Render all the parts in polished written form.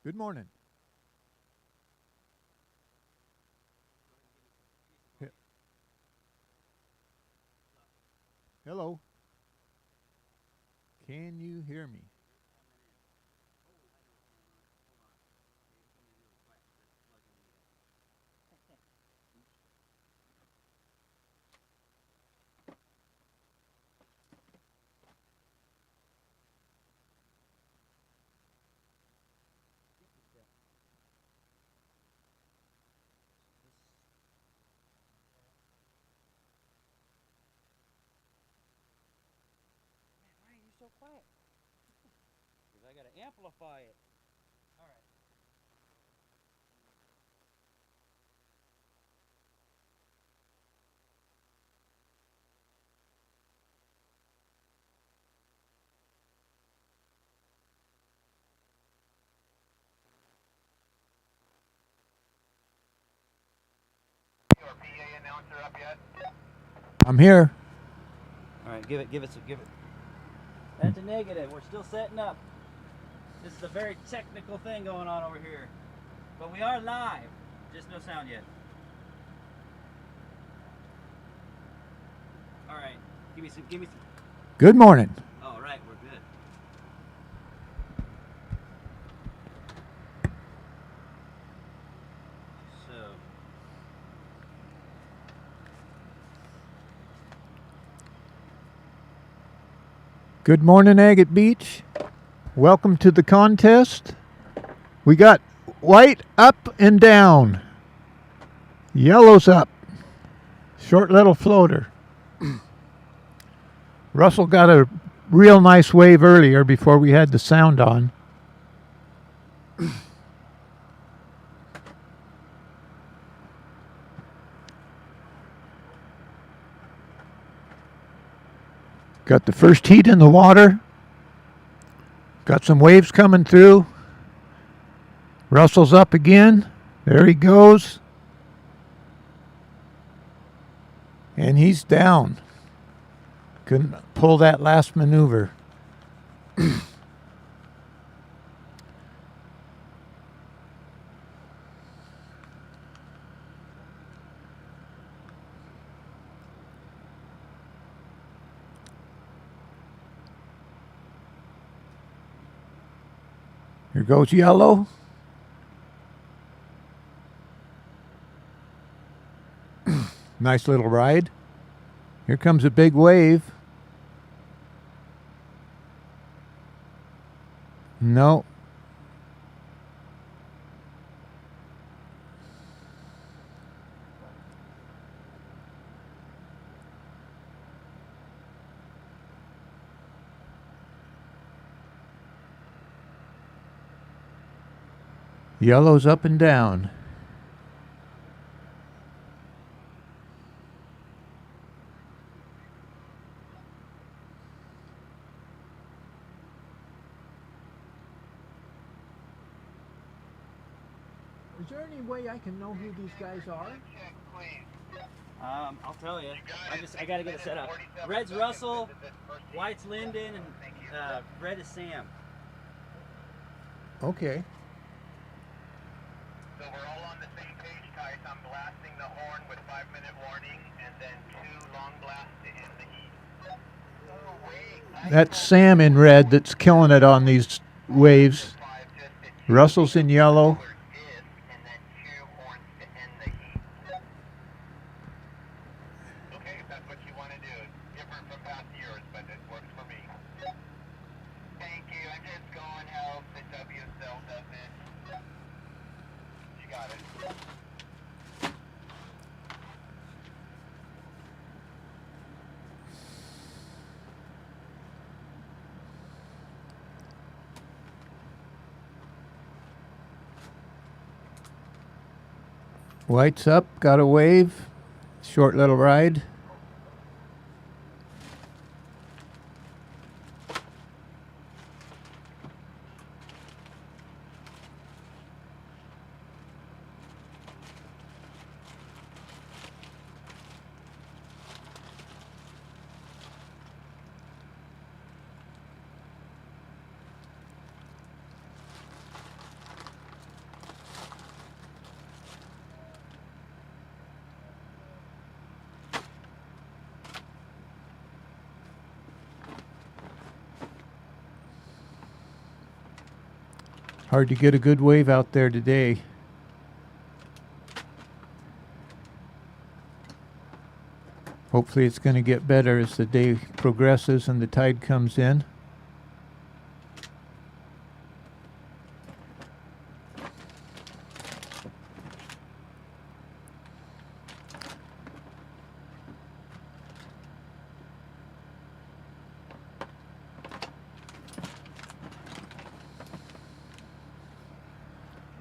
Good morning. He- Hello. Can you hear me? Why are you so quiet? Because I gotta amplify it. All right. Your PA announcer up yet? I'm here. All right. Give it. That's a negative. We're still setting up. This is a very technical thing going on over here, but we are live. Just no sound yet. All right. Give me some. Good morning. All right. We're good. So. Good morning, Agate Beach. Welcome to the contest. We got white up and down. Yellow's up. Short little floater. Russell got a real nice wave earlier before we had the sound on. Got the first heat in the water. Got some waves coming through. Russell's up again. There he goes. And he's down. Couldn't pull that last maneuver. Here goes yellow. Nice little ride. Here comes a big wave. No. Yellow's up and down. Is there any way I can know who these guys are? Check, please. I'll tell you. I gotta get it set up. Red's Russell, White's Lyndon, and red is Sam. Okay. So we're all on the same page, guys. I'm blasting the horn with 5-minute warning and then 2 long blasts to end the heat. Oh, wait. That's Sam in red that's killing it on these waves. Russell's in yellow. And then 2 horns to end the heat. Okay, if that's what you want to do. It's different from past years, but it works for me. Thank you. I'm just going help the W cell does it. You got it. White's up, got a wave. Short little ride. Hard to get a good wave out there today. Hopefully it's going to get better as the day progresses and the tide comes in.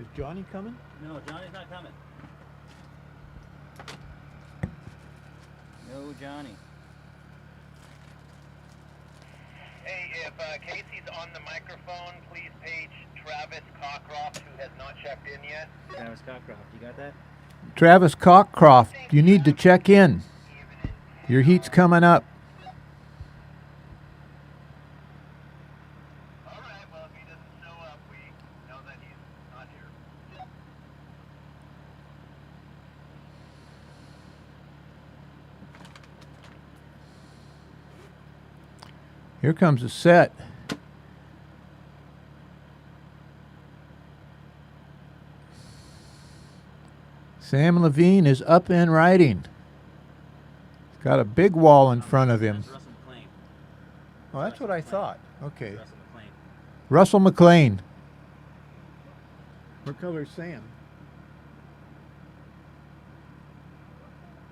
Is Johnny coming? No, Johnny's not coming. No, Johnny. Hey, if Casey's on the microphone, please page Travis Cockcroft, who has not checked in yet. Travis Cockcroft, you got that? Travis Cockcroft, you need to check in. Your heat's coming up. All right, well, if he doesn't show up, we know that he's not here. Here comes a set. Sam Levine is up and riding. He's got a big wall in front of him. That's Russell McLean. Oh, that's what I thought. Okay. Russell McLean. Russell McLean. What color is Sam?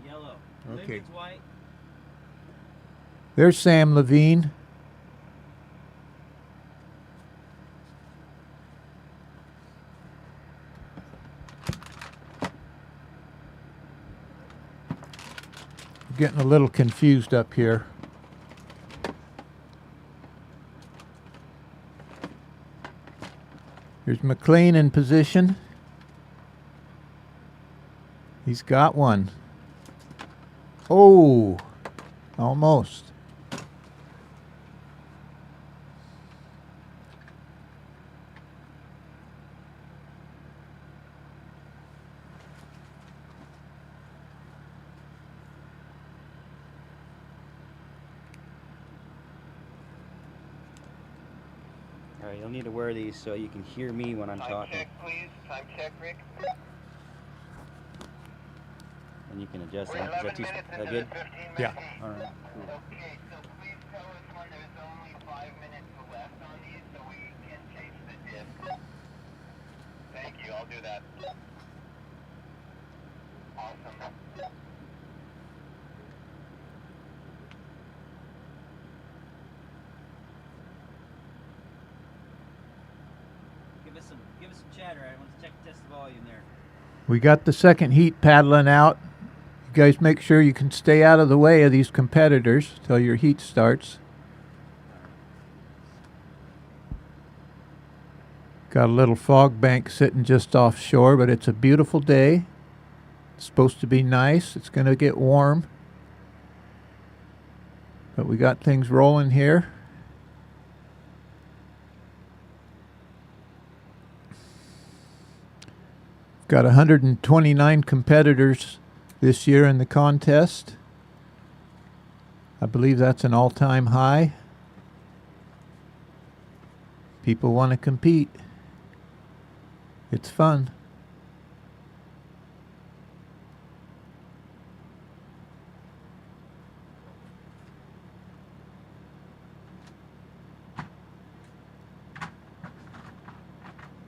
Yellow. Okay. Maybe it's white. There's Sam Levine. Getting a little confused up here. Here's McLean in position. He's got one. Oh, almost. All right, you'll need to wear these so you can hear me when I'm Time talking. check, please. Time check, Rick. And you can adjust We're that. Is 11 that, too, minutes is that into good? the 15-minute Yeah. heat. All right, cool. Okay, so please tell us when there's only 5 minutes left on these so we can change the disc. Thank you, I'll do that. Awesome. Give us some chatter. I want to test the volume there. We got the second heat paddling out. You guys make sure you can stay out of the way of these competitors till your heat starts. Got a little fog bank sitting just offshore, but it's a beautiful day. It's supposed to be nice. It's going to get warm. But we got things rolling here. Got 129 competitors this year in the contest. I believe that's an all-time high. People want to compete. It's fun.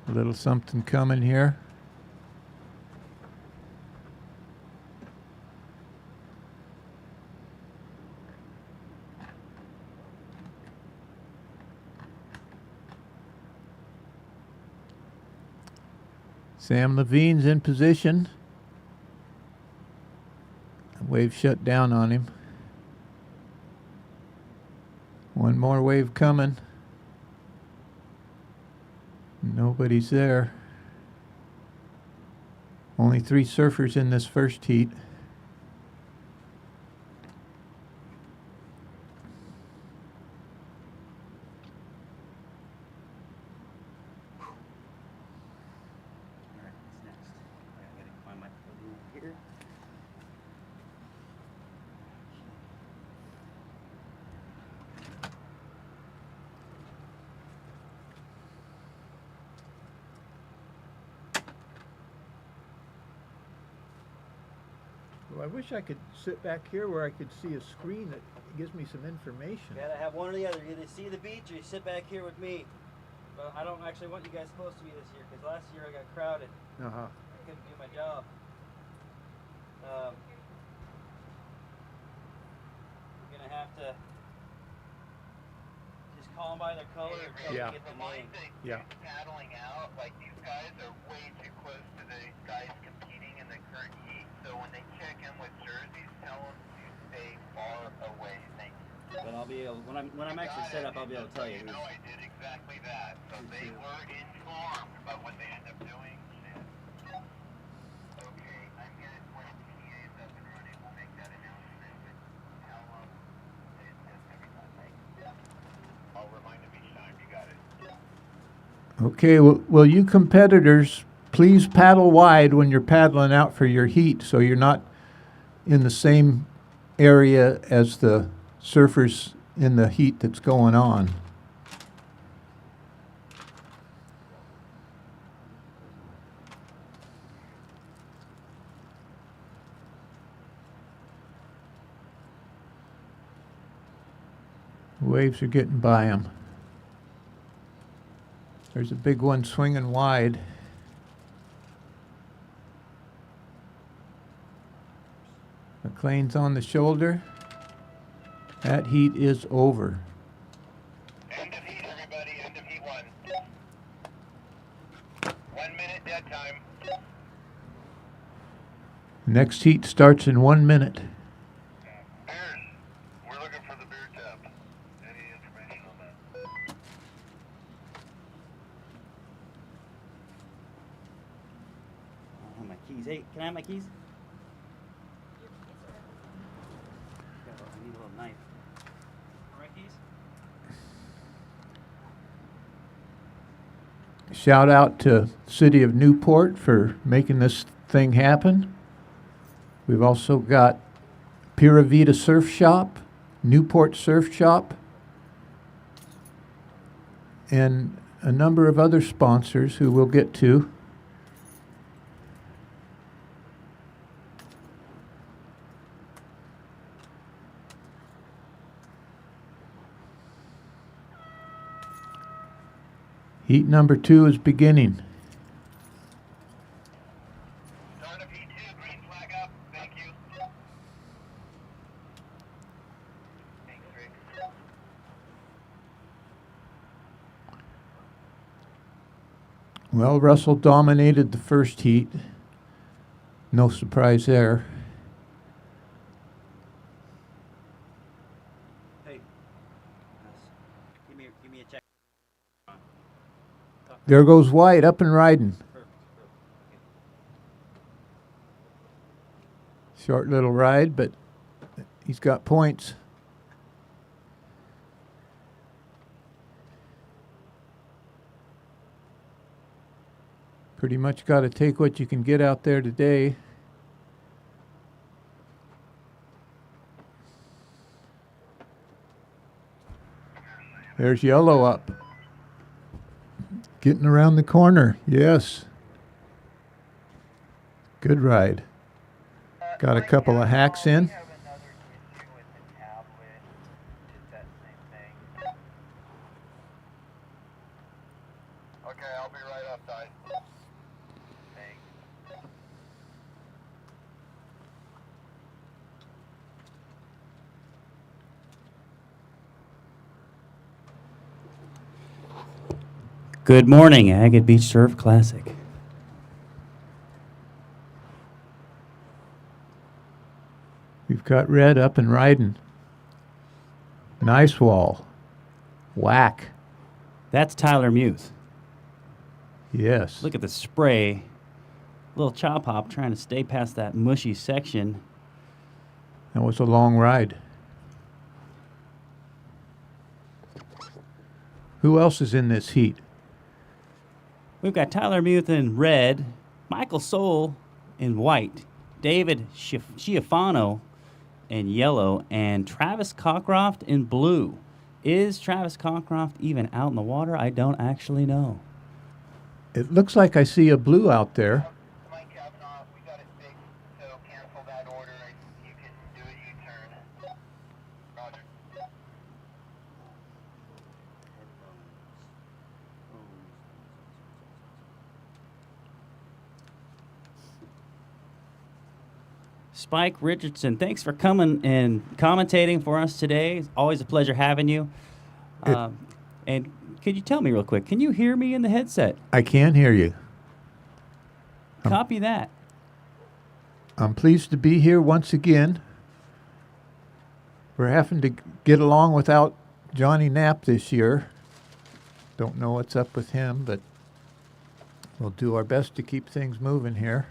A little something coming here. Sam Levine's in position. The wave shut down on him. One more wave coming. Nobody's there. Only 3 surfers in this first heat. All right, what's next? I gotta find my podium here. Well, I wish I could sit back here where I could see a screen that gives me some information. You gotta have one or the other. You either see the beach or you sit back here with me. But I don't actually want you guys close to me this year because last year I got crowded. Uh-huh. I couldn't do my job. We're gonna have to just call them by their color until Yeah. we get the name. Yeah. Paddling out, like these guys are way too close to the guys competing in the current heat. So when they check in with jerseys, tell them to stay far away. Thank you. But I'll be able, when I'm actually set up, I'll be able to tell you. No, I did exactly that. So they were informed, but what they end up doing, shit. Okay, I'm good. When PA is up and running, we'll make that announcement. But tell them that it's just everything. I'll remind them each time. You got it. Okay, well, will you competitors please paddle wide when you're paddling out for your heat so you're not in the same area as the surfers in the heat that's going on. Waves are getting by them. There's a big one swinging wide. McLean's on the shoulder. That heat is over. End of heat, everybody. End of heat 1. 1 minute dead time. Next heat starts in 1 minute. Bears. We're looking for the beer tap. Any information on that? I have my keys. Hey, can I have my keys? I need a little knife. My keys? Shout out to City of Newport for making this thing happen. We've also got Pura Vida Surf Shop, Newport Surf Shop, and a number of other sponsors who we'll get to. Heat number 2 is beginning. Start of heat 2. Green flag up. Thank you. Thanks, Rick. Well, Russell dominated the first heat. No surprise there. Hey. Give me a check. There goes White, up and riding. Perfect. Short little ride, but he's got points. Pretty much got to take what you can get out there today. There's Yellow up. Getting around the corner, yes. Good ride. Got a couple of hacks in. We have another issue with the tablet. It's that same thing. Okay, I'll be right up, Ty. Thanks. Good morning, Agate Beach Surf Classic. We've got Red up and riding. Nice wall. Whack. That's Tyler Muth. Yes. Look at the spray. Little chop hop trying to stay past that mushy section. That was a long ride. Who else is in this heat? We've got Tyler Muth in red, Michael Soul in white, David Schiaffano in yellow, and Travis Cockcroft in blue. Is Travis Cockcroft even out in the water? I don't actually know. It looks like I see a blue out there. Mike Kavanaugh, we got it fixed, so cancel that order. Spike Richardson, thanks for coming and commentating for us today. It's always a pleasure having you. And could you tell me real quick, can you hear me in the headset? I can hear you. Copy that. I'm pleased to be here once again. We're having to get along without Johnny Knapp this year. Don't know what's up with him, but we'll do our best to keep things moving here.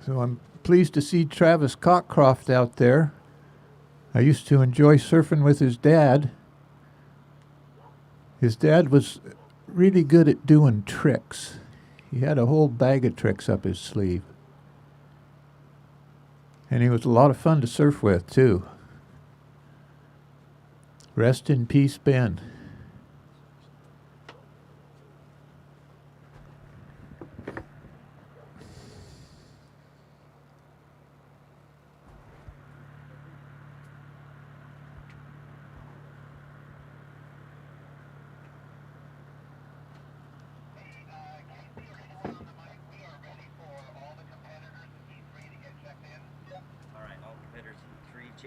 So I'm pleased to see Travis Cockcroft out there. I used to enjoy surfing with his dad. His dad was really good at doing tricks. He had a whole bag of tricks up his sleeve. And he was a lot of fun to surf with, too. Rest in peace, Ben.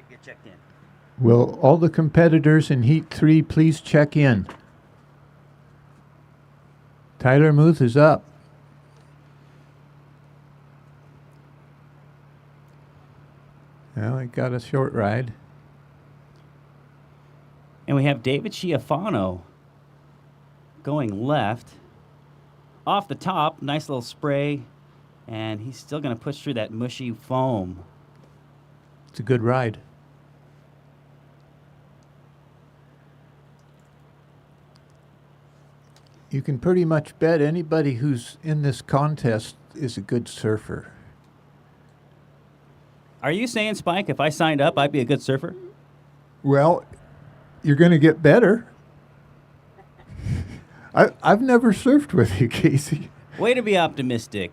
Get checked in. Will all the competitors in Heat 3 please check in? Tyler Muth is up. Well, he got a short ride. And we have David Schiaffano going left. Off the top, nice little spray. And he's still going to push through that mushy foam. It's a good ride. You can pretty much bet anybody who's in this contest is a good surfer. Are you saying, Spike, if I signed up, I'd be a good surfer? Well, you're going to get better. I've never surfed with you, Casey. Way to be optimistic.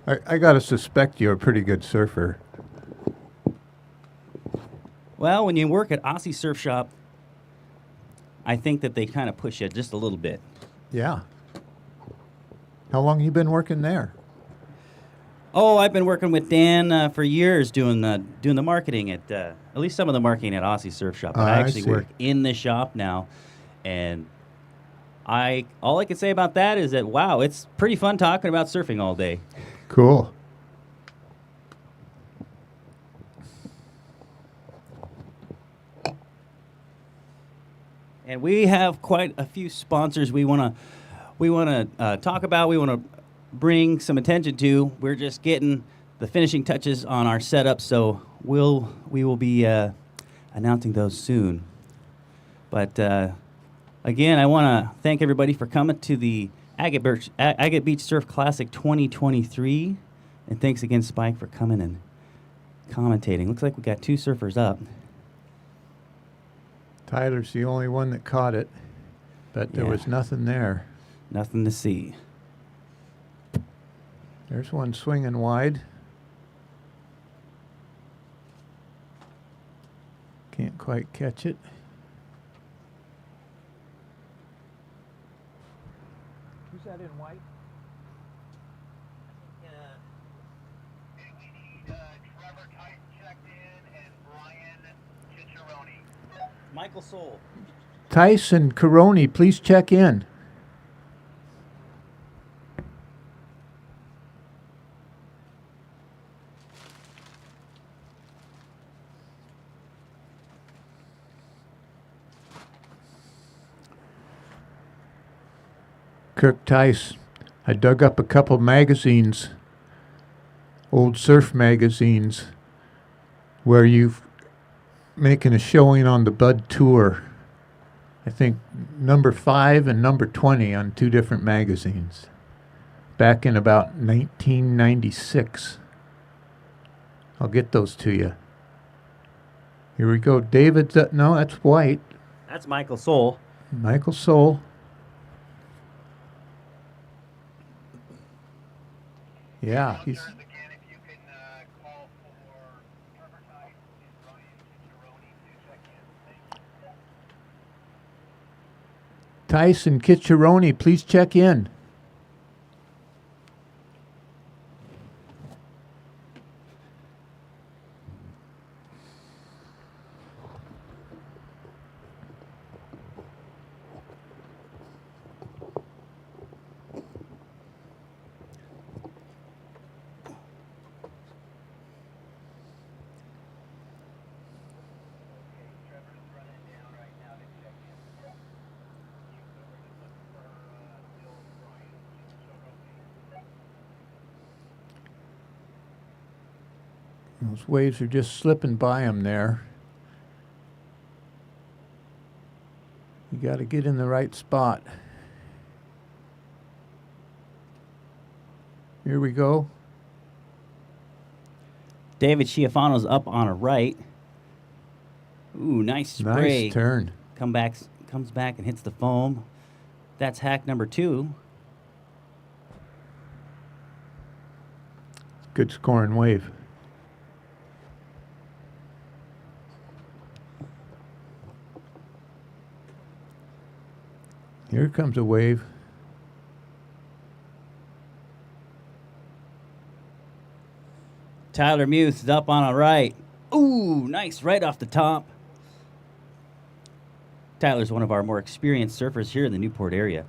I got to suspect you're a pretty good surfer. Well, when you work at Aussie Surf Shop, I think that they kind of push you just a little bit. Yeah. How long you been working there? Oh, I've been working with Dan for years doing the marketing at least some of the marketing at Aussie Surf Shop. But I actually see. work in the shop now, and all I can say about that is that wow, it's pretty fun talking about surfing all day. Cool. And we have quite a few sponsors we want to talk about. We want to bring some attention to. We're just getting the finishing touches on our setup, so we will be announcing those soon. But again, I want to thank everybody for coming to the Agate Beach Surf Classic 2023, and thanks again, Spike, for coming and commentating. Looks like we got two surfers up. Tyler's the only one that caught it, but there was nothing there. Nothing to see. There's one swinging wide. Can't quite catch it. Who's that in white? And we need Trevor Tyson checked in and Brian Cicciarone. Michael Soul. Tyson Caroni, please check in. Kirk Tice, I dug up a couple magazines, old surf magazines, where you've making a showing on the Bud Tour. I think number 5 and number 20 on 2 different magazines. Back in about 1996. I'll get those to you. Here we go. David, no, that's white. That's Michael Soul. Michael Soul. Yeah, he's... Again, if you can call for Tice and Kitcheroni, please check in. Those waves are just slipping by him there. You got to get in the right spot. Here we go. David Schiaffano's up on a right. Ooh, nice spray. Nice turn. Comes back and hits the foam. That's hack number 2. Good scoring wave. Here comes a wave. Tyler Muth is up on a right. Ooh, nice right off the top. Tyler's one of our more experienced surfers here in the Newport area.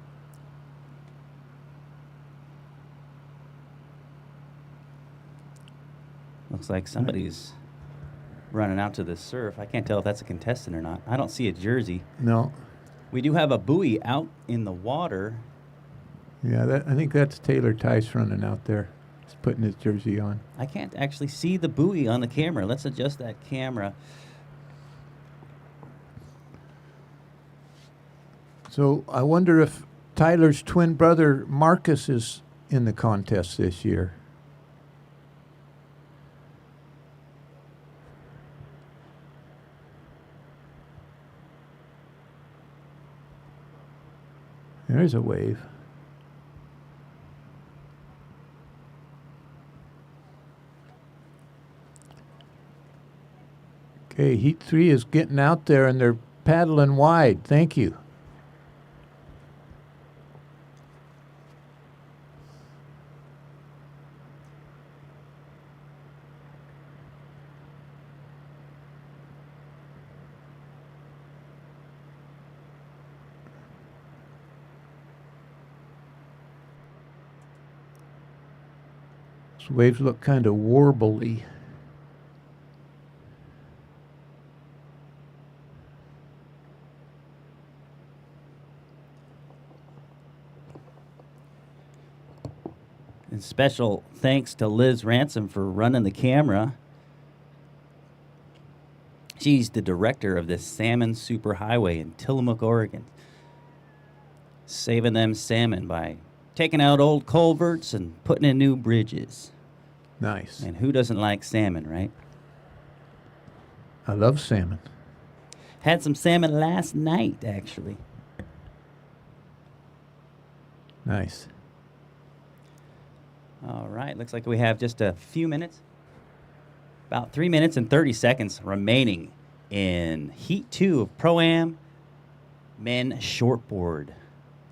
Looks like somebody's running out to the surf. I can't tell if that's a contestant or not. I don't see a jersey. No. We do have a buoy out in the water. Yeah, I think that's Taylor Tice running out there. He's putting his jersey on. I can't actually see the buoy on the camera. Let's adjust that camera. So I wonder if Tyler's twin brother Marcus is in the contest this year. There's a wave. Okay, Heat 3 is getting out there and they're paddling wide. Thank you. These waves look kind of warbly. And special thanks to Liz Ransom for running the camera. She's the director of this salmon superhighway in Tillamook, Oregon. Saving them salmon by taking out old culverts and putting in new bridges. Nice. And who doesn't like salmon, right? I love salmon. Had some salmon last night, actually. Nice. All right, looks like we have just a few minutes. About 3 minutes and 30 seconds remaining in Heat 2 of Pro-Am Men Shortboard.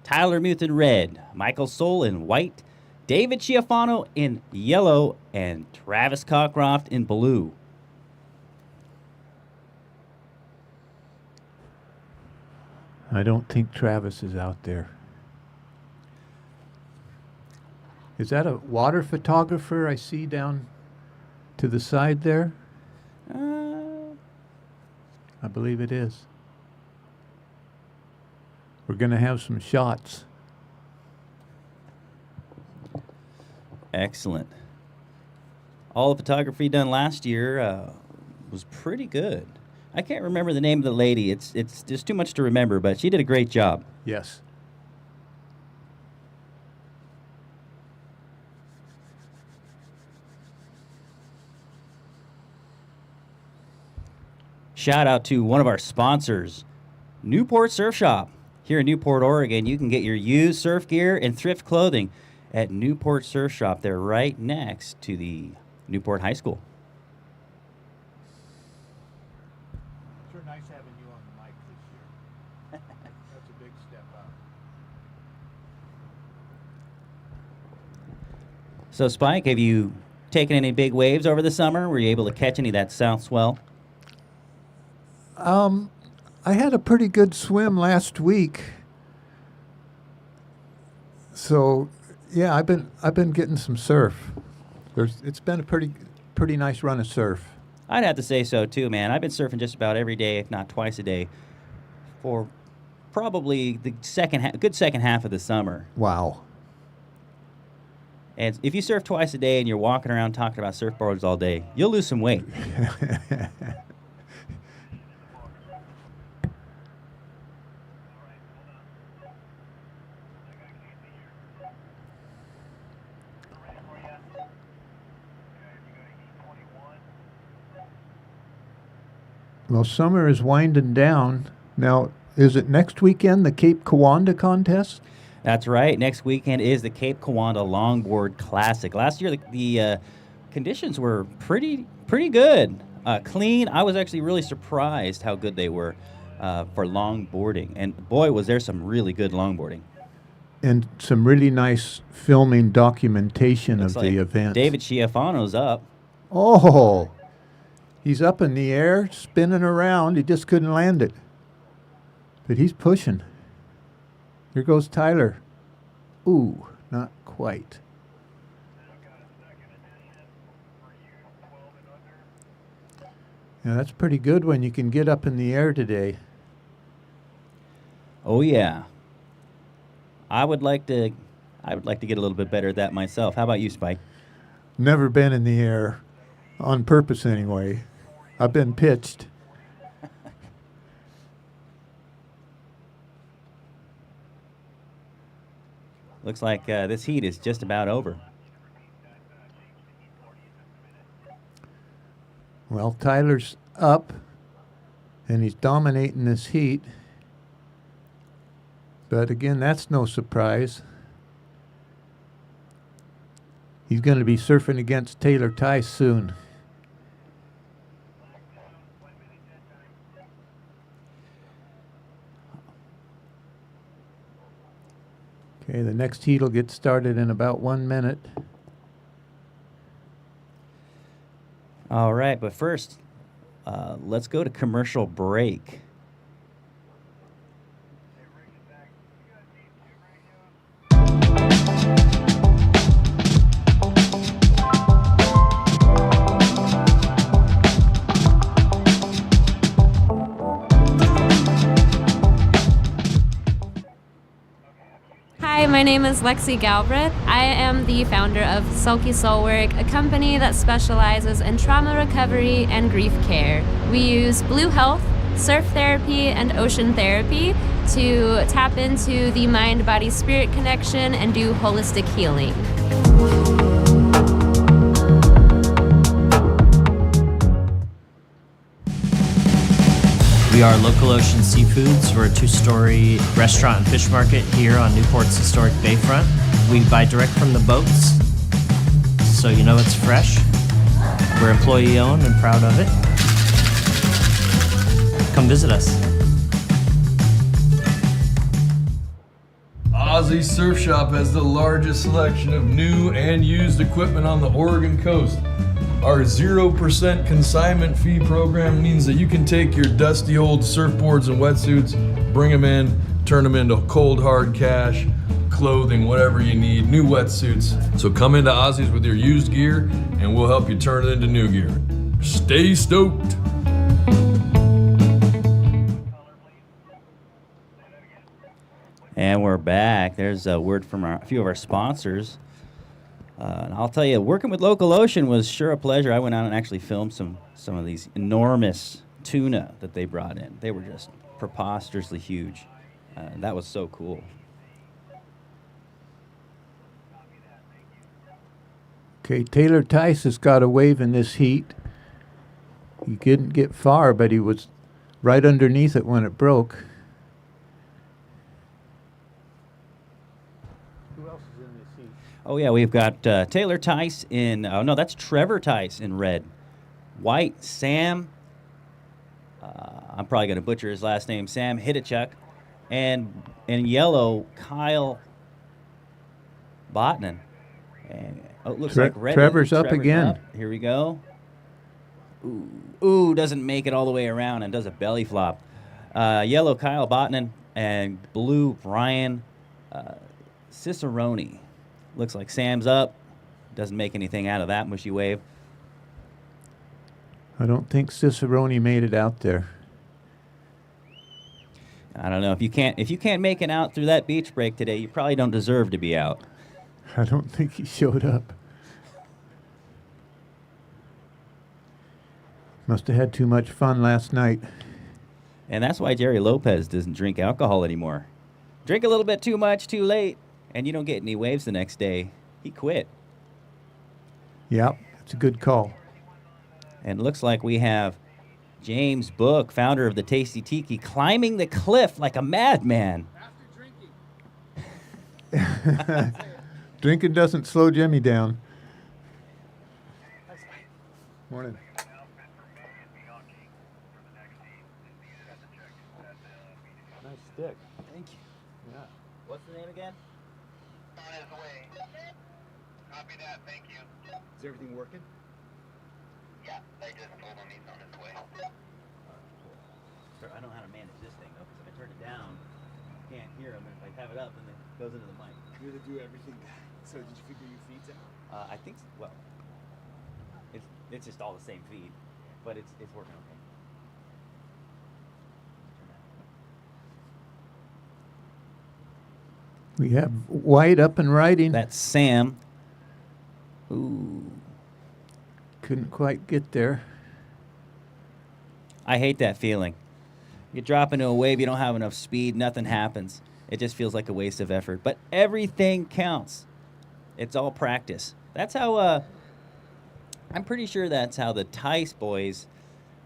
Tyler Muth in red, Michael Soul in white, David Schiaffano in yellow, and Travis Cockcroft in blue. I don't think Travis is out there. Is that a water photographer I see down to the side there? I believe it is. We're going to have some shots. Excellent. All the photography done last year was pretty good. I can't remember the name of the lady. It's just too much to remember, but she did a great job. Yes. Shout out to one of our sponsors, Newport Surf Shop. Here in Newport, Oregon, you can get your used surf gear and thrift clothing at Newport Surf Shop. They're right next to the Newport High School. Sure nice having you on the mic this year. That's a big step up. So, Spike, have you taken any big waves over the summer? Were you able to catch any of that south swell? I had a pretty good swim last week. So, yeah, I've been getting some surf. It's been a pretty nice run of surf. I'd have to say so too, man. I've been surfing just about every day, if not twice a day, for probably the good second half of the summer. Wow. And if you surf twice a day and you're walking around talking about surfboards all day, you'll lose some weight. Well, summer is winding down. Now, is it next weekend, the Cape Kiwanda contest? That's right. Next weekend is the Cape Kiwanda Longboard Classic. Last year, the conditions were pretty good, clean. I was actually really surprised how good they were for longboarding. And boy, was there some really good longboarding. And some really nice filming documentation Looks of like the event. David Schiaffano's up. Oh, he's up in the air, spinning around. He just couldn't land it. But he's pushing. Here goes Tyler. Ooh, not quite. Yeah, that's pretty good when you can get up in the air today. Oh yeah. I would like to get a little bit better at that myself. How about you, Spike? Never been in the air, on purpose anyway. I've been pitched. Looks like this heat is just about over. Well, Tyler's up, and he's dominating this heat. But again, that's no surprise. He's going to be surfing against Taylor Tice soon. Okay, the next heat will get started in about 1 minute. All right, but first, let's go to commercial break. Hi, my name is Lexi Galbraith. I am the founder of Sulky Soulwork, a company that specializes in trauma recovery and grief care. We use Blue Health, surf therapy, and ocean therapy to tap into the mind-body-spirit connection and do holistic healing. We are Local Ocean Seafoods. We're a two-story restaurant and fish market here on Newport's historic bayfront. We buy direct from the boats, so you know it's fresh. We're employee-owned and proud of it. Come visit us. Aussie Surf Shop has the largest selection of new and used equipment on the Oregon coast. Our 0% consignment fee program means that you can take your dusty old surfboards and wetsuits, bring them in, turn them into cold hard cash, clothing, whatever you need, new wetsuits. So come into Aussie's with your used gear and we'll help you turn it into new gear. Stay stoked. And we're back. There's a word from a few of our sponsors. And I'll tell you, working with Local Ocean was sure a pleasure. I went out and actually filmed some of these enormous tuna that they brought in. They were just preposterously huge. That was so cool. Okay, Taylor Tice has got a wave in this heat. He didn't get far, but he was right underneath it when it broke. Oh, yeah, we've got Taylor Tice in, oh, no, that's Trevor Tice in red. White, Sam, I'm probably going to butcher his last name, Sam Hidachuk. And in yellow, Kyle Botnan. And Oh, it looks like red. Trevor's up again. Here we go. Ooh, doesn't make it all the way around and does a belly flop. Yellow Kyle Botnan and blue Brian Cicerone. Looks like Sam's up. Doesn't make anything out of that mushy wave. I don't think Cicerone made it out there. I don't know, if you can't make it out through that beach break today, you probably don't deserve to be out. I don't think he showed up. Must have had too much fun last night. And that's why Jerry Lopez doesn't drink alcohol anymore. Drink a little bit too much too late, and you don't get any waves the next day. He quit. Yep, that's a good call. And it looks like we have James Book, founder of the Tasty Tiki, climbing the cliff like a madman. Drinking doesn't slow Jimmy down. Morning. Nice stick. Thank you. Yeah. What's the name again? On his way. Copy that, thank you. Is everything working? Yeah, I just told him he's on his way. Sure, I don't know how to manage this thing though, because if I turn it down, I can't hear him, and if I have it up, then it goes into the mic. You had to do everything. So did you figure your feeds out? I think, well, it's just all the same feed, but it's working okay. We have White up and riding. That's Sam. Ooh. Couldn't quite get there. I hate that feeling. You drop into a wave, you don't have enough speed, nothing happens. It just feels like a waste of effort. But everything counts. It's all practice. That's how, I'm pretty sure that's how the Tice boys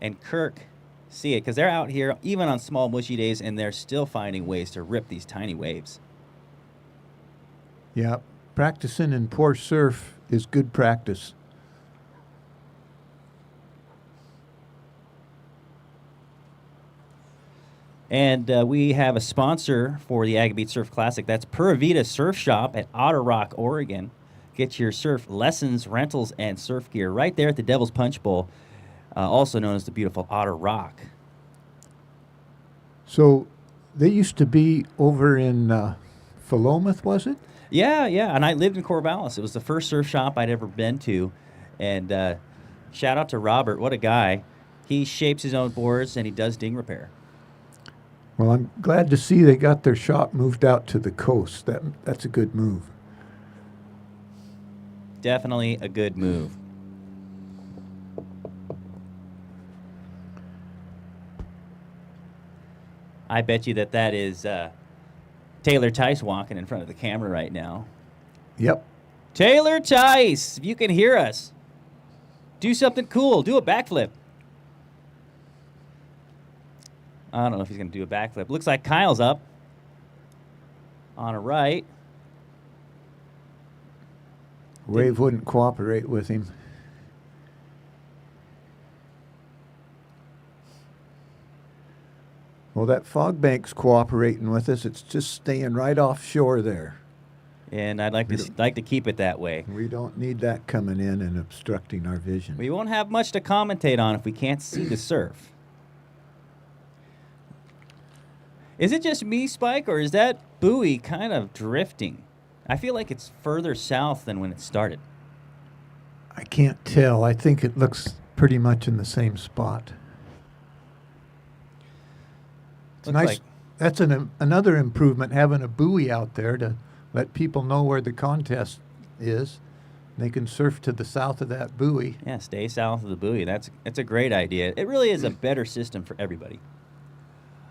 and Kirk see it, because they're out here, even on small, mushy days, and they're still finding ways to rip these tiny waves. Yeah, practicing in poor surf is good practice. And we have a sponsor for the Agate Beach Surf Classic. That's Pura Vida Surf Shop at Otter Rock, Oregon. Get your surf lessons, rentals, and surf gear right there at the Devil's Punch Bowl, also known as the beautiful Otter Rock. So they used to be over in Philomath, was it? Yeah, and I lived in Corvallis. It was the first surf shop I'd ever been to. And shout out to Robert. What a guy. He shapes his own boards, and he does ding repair. Well, I'm glad to see they got their shop moved out to the coast. That's a good move. Definitely a good move. I bet you that is Taylor Tice walking in front of the camera right now. Yep. Taylor Tice, if you can hear us, do something cool. Do a backflip. I don't know if he's going to do a backflip. Looks like Kyle's up on a right. Wave wouldn't cooperate with him. Well, that fog bank's cooperating with us. It's just staying right offshore there. And I'd like to keep it that way. We don't need that coming in and obstructing our vision. We won't have much to commentate on if we can't see the surf. Is it just me, Spike, or is that buoy kind of drifting? I feel like it's further south than when it started. I can't tell. I think it looks pretty much in the same spot. It's Looks nice. like- That's another improvement, having a buoy out there to let people know where the contest is. They can surf to the south of that buoy. Yeah, stay south of the buoy. That's a great idea. It really is a better system for everybody.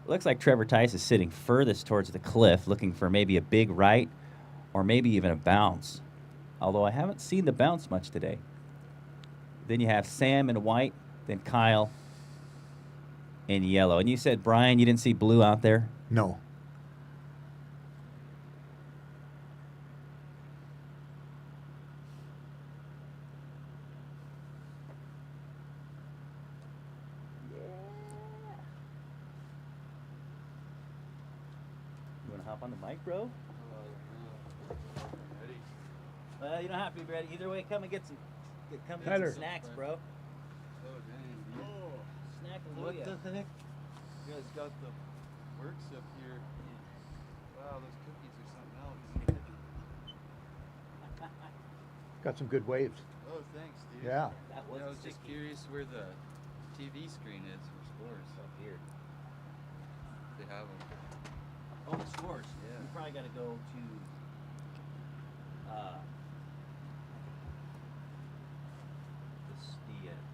Looks like Trevor Tice is sitting furthest towards the cliff, looking for maybe a big right or maybe even a bounce. Although I haven't seen the bounce much today. Then you have Sam in white, then Kyle in yellow. And you said, Brian, you didn't see blue out there? No. You want to hop on the mic, bro? Ready? Well, you don't have to be ready. Either way, come and get some. Come get Tyler. some snacks, bro. Oh, dang. Oh, snack What the heck? You guys got the works up here. Wow, those cookies are something else. Got some good waves. Oh, thanks, dude. Yeah. That Yeah, I was just sticky. curious where the TV screen is for scores. Up here. They have them. Oh, the scores. Yeah. We probably got to go to.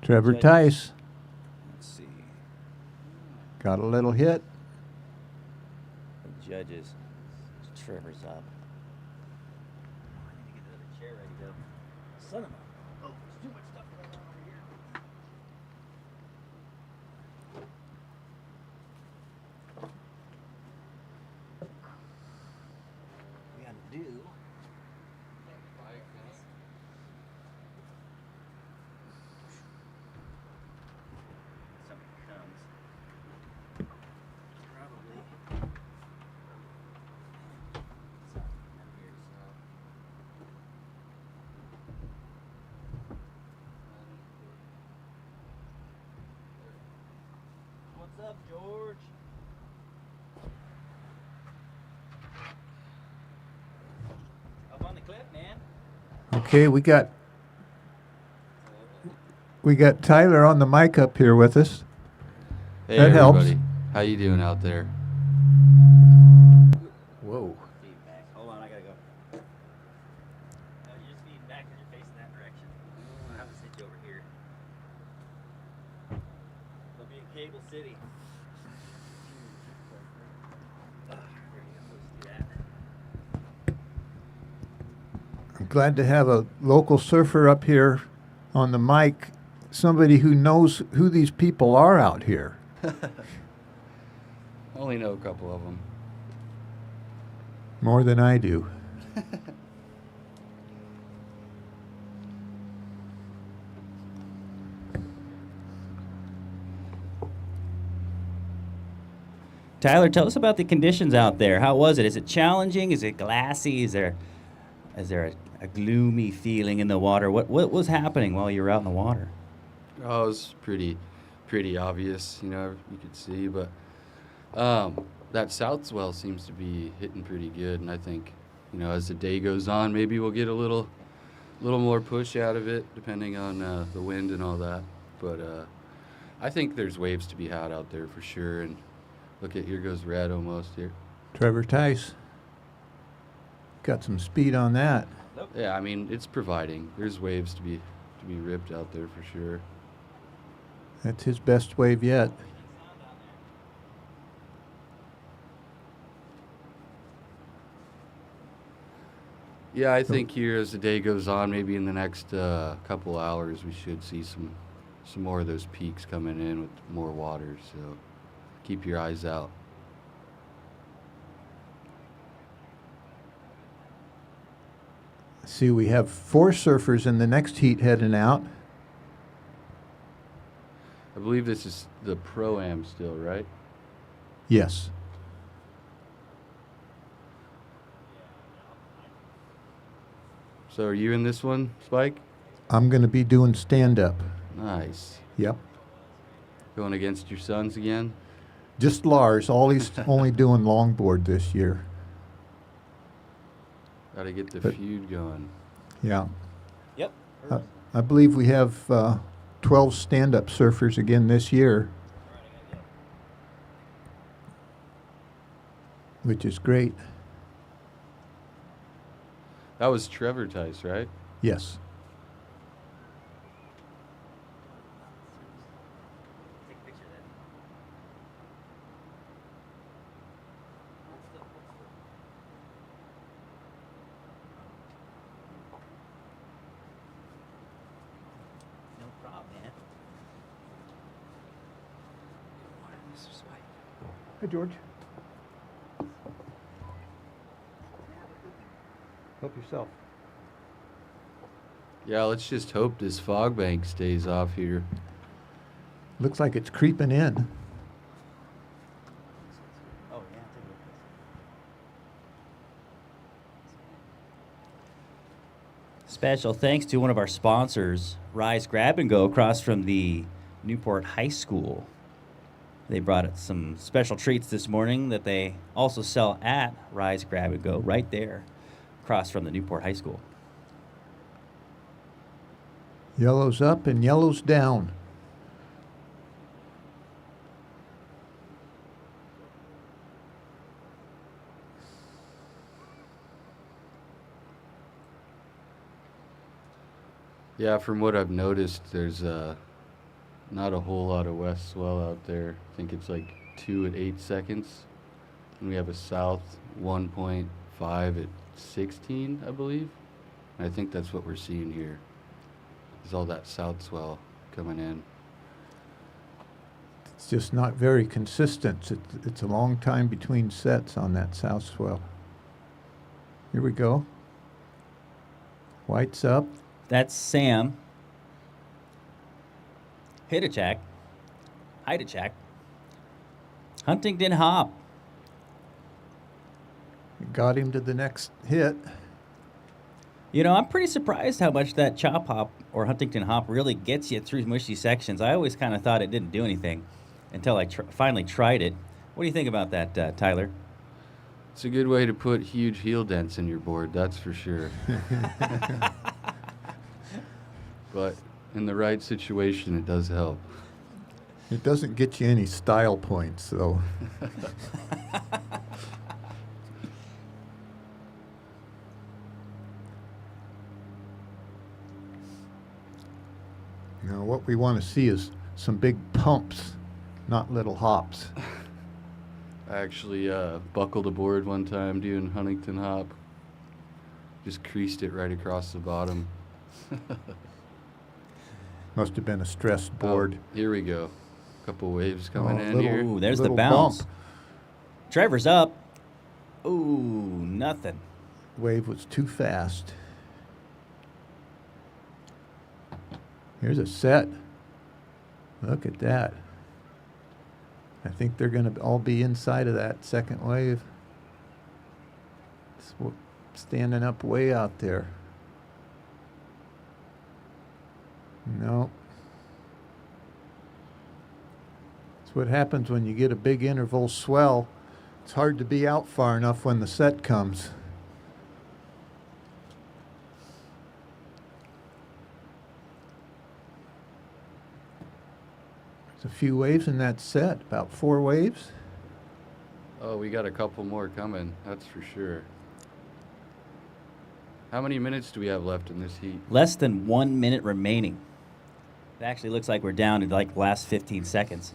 Trevor judges. Tice Let's see. got a little hit. The judges. Trevor's up. I need to get another chair ready though. Son of a. Oh, there's too much stuff going on over here. We gotta do. Somebody comes. Probably. Something up here, so. What's up, George? Up on the cliff, man. Okay, we got Tyler on the mic up here with us. Hey That helps. everybody, how you doing out there? Whoa. Feedback. Hold on, I gotta go. No, you're just feeding back because you're facing that direction. I'll have to sit you over here. They'll be in Cable City. There you go. Let's do that. I'm glad to have a local surfer up here on the mic, somebody who knows who these people are out here. Only know a couple of them. More than I do. Tyler, tell us about the conditions out there. How was it? Is it challenging? Is it glassy? Is there a gloomy feeling in the water? What was happening while you were out in the water? Oh, it was pretty obvious, you know, you could see, but that south swell seems to be hitting pretty good, and I think, you know, as the day goes on, maybe we'll get a little more push out of it, depending on the wind and all that. But I think there's waves to be had out there for sure. And look at, here goes red almost here. Trevor Tice got some speed on that. Yeah, I mean, it's providing. There's waves to be ripped out there for sure. That's his best wave yet. Yeah, I think here as the day goes on, maybe in the next couple hours, we should see some more of those peaks coming in with more water. So keep your eyes out. See, we have 4 surfers in the next heat heading out. I believe this is the Pro-Am still, right? Yes. So are you in this one, Spike? I'm going to be doing stand-up. Nice. Yep. Going against your sons again? Just Lars. He's only doing longboard this year. Got to get the But- feud going. Yeah. Yep. I believe we have 12 stand-up surfers again this year, which is great. That was Trevor Tice, right? Yes. Take a picture of that. No problem, man. Good morning, Mr. Spike. Hey, George. Help yourself. Yeah, let's just hope this fog bank stays off here. Looks like it's creeping in. Oh, yeah, take a look. Special thanks to one of our sponsors, Rise Grab and Go, across from the Newport High School. They brought us some special treats this morning that they also sell at Rise Grab and Go right there across from the Newport High School. Yellow's up and yellow's down. Yeah, from what I've noticed, there's not a whole lot of west swell out there. I think it's like 2 at 8 seconds. And we have a south 1.5 at 16, I believe. And I think that's what we're seeing here. Is all that south swell coming in. It's just not very consistent. It's a long time between sets on that south swell. Here we go. White's up. That's Sam. Hidachak. Hidachak. Huntington Hop. Got him to the next hit. You know, I'm pretty surprised how much that chop hop or Huntington Hop really gets you through mushy sections. I always kind of thought it didn't do anything until I finally tried it. What do you think about that, Tyler? It's a good way to put huge heel dents in your board, that's for sure. But in the right situation, it does help. It doesn't get you any style points, though. Now, what we want to see is some big pumps, not little hops. I actually buckled a board one time doing Huntington Hop. Just creased it right across the bottom. Must have been a stressed board. Oh, here we go. Couple waves coming in here. Ooh, there's the little bounce. bump. Trevor's up. Ooh, nothing. Wave was too fast. Here's a set. Look at that. I think they're going to all be inside of that second wave. It's standing up way out there. No. That's what happens when you get a big interval swell. It's hard to be out far enough when the set comes. There's a few waves in that set, about 4 waves. Oh, we got a couple more coming, that's for sure. How many minutes do we have left in this heat? Less than 1 minute remaining. It actually looks like we're down to like the last 15 seconds.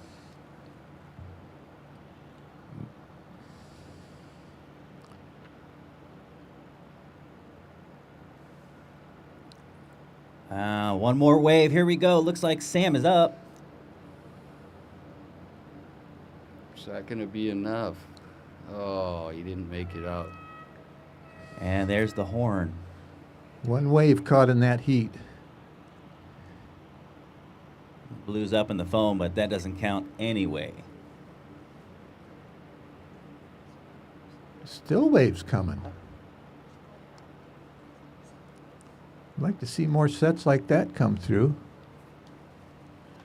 One more wave. Here we go. Looks like Sam is up. Is that going to be enough? Oh, he didn't make it out. And there's the horn. 1 wave caught in that heat. Blue's up in the foam, but that doesn't count anyway. Still waves coming. I'd like to see more sets like that come through.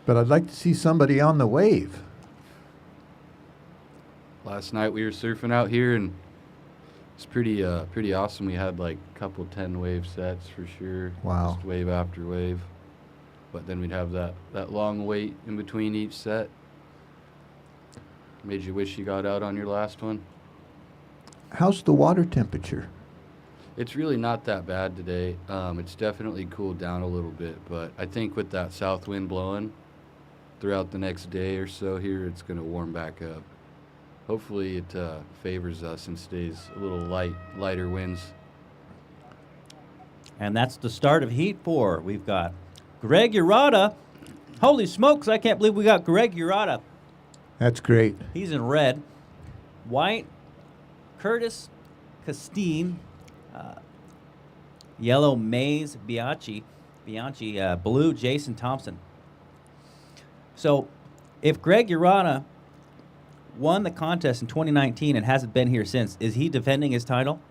But I'd like to see somebody on the wave. Last night we were surfing out here and it's pretty awesome. We had like a couple 10 wave sets for sure. Wow. Just wave after wave. But then we'd have that long wait in between each set. Made you wish you got out on your last one. How's the water temperature? It's really not that bad today. It's definitely cooled down a little bit, but I think with that south wind blowing throughout the next day or so here, it's going to warm back up. Hopefully it favors us and stays a little lighter winds. And that's the start of Heat 4. We've got Greg Urata. Holy smokes, I can't believe we got Greg Urata. That's great. He's in red. White, Curtis Castine. Yellow, Maze Bianchi. Blue, Jason Thompson. So if Greg Urata won the contest in 2019 and hasn't been here since, is he defending his title?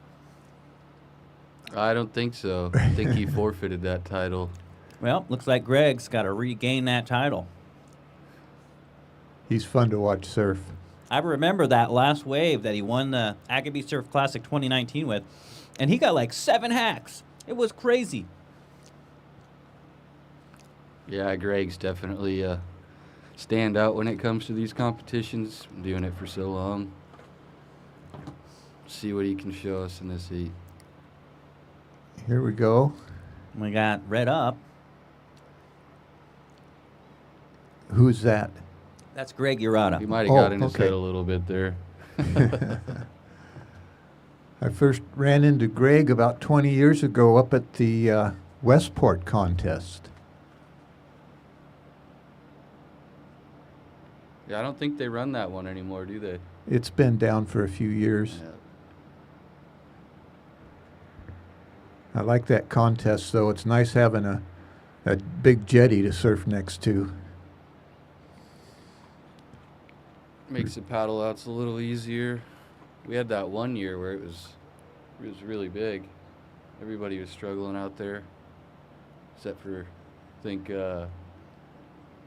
I don't think so. I think he forfeited that title. Well, looks like Greg's got to regain that title. He's fun to watch surf. I remember that last wave that he won the Agate Beach Surf Classic 2019 with, and he got like 7 hacks. It was crazy. Yeah, Greg's definitely a standout when it comes to these competitions. Been doing it for so long. See what he can show us in this heat. Here we go. We got red up. Who's that? That's Greg Urata. He might have got in his okay. head a little bit there. I first ran into Greg about 20 years ago up at the Westport contest. Yeah, I don't think they run that one anymore, do they? It's been down for a few years. Yeah. I like that contest, though. It's nice having a big jetty to surf next to. Makes the paddle outs a little easier. We had that one year where it was really big. Everybody was struggling out there, except for I think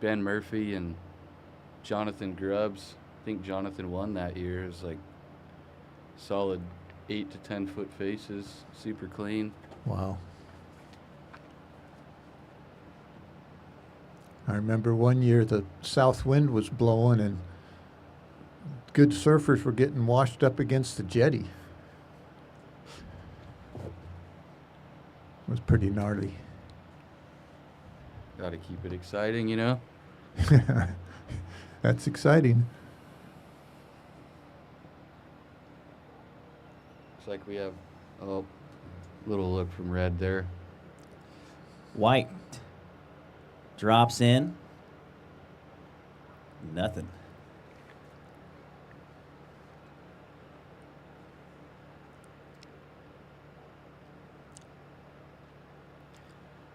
Ben Murphy and Jonathan Grubbs. I think Jonathan won that year. It was like solid 8 to 10 foot faces, super clean. Wow. I remember one year the south wind was blowing and good surfers were getting washed up against the jetty. It was pretty gnarly. Got to keep it exciting, you know? That's exciting. Looks like we have little look from red there. White drops in. Nothing.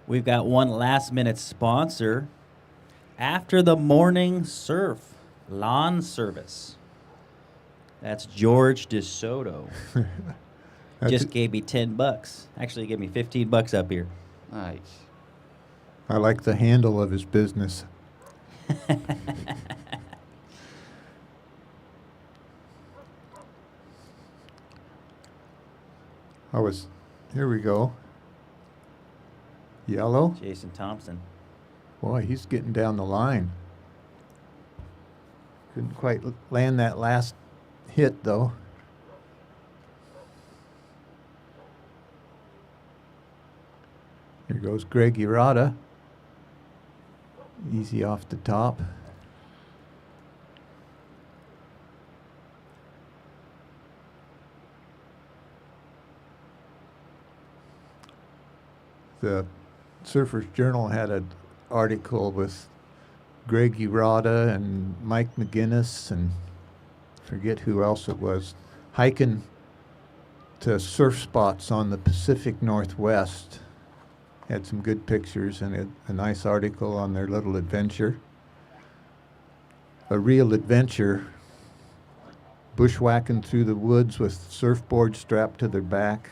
We've got one last-minute sponsor. After the Morning Surf Lawn Service. That's George DeSoto. Just gave me $10. Actually, he gave me $15 up here. Nice. I like the handle of his business. Here we go. Yellow. Jason Thompson. Boy, he's getting down the line. Couldn't quite land that last hit, though. Here goes Greg Urata. Easy off the top. The Surfers Journal had an article with Greg Urata and Mike McGinnis and forget who else it was, hiking to surf spots on the Pacific Northwest. Had some good pictures and a nice article on their little adventure. A real adventure, bushwhacking through the woods with surfboards strapped to their back.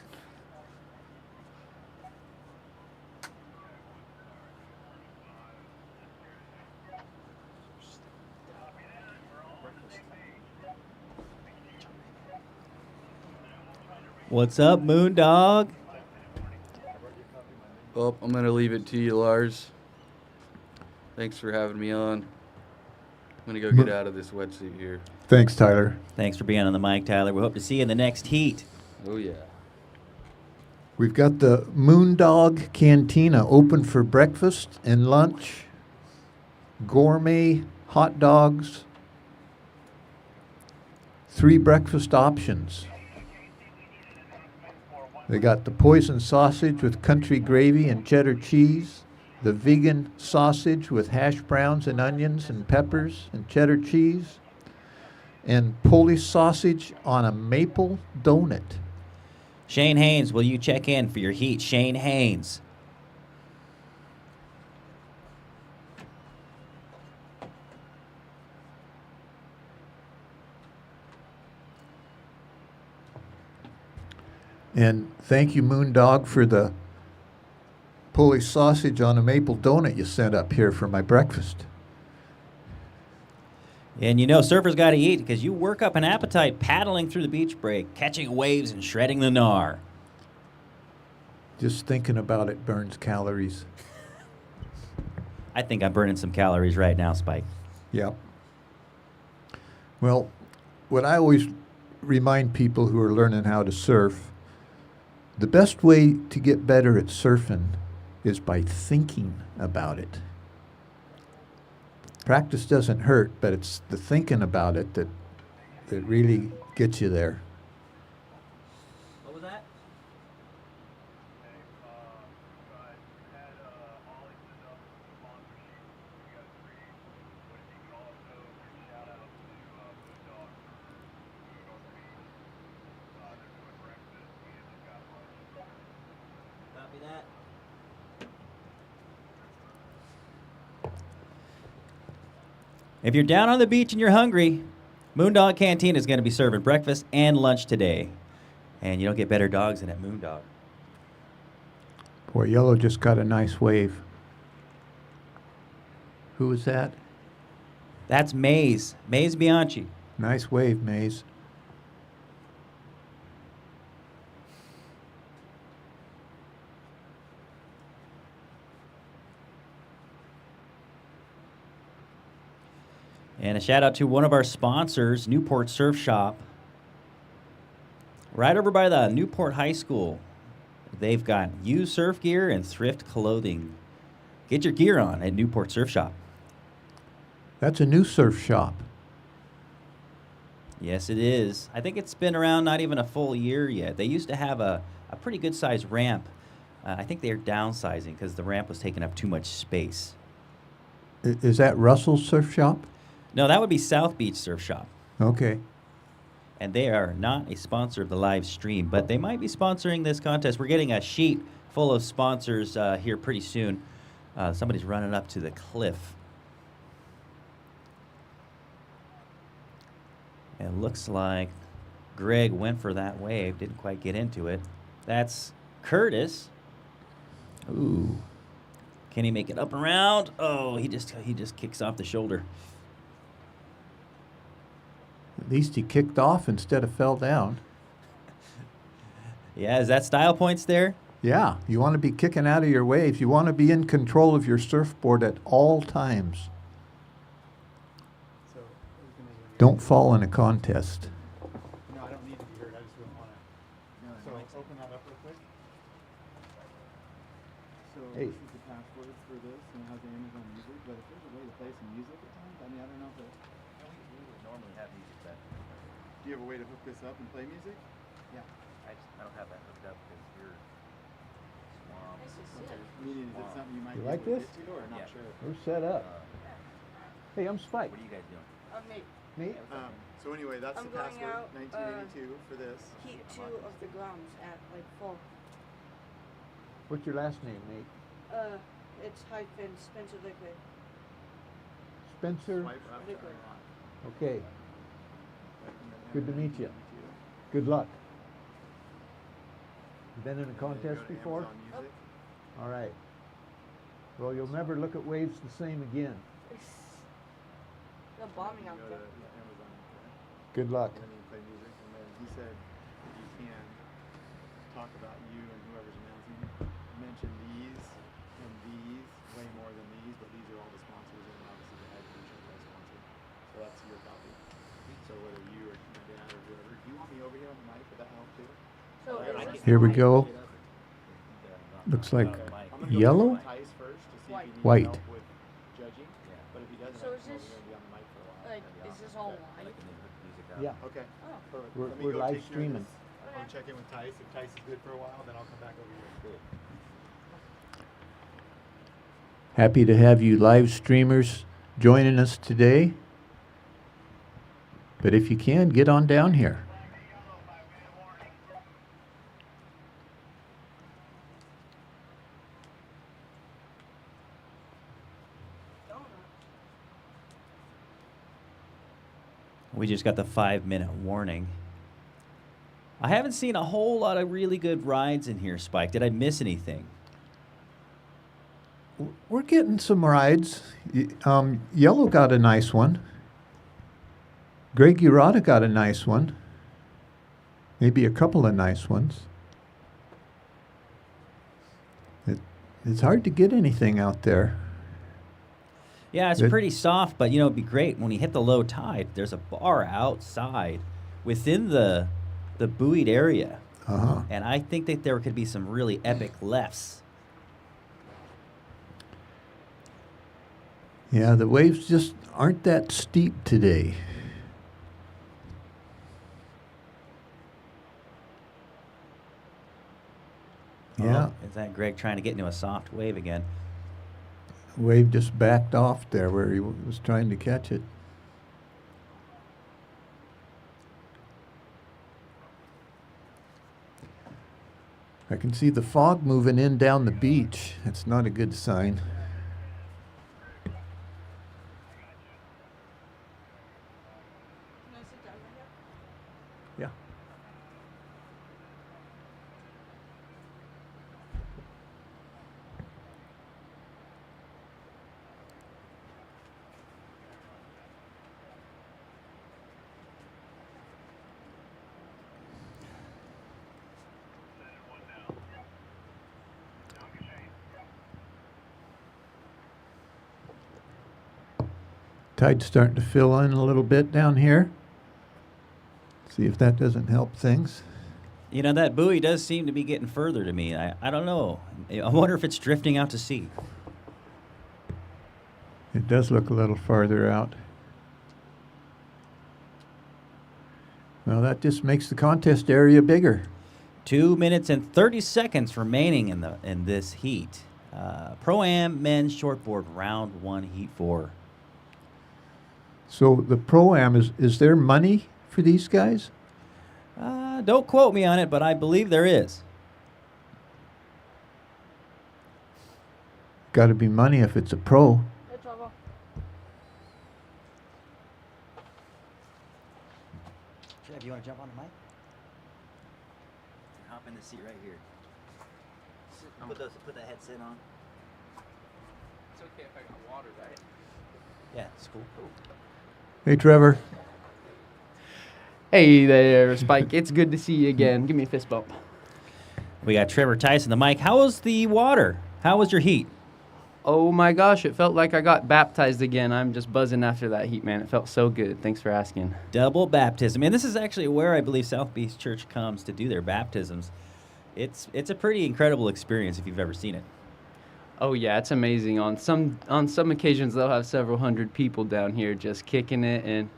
What's up, Moondog? Well, I'm going to leave it to you, Lars. Thanks for having me on. I'm going to go get out of this wetsuit here. Thanks, Tyler. Thanks for being on the mic, Tyler. We hope to see you in the next heat. Oh, yeah. We've got the Moondog Cantina open for breakfast and lunch, gourmet hot dogs, 3 breakfast options. They got the poison sausage with country gravy and cheddar cheese, the vegan sausage with hash browns and onions and peppers and cheddar cheese, and Polish sausage on a maple donut. Shane Haynes, will you check in for your heat? Shane Haynes. And thank you, Moondog, for the Polish sausage on a maple donut you sent up here for my breakfast. And you know, surfers got to eat because you work up an appetite paddling through the beach break, catching waves and shredding the gnar. Just thinking about it burns calories. I think I'm burning some calories right now, Spike. Yep. Well, what I always remind people who are learning how to surf, the best way to get better at surfing is by thinking about it. Practice doesn't hurt, but it's the thinking about it that really gets you there. What was that? Copy that. If you're down on the beach and you're hungry, Moondog Canteen is going to be serving breakfast and lunch today. And you don't get better dogs than at Moondog. Boy, Yellow just got a nice wave. Who was that? That's Maze Bianchi. Nice wave, Maze. And a shout out to one of our sponsors, Newport Surf Shop. Right over by the Newport High School. They've got used surf gear and thrift clothing. Get your gear on at Newport Surf Shop. That's a new surf shop. Yes, it is. I think it's been around not even a full year yet. They used to have a pretty good sized ramp. I think they're downsizing because the ramp was taking up too much space. Is that Russell's surf shop? No, that would be South Beach Surf Shop. Okay. And they are not a sponsor of the live stream, but they might be sponsoring this contest. We're getting a sheet full of sponsors here pretty soon. Somebody's running up to the cliff. It looks like Greg went for that wave, didn't quite get into it. That's Curtis. Ooh. Can he make it up and around? Oh, he just kicks off the shoulder. At least he kicked off instead of fell down. Yeah, is that style points there? Yeah, you want to be kicking out of your waves. You want to be in control of your surfboard at all times. So, Don't fall in a contest. no, I don't need to be heard. I just wouldn't want to. So open that up real quick. So Hey. this is the password for this, and it has the Amazon Music. But if there's a way to play some music at times, I mean, I don't know if it. We would normally have music set. Do you have a way to hook this up and play music? Yeah. I don't have that hooked up because you're swamped. Meaning, is it something you might You be like able this? to get to, or not Yeah. sure? We're set up. Hey, I'm Spike. What are you guys doing? Me? So anyway, that's I'm the going password. out, 1982 for this. Heat 2 of the grounds at like 4. What's your last name, Nate? It's hyphen Spencer Liquid. Spencer? Swipe up. Liquid. Okay. Good to meet you. Good luck. You been in a contest before? All right. Well, you'll never look at waves the same again. They're bombing out there. Good luck. And then you play music, and then he said if you can talk about you and whoever's announcing, mention these and these way more than these, but these are all the sponsors and obviously the Agate Beach Oregon sponsor. So that's your copy. So whether you or my dad or whoever, do you want me over here on the mic? Would that help too? So is Here we this go. Looks like I'm gonna go yellow? with Tice first to see if he needs White. help with judging. But if he doesn't, So I'm is this, gonna be on the mic for a while. like, is this all live? Yeah. Okay. Oh. Perfect. We're- Let me we're go live take care of streaming. this. I'll check in with Tice. If Tice is good for a while, then I'll come back over here. Happy to have you live streamers joining us today. But if you can, get on down here. We just got the 5-minute warning. I haven't seen a whole lot of really good rides in here, Spike. Did I miss anything? We're getting some rides. Yellow got a nice one. Greg Urata got a nice one. Maybe a couple of nice ones. It's hard to get anything out there. Yeah, it's pretty soft, but it'd be great when you hit the low tide. There's a bar outside within the buoyed area. Uh-huh. And I think that there could be some really epic lefts. Yeah, the waves just aren't that steep today. Yeah. Oh, is that Greg trying to get into a soft wave again? Wave just backed off there where he was trying to catch it. I can see the fog moving in down the beach. That's not a good sign. Yeah. Tide's starting to fill in a little bit down here. See if that doesn't help things. That buoy does seem to be getting further to me. I don't know. I wonder if it's drifting out to sea. It does look a little farther out. Well, that just makes the contest area bigger. 2 minutes and 30 seconds remaining in this heat. Pro-Am men's shortboard round 1, heat 4. So the Pro-Am, is there money for these guys? Don't quote me on it, but I believe there is. Got to be money if it's a pro. Hey, Trevor. Trev, you want to jump on the mic? Hop in the seat right here. Put that headset on. It's okay if I got water, right? Yeah, it's cool. Hey, Trevor. Hey there, Spike. It's good to see you again. Give me a fist bump. We got Trevor Tyson, the mic. How was the water? How was your heat? Oh my gosh, it felt like I got baptized again. I'm just buzzing after that heat, man. It felt so good. Thanks for asking. Double baptism. And this is actually where I believe South Beach Church comes to do their baptisms. It's a pretty incredible experience if you've ever seen it. Oh yeah, it's amazing. On some occasions, they'll have several hundred people down here just kicking it and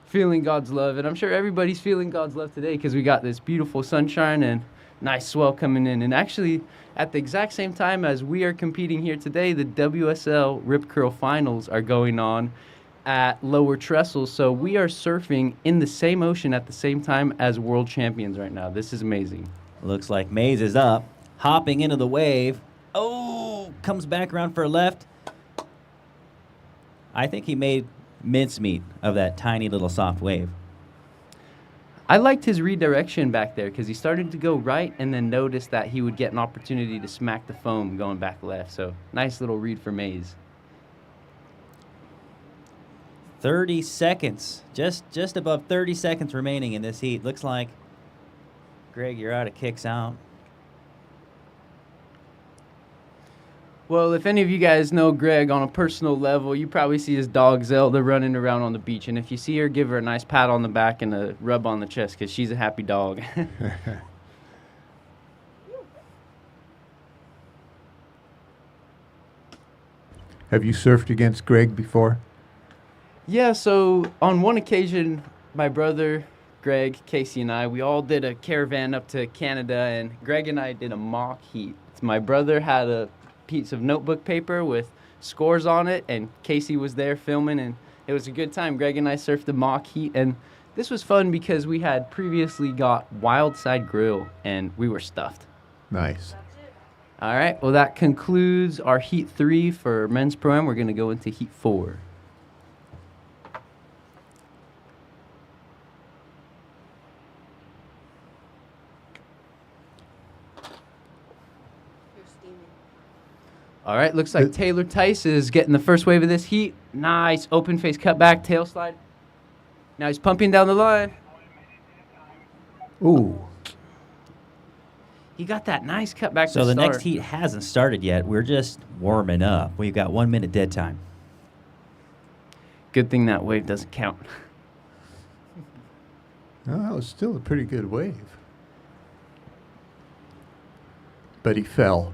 feeling God's love. And I'm sure everybody's feeling God's love today because we got this beautiful sunshine and nice swell coming in. And actually, at the exact same time as we are competing here today, the WSL Rip Curl Finals are going on at Lower Trestle. So we are surfing in the same ocean at the same time as world champions right now. This is amazing. Looks like Mays is up, hopping into the wave. Oh, comes back around for a left. I think he made mincemeat of that tiny little soft wave. I liked his redirection back there because he started to go right and then noticed that he would get an opportunity to smack the foam going back left. So nice little read for Mays. 30 seconds, just above 30 seconds remaining in this heat. Looks like Greg, you're out of kicks out. Well, if any of you guys know Greg on a personal level, you probably see his dog Zelda running around on the beach. And if you see her, give her a nice pat on the back and a rub on the chest because she's a happy dog. Have you surfed against Greg before? Yeah, so on one occasion, my brother, Greg, Casey, and I, we all did a caravan up to Canada, and Greg and I did a mock heat. My brother had a piece of notebook paper with scores on it, and Casey was there filming, and it was a good time. Greg and I surfed the mock heat, and this was fun because we had previously got Wild Side Grill, and we were stuffed. Nice. All right, well, that concludes our Heat 3 for Men's Pro-Am. We're going to go into Heat 4. All right, looks like Taylor Tice is getting the first wave of this heat. Nice open face cut back, tail slide. Now he's pumping down the line. Ooh. He got that nice cut back So to the start. next heat hasn't started yet. We're just warming up. We've got 1 minute dead time. Good thing that wave doesn't count. No, that was still a pretty good wave. But he fell.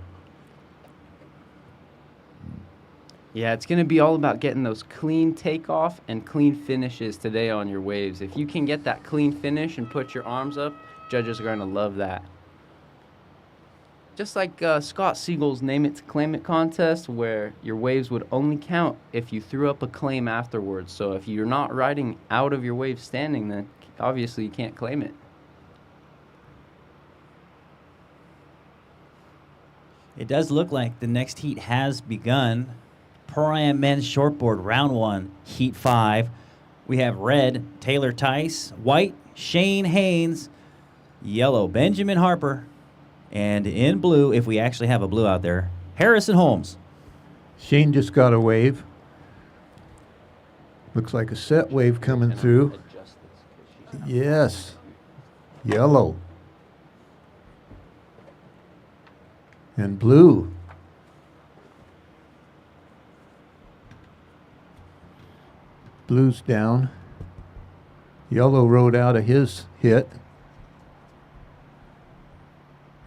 Yeah, it's going to be all about getting those clean takeoff and clean finishes today on your waves. If you can get that clean finish and put your arms up, judges are going to love that. Just like Scott Siegel's Name It to Claim It contest, where your waves would only count if you threw up a claim afterwards. So if you're not riding out of your wave standing, then obviously you can't claim it. It does look like the next heat has begun. Pro-Am men's shortboard, round 1, heat 5. We have red, Taylor Tice, white, Shane Haynes, yellow, Benjamin Harper, and in blue, if we actually have a blue out there, Harrison Holmes. Shane just got a wave. Looks like a set wave coming through. Yes. Yellow. And blue. Blue's down. Yellow rode out of his hit.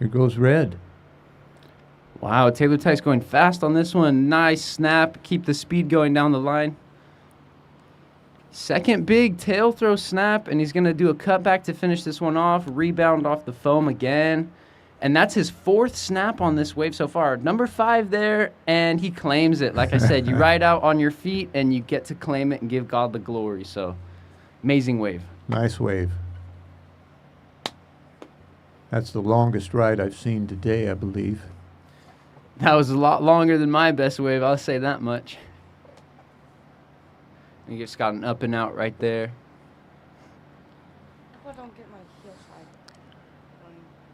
Here goes red. Wow, Taylor Tice going fast on this one. Nice snap. Keep the speed going down the line. Second big tail throw snap, and he's going to do a cutback to finish this one off. Rebound off the foam again. And that's his 4th snap on this wave so far. Number 5 there, and he claims it. Like I said, you ride out on your feet, and you get to claim it and give God the glory. So, amazing wave. Nice wave. That's the longest ride I've seen today, I believe. That was a lot longer than my best wave, I'll say that much. You just got an up and out right there. I don't get my hillside.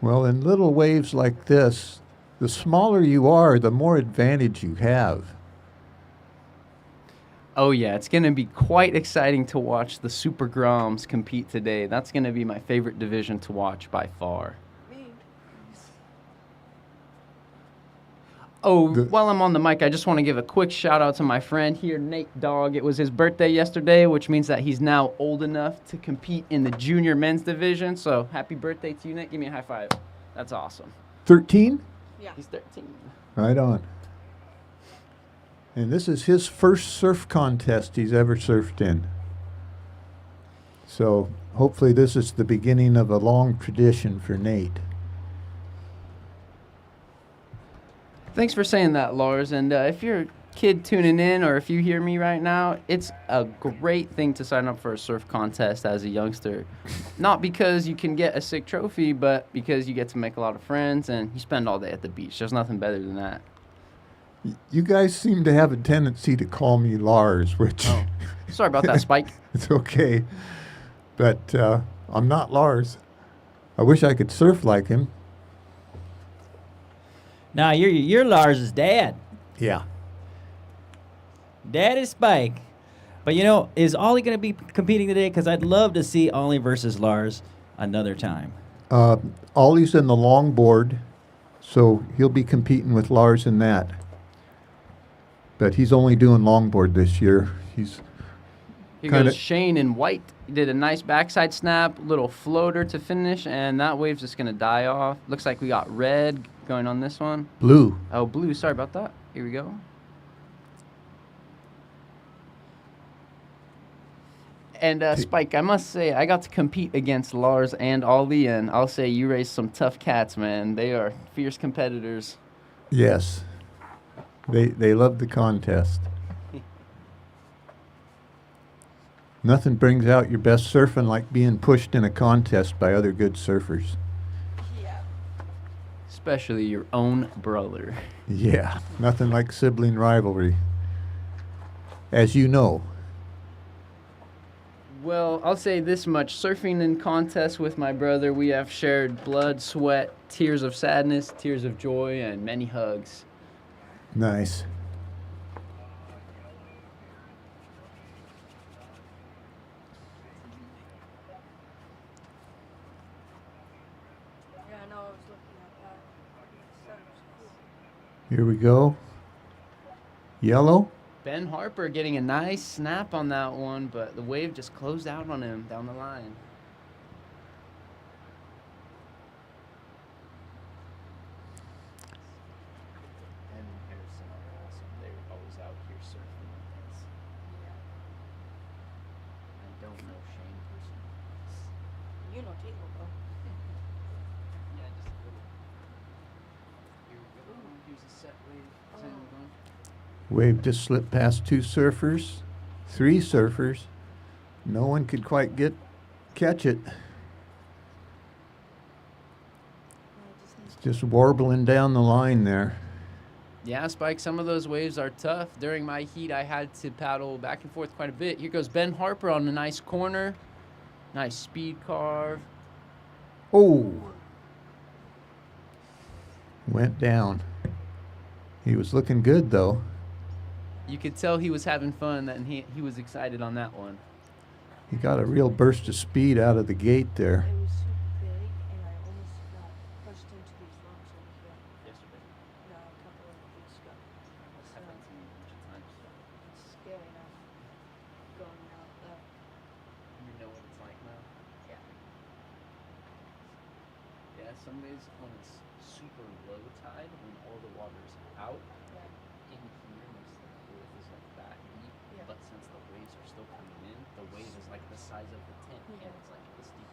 Well, in little waves like this, the smaller you are, the more advantage you have. Oh yeah, it's going to be quite exciting to watch the Super Groms compete today. That's going to be my favorite division to watch by far. Me. Oh, while I'm on the mic, I just want to give a quick shout out to my friend here, Nate Dogg. It was his birthday yesterday, which means that he's now old enough to compete in the junior men's division. So happy birthday to you, Nate. Give me a high five. That's awesome. 13? Yeah. He's 13. Right on. And this is his first surf contest he's ever surfed in. So hopefully this is the beginning of a long tradition for Nate. Thanks for saying that, Lars. And if you're a kid tuning in, or if you hear me right now, it's a great thing to sign up for a surf contest as a youngster. Not because you can get a sick trophy, but because you get to make a lot of friends and you spend all day at the beach. There's nothing better than that. You guys seem to have a tendency to call me Lars, which... Oh, sorry about that, Spike. It's okay. But I'm not Lars. I wish I could surf like him. Now, you're Lars's dad. Yeah. Dad is Spike. But, you know, is Ollie going to be competing today? Because I'd love to see Ollie versus Lars another time. Ollie's in the longboard, so he'll be competing with Lars in that. But he's only doing longboard this year. He's Here kinda- goes Shane in white. He did a nice backside snap, little floater to finish, and that wave's just going to die off. Looks like we got red going on this one. blue. Oh, blue. Sorry about that. Here we go. And Spike, I must say, I got to compete against Lars and Ollie, and I'll say you raised some tough cats, man. They are fierce competitors. Yes. They love the contest. Nothing brings out your best surfing like being pushed in a contest by other good surfers. Yeah. Especially your own brother. Yeah, nothing like sibling rivalry. As you know. Well, I'll say this much. Surfing in contests with my brother, we have shared blood, sweat, tears of sadness, tears of joy, and many hugs. Nice. Yeah, I know. I was looking at that. The center's cool. Here we go. Yellow. Ben Harper getting a nice snap on that one, but the wave just closed out on him down the line. Ben and Harrison are awesome. They're always out here surfing with us. I don't know Shane personally. You know Taylor, though. Yeah, just a little. Here we go. Here's a set wave. Is anyone going? Wave just slipped past 2 surfers, 3 surfers. No one could quite catch it. It's just warbling down the line there. Yeah, Spike, some of those waves are tough. During my heat, I had to paddle back and forth quite a bit. Here goes Ben Harper on a nice corner. Nice speed carve. Oh! Went down. He was looking good, though. You could tell he was having fun, and he was excited on that one. He got a real burst of speed out of the gate there. It was super big, and I almost got pushed into these rocks over here. Yesterday. No, a couple of weeks ago. That's happened to me a bunch of times. It's scary now. Going out there. You know what it's like now? Yeah. Yeah, some days when it's super low tide, when all the water's out, Yeah. in here, most of the earth is like that deep. Yeah. But since the waves are still coming in, the wave is like the size of the tent, Yeah. and it's like this deep.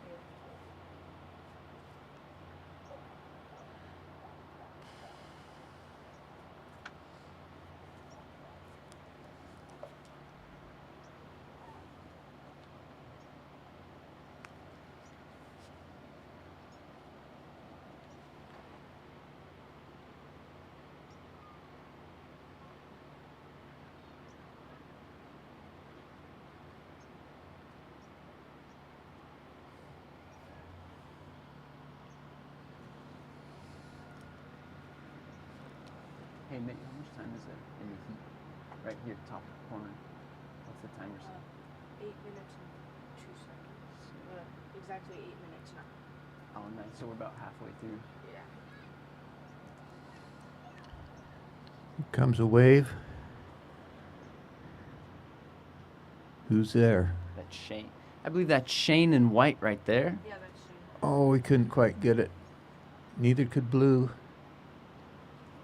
Yeah. Hey, Mick, how much time is it in the heat? Right here, top corner. What's the timer say? 8 minutes and 2 seconds. Exactly 8 minutes now. Oh, nice. So we're about halfway through. Yeah. Here comes a wave. Who's there? That's Shane. I believe that's Shane in white right there. Yeah, that's true. Oh, we couldn't quite get it. Neither could Blue.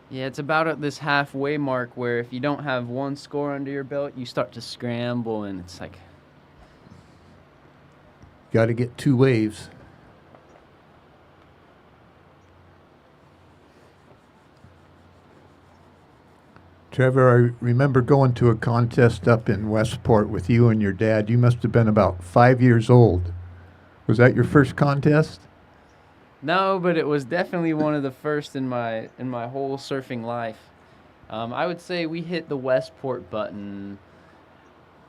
Yeah, it's about at this halfway mark where if you don't have one score under your belt, you start to scramble, and it's like, Got to get 2 waves. Trevor, I remember going to a contest up in Westport with you and your dad. You must have been about 5 years old. Was that your first contest? no, but it was definitely one of the first in my whole surfing life. I would say we hit the Westport button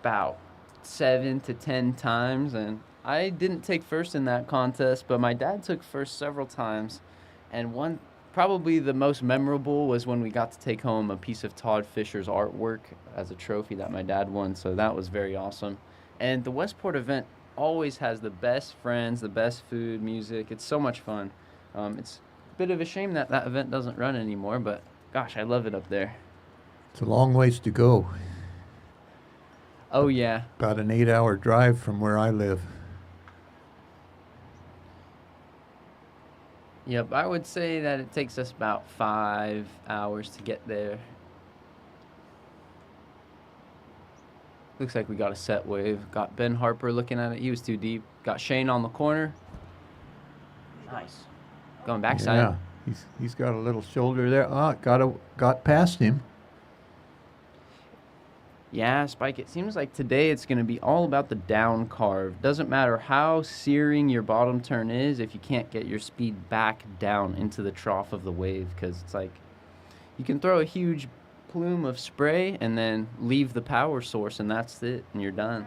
about 7 to 10 times, and I didn't take first in that contest, but my dad took first several times, and one probably the most memorable was when we got to take home a piece of Todd Fisher's artwork as a trophy that my dad won, so that was very awesome. And the Westport event always has the best friends, the best food, music. It's so much fun. It's a bit of a shame that that event doesn't run anymore, but gosh, I love it up there. It's a long ways to go. Oh, yeah. About an 8-hour drive from where I live. Yep, I would say that it takes us about 5 hours to get there. Looks like we got a set wave. Got Ben Harper looking at it. He was too deep. Got Shane on the corner. Nice. Going backside. Yeah, he's got a little shoulder there. Got past him. Yeah, Spike, it seems like today it's going to be all about the down carve. Doesn't matter how searing your bottom turn is if you can't get your speed back down into the trough of the wave, because it's like you can throw a huge plume of spray and then leave the power source, and that's it, and you're done.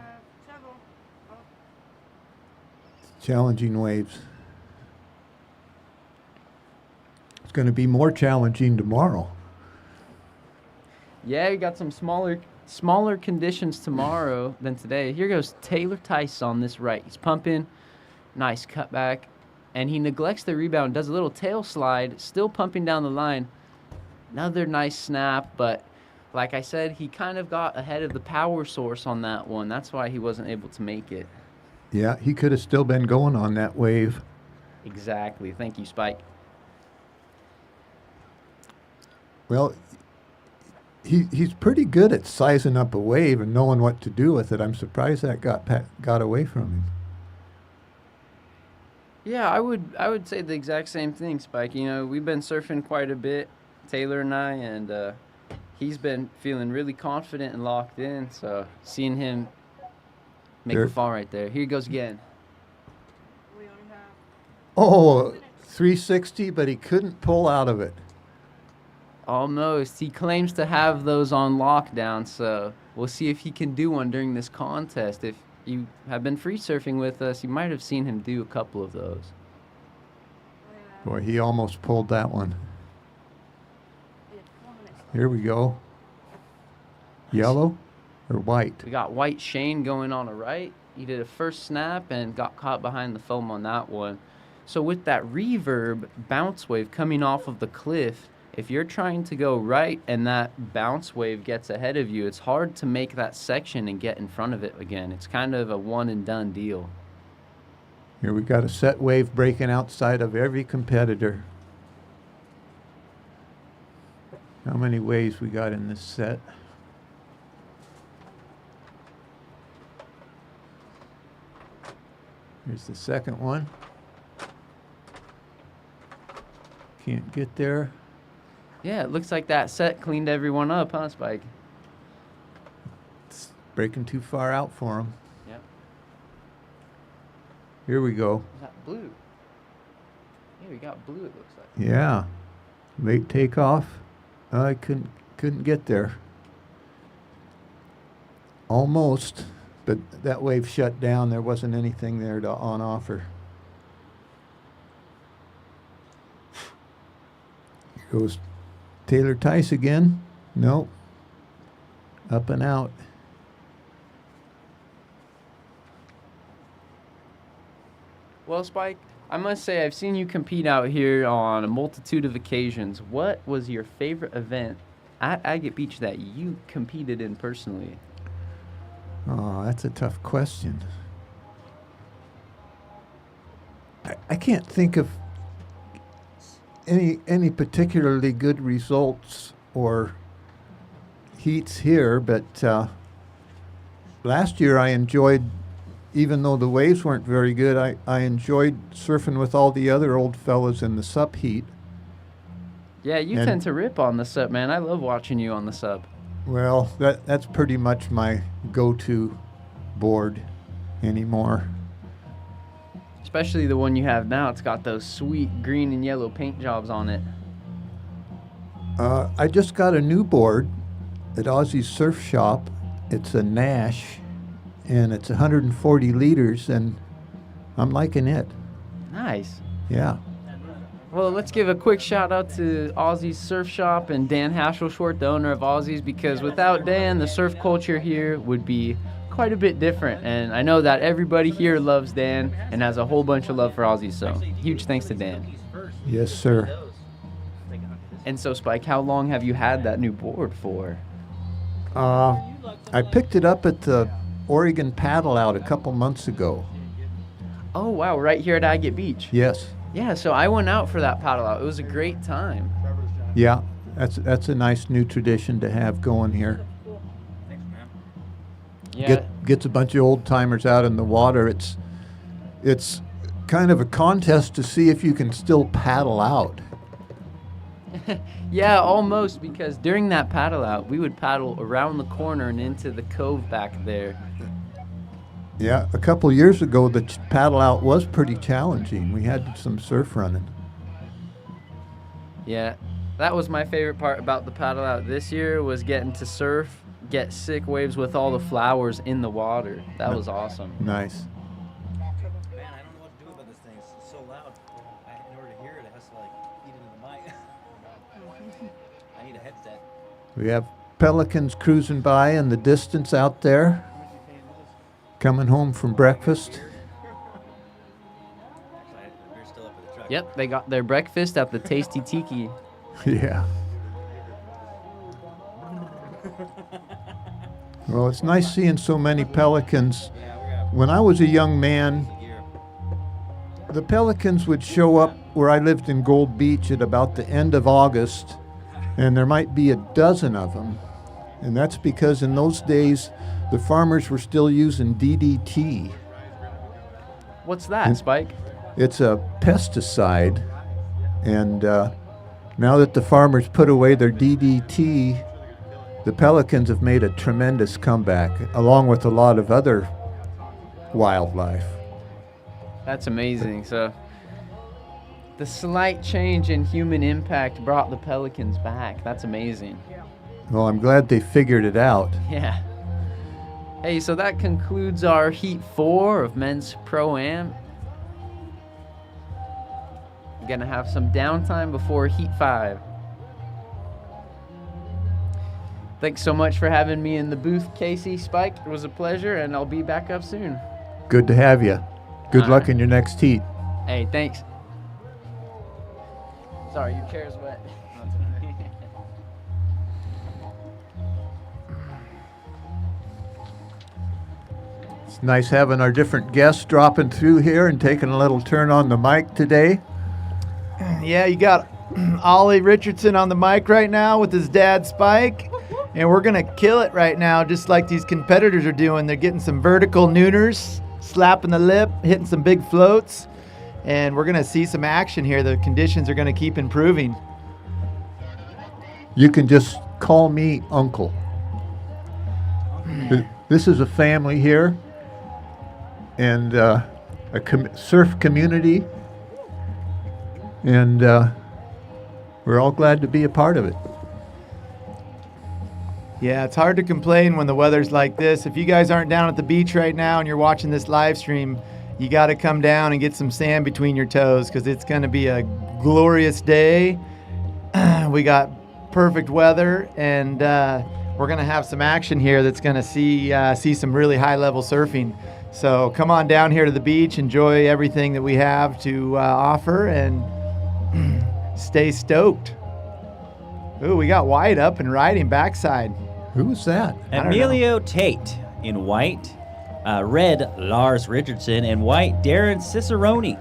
Challenging waves. It's going to be more challenging tomorrow. Yeah, you got some smaller conditions tomorrow than today. Here goes Taylor Tice on this right. He's pumping, nice cutback, and he neglects the rebound, does a little tail slide, still pumping down the line. Another nice snap, but like I said, he kind of got ahead of the power source on that one. That's why he wasn't able to make it. Yeah, he could have still been going on that wave. Exactly. Thank you, Spike. Well, he's pretty good at sizing up a wave and knowing what to do with it. I'm surprised that got away from him. Yeah, I would say the exact same thing, Spike. You know, we've been surfing quite a bit, Taylor and I, and he's been feeling really confident and locked in. So seeing him make a fall right there. Here he goes again. We only have Oh, 360, but he couldn't pull out of it. Almost. He claims to have those on lockdown, so we'll see if he can do one during this contest. If you have been free surfing with us, you might have seen him do a couple of those. Boy, he almost pulled that one. Here we go. Yellow or white? We got White Shane going on a right. He did a first snap and got caught behind the foam on that one. So with that reverb bounce wave coming off of the cliff, if you're trying to go right and that bounce wave gets ahead of you, it's hard to make that section and get in front of it again. It's kind of a one and done deal. Here we got a set wave breaking outside of every competitor. How many waves we got in this set? Here's the second one. Can't get there. Yeah, it looks like that set cleaned everyone up, huh, Spike? It's breaking too far out for him. Yep. Here we go. Is that blue? Yeah, we got blue, it looks like. Yeah. Late takeoff. I couldn't get there. Almost, but that wave shut down. There wasn't anything there to on offer. Here goes Taylor Tice again. Nope. Up and out. Well, Spike, I must say I've seen you compete out here on a multitude of occasions. What was your favorite event at Agate Beach that you competed in personally? Oh, that's a tough question. I can't think of any particularly good results or heats here, but last year I enjoyed, even though the waves weren't very good, I enjoyed surfing with all the other old fellas in the sup heat. Yeah, you tend to rip on the sup, man. I love watching you on the sup. Well, that's pretty much my go-to board anymore. Especially the one you have now. It's got those sweet green and yellow paint jobs on it. I just got a new board at Aussie's Surf Shop. It's a Nash, and it's 140 liters, and I'm liking it. Nice. Yeah. Well, let's give a quick shout out to Aussie's Surf Shop and Dan Hasselshort, the owner of Aussie's, because without Dan, the surf culture here would be quite a bit different. And I know that everybody here loves Dan and has a whole bunch of love for Aussie's, so huge thanks to Dan. Yes, sir. And so, Spike, how long have you had that new board for? I picked it up at the Oregon Paddle Out a couple months ago. Oh, wow, right here at Agate Beach. Yes. Yeah, so I went out for that paddle out. It was a great time. Yeah, that's a nice new tradition to have going here. Yeah. Gets a bunch of old timers out in the water. It's kind of a contest to see if you can still paddle out. Yeah, almost, because during that paddle out, we would paddle around the corner and into the cove back there. Yeah, a couple years ago, the paddle out was pretty challenging. We had some surf running. Yeah, that was my favorite part about the paddle out this year, was getting to surf, get sick waves with all the flowers in the water. That was awesome. Nice. Man, I don't know what to do about this thing. It's so loud. In order to hear it, it has to like feed into the mic. I need a headset. We have pelicans cruising by in the distance out there, coming home from breakfast. Yep, they got their breakfast at the Tasty Tiki. Yeah. Well, it's nice seeing so many pelicans. When I was a young man, the pelicans would show up where I lived in Gold Beach at about the end of August, and there might be a dozen of them. And that's because in those days, the farmers were still using DDT. What's that, Spike? It's a pesticide, and now that the farmers put away their DDT, the pelicans have made a tremendous comeback, along with a lot of other wildlife. That's amazing. So the slight change in human impact brought the pelicans back. That's amazing. Well, I'm glad they figured it out. Yeah. Hey, so that concludes our Heat 4 of Men's Pro-Am. We're going to have some downtime before Heat 5. Thanks so much for having me in the booth, Casey. Spike, it was a pleasure, and I'll be back up soon. Good to have you. Good All luck right. in your next heat. Hey, thanks. Sorry, your chair's wet. It's nice having our different guests dropping through here and taking a little turn on the mic today. Yeah, you got Ollie Richardson on the mic right now with his dad Spike, and we're gonna kill it right now, just like these competitors are doing. They're getting some vertical nooners, slapping the lip, hitting some big floats, and we're gonna see some action here. The conditions are gonna keep improving. You can just call me Uncle. This is a family here, and a surf community, and we're all glad to be a part of it. Yeah, it's hard to complain when the weather's like this. If you guys aren't down at the beach right now and you're watching this live stream, you got to come down and get some sand between your toes, because it's going to be a glorious day. We got perfect weather, and we're going to have some action here that's going to see some really high-level surfing. So come on down here to the beach, enjoy everything that we have to offer, and stay stoked. Ooh, we got White up and riding backside. Who was that? Emilio Tate in white, red Lars Richardson, and white Darren Cicerone.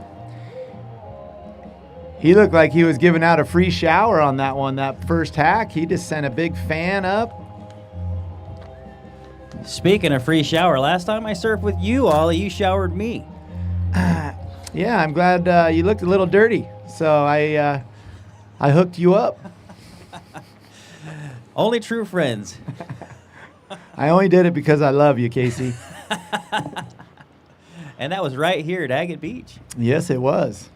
He looked like he was giving out a free shower on that one, that first hack. He just sent a big fan up. Speaking of free shower, last time I surfed with you, Ollie, you showered me. Yeah, I'm glad you looked a little dirty, so I hooked you up. Only true friends. I only did it because I love you, Casey. And that was right here at Agate Beach. Yes, it was.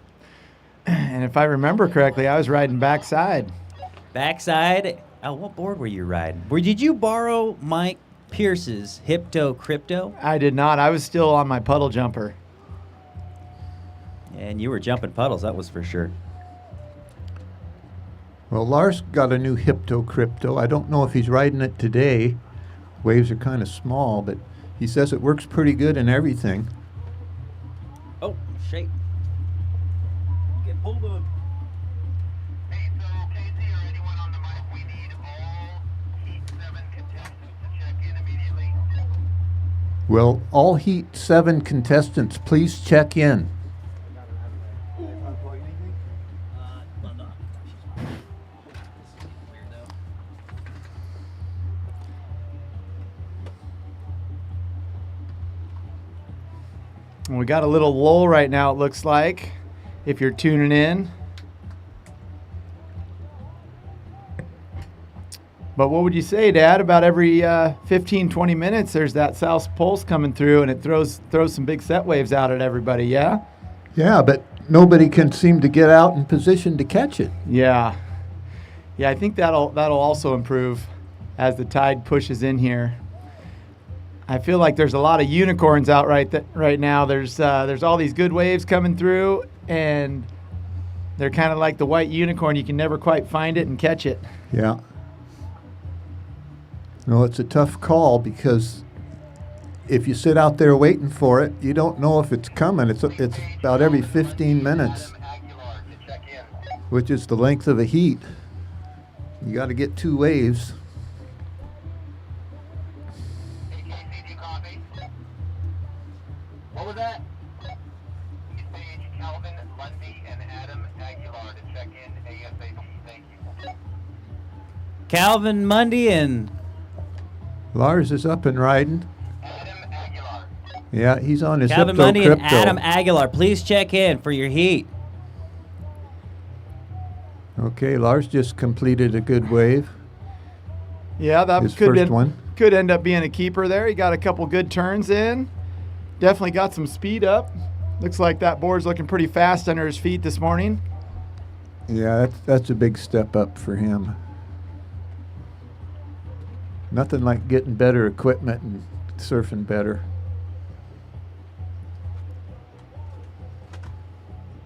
And if I remember correctly, I was riding backside. Backside. Oh, what board were you riding? Did you borrow Mike Pierce's Hypto Crypto? I did not. I was still on my puddle jumper. And you were jumping puddles, that was for sure. Well, Lars got a new Hypto Crypto. I don't know if he's riding it today. Waves are kind of small, but he says it works pretty good in everything. Oh, shake. Get pulled of him. Hey, so Casey or anyone on the mic, we need all Heat 7 contestants to check in immediately. Well, all Heat 7 contestants, please check in. We got a little lull right now, it looks like, if you're tuning in. But what would you say, Dad, about every 15, 20 minutes, there's that south pulse coming through, and it throws some big set waves out at everybody, yeah? Yeah, but nobody can seem to get out in position to catch it. Yeah. Yeah, I think that'll also improve as the tide pushes in here. I feel like there's a lot of unicorns out right now. There's all these good waves coming through, and they're kind of like the white unicorn. You can never quite find it and catch it. Yeah. No, it's a tough call because if you sit out there waiting for it, you don't know if it's coming. It's about every 15 minutes, which is the length of a heat. You got to get 2 waves. What was that? Stage Calvin Lundy and Adam Aguilar to check in ASAP. Thank you. Calvin Mundy and Lars is up and riding. Adam Aguilar. Yeah, he's on his Calvin Hypto Mundy Crypto. and Adam Aguilar. Please check in for your heat. Okay, Lars just completed a good wave. Yeah, that His could first one. could end up being a keeper there. He got a couple good turns in. Definitely got some speed up. Looks like that board's looking pretty fast under his feet this morning. Yeah, that's a big step up for him. Nothing like getting better equipment and surfing better.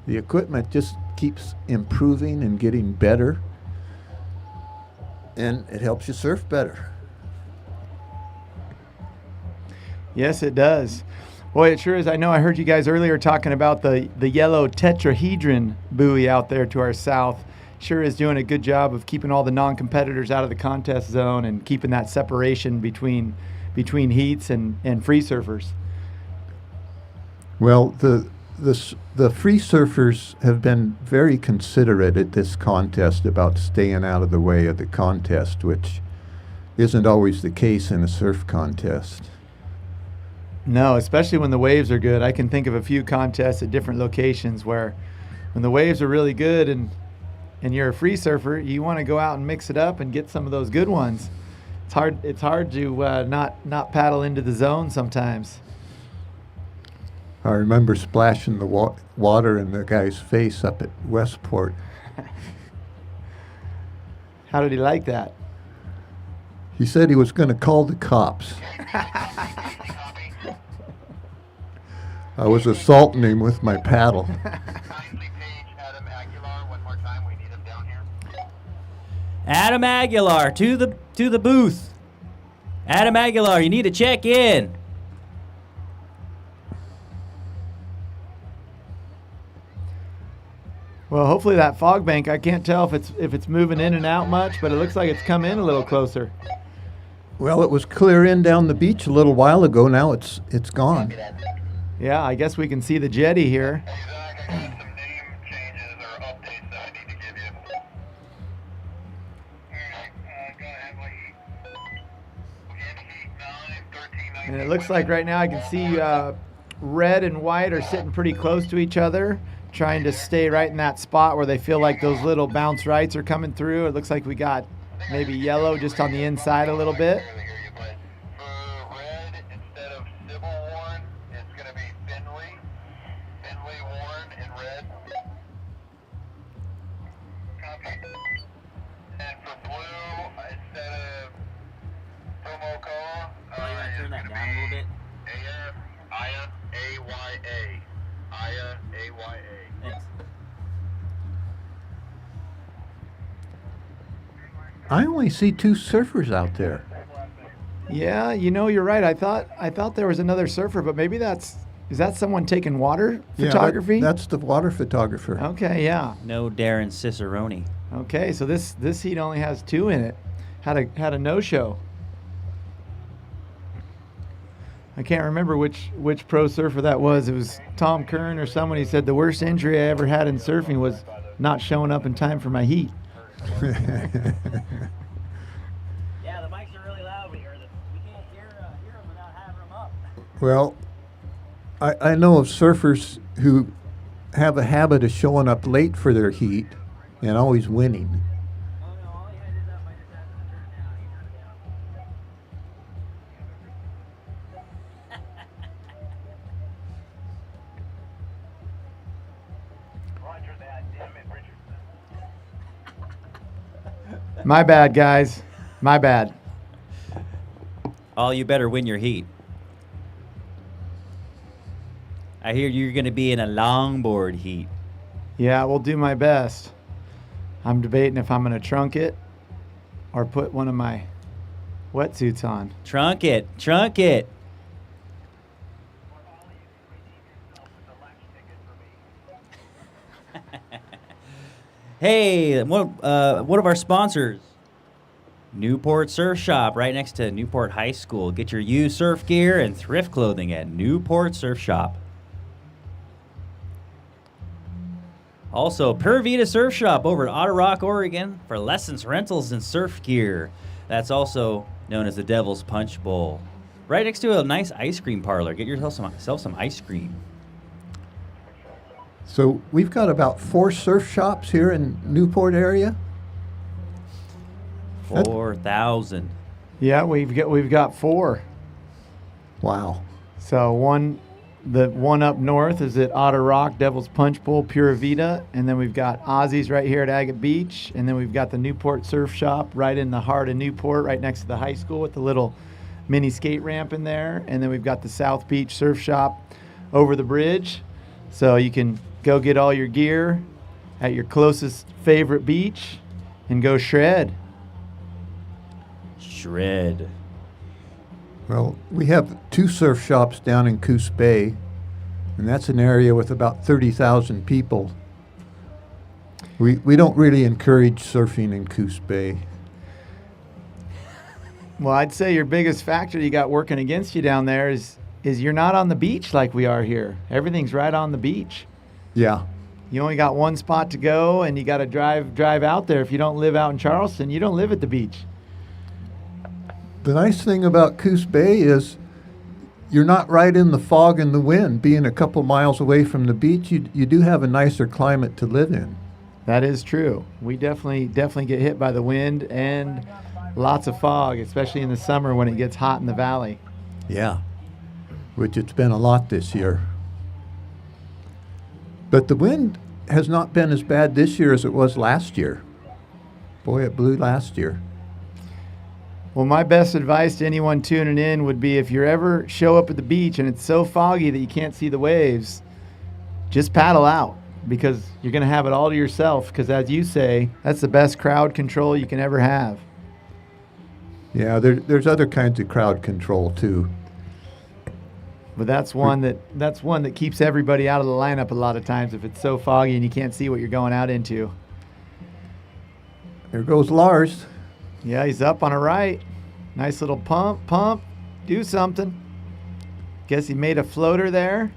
The equipment just keeps improving and getting better, and it helps you surf better. Yes, it does. Boy, it sure is. I know I heard you guys earlier talking about the yellow tetrahedron buoy out there to our south. Sure is doing a good job of keeping all the non-competitors out of the contest zone and keeping that separation between heats and free surfers. Well, the free surfers have been very considerate at this contest about staying out of the way of the contest, which isn't always the case in a surf contest. No, especially when the waves are good. I can think of a few contests at different locations where when the waves are really good and you're a free surfer, you want to go out and mix it up and get some of those good ones. It's hard to not paddle into the zone sometimes. I remember splashing the water in the guy's face up at Westport. How did he like that? He said he was going to call the cops. I was assaulting him with my paddle. Kindly page Adam Aguilar one more time. We need him down here. Adam Aguilar to the booth. Adam Aguilar, you need to check in. Well, hopefully that fog bank, I can't tell if it's moving in and out much, but it looks like it's come in a little closer. Well, it was clear in down the beach a little while ago. Now it's gone. Yeah, I guess we can see the jetty here. Hey, Zach, I got some name changes or updates that I need to give you. Alright, go ahead, what heat? In heat 9, 13, 19. And it looks like right now I can see red and white are sitting pretty close to each other, trying to stay right in that spot where they feel like those little bounce rights are coming through. It looks like we got maybe yellow just on the inside a little bit. For red, instead of Sybil Warren, it's going to be Finley. Finley Warren in red. Copy. And for blue, instead of Tomokoa, Oh, you want to turn that down a little bit? Aya, A-Y-A. Aya, A-Y-A. Thanks. I only see 2 surfers out there. Yeah, you know, you're right. I thought there was another surfer, but maybe is that someone taking water photography? Yeah, that's the water photographer. Okay, yeah. No Darren Cicerone. Okay, so this heat only has 2 in it. Had a no-show. I can't remember which pro surfer that was. It was Tom Kern or someone. He said the worst injury I ever had in surfing was not showing up in time for my heat. Yeah, the mics are really loud. We can't hear them without having them up. Well, I know of surfers who have a habit of showing up late for their heat and always winning. Oh no, all he had is up. I just asked him to turn it down. He turned it down. Roger that, damn it, Richardson. My bad, guys. My bad. Oh, you better win your heat. I hear you're going to be in a longboard heat. Yeah, we'll do my best. I'm debating if I'm going to trunk it or put one of my wetsuits on. Trunk it. Trunk it. Hey, one of our sponsors, Newport Surf Shop, right next to Newport High School. Get your used surf gear and thrift clothing at Newport Surf Shop. Also, Pura Vida Surf Shop over at Otter Rock, Oregon for lessons, rentals, and surf gear. That's also known as the Devil's Punch Bowl. Right next to a nice ice cream parlor. Get yourself some ice cream. So we've got about 4 surf shops here in Newport area. 4,000. Yeah, we've got 4. Wow. So the one up north is at Otter Rock, Devil's Punch Bowl, Pura Vida, and then we've got Ozzy's right here at Agate Beach, and then we've got the Newport Surf Shop right in the heart of Newport, right next to the high school with the little mini skate ramp in there, and then we've got the South Beach Surf Shop over the bridge, so you can go get all your gear at your closest favorite beach and go shred. Shred. Well, we have 2 surf shops down in Coos Bay, and that's an area with about 30,000 people. We don't really encourage surfing in Coos Bay. Well, I'd say your biggest factor you got working against you down there is you're not on the beach like we are here. Everything's right on the beach. Yeah. You only got one spot to go, and you got to drive out there. If you don't live out in Charleston, you don't live at the beach. The nice thing about Coos Bay is you're not right in the fog and the wind. Being a couple miles away from the beach, you do have a nicer climate to live in. That is true. We definitely get hit by the wind and lots of fog, especially in the summer when it gets hot in the valley. Yeah, which it's been a lot this year. But the wind has not been as bad this year as it was last year. Boy, it blew last year. Well, my best advice to anyone tuning in would be if you ever show up at the beach and it's so foggy that you can't see the waves, just paddle out, because you're going to have it all to yourself, because as you say, that's the best crowd control you can ever have. Yeah, there's other kinds of crowd control too. But that's one that keeps everybody out of the lineup a lot of times if it's so foggy and you can't see what you're going out into. There goes Lars. Yeah, he's up on a right. Nice little pump, do something. Guess he made a floater there.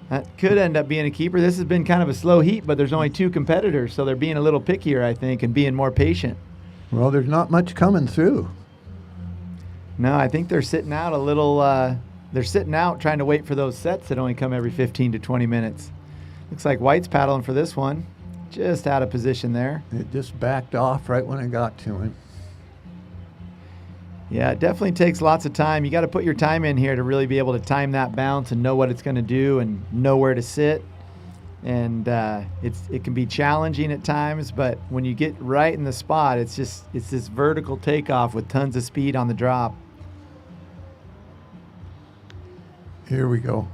That could end up being a keeper. This has been kind of a slow heat, but there's only 2 competitors, so they're being a little pickier, I think, and being more patient. Well, there's not much coming through. No, I think they're sitting out a little, they're sitting out trying to wait for those sets that only come every 15 to 20 minutes. Looks like White's paddling for this one. Just out of position there. It just backed off right when I got to him. Yeah, it definitely takes lots of time. You got to put your time in here to really be able to time that bounce and know what it's going to do and know where to sit. And it can be challenging at times, but when you get right in the spot, it's this vertical takeoff with tons of speed on the drop. Here we go.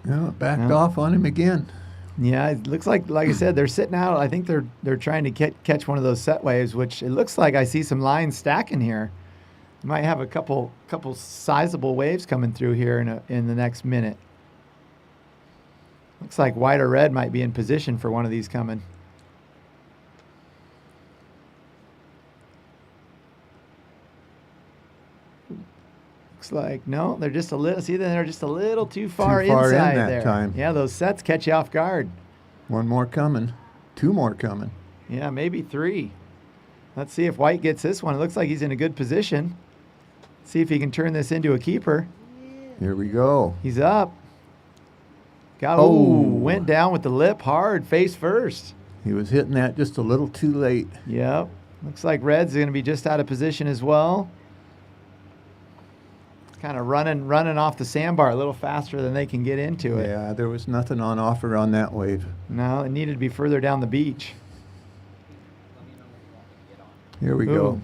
Yeah, it backed off on him again. Yeah, it looks like I said, they're sitting out. I think they're trying to catch one of those set waves, which it looks like I see some lines stacking here. Might have a couple sizable waves coming through here in the next minute. Looks like White or Red might be in position for one of these coming. Looks like no, they're just a little. See, they're just a little too far inside in that there. time. Yeah, those sets catch you off guard. One more coming. 2 more coming. Yeah, maybe 3. Let's see if White gets this one. It looks like he's in a good position. See if he can turn this into a keeper. Here we go. He's up. Went down with the lip hard, face first. He was hitting that just a little too late. Yep. Looks like Red's going to be just out of position as well. Kind of running off the sandbar a little faster than they can get into it. Yeah, there was nothing on offer on that wave. No, it needed to be further down the beach. Here we go.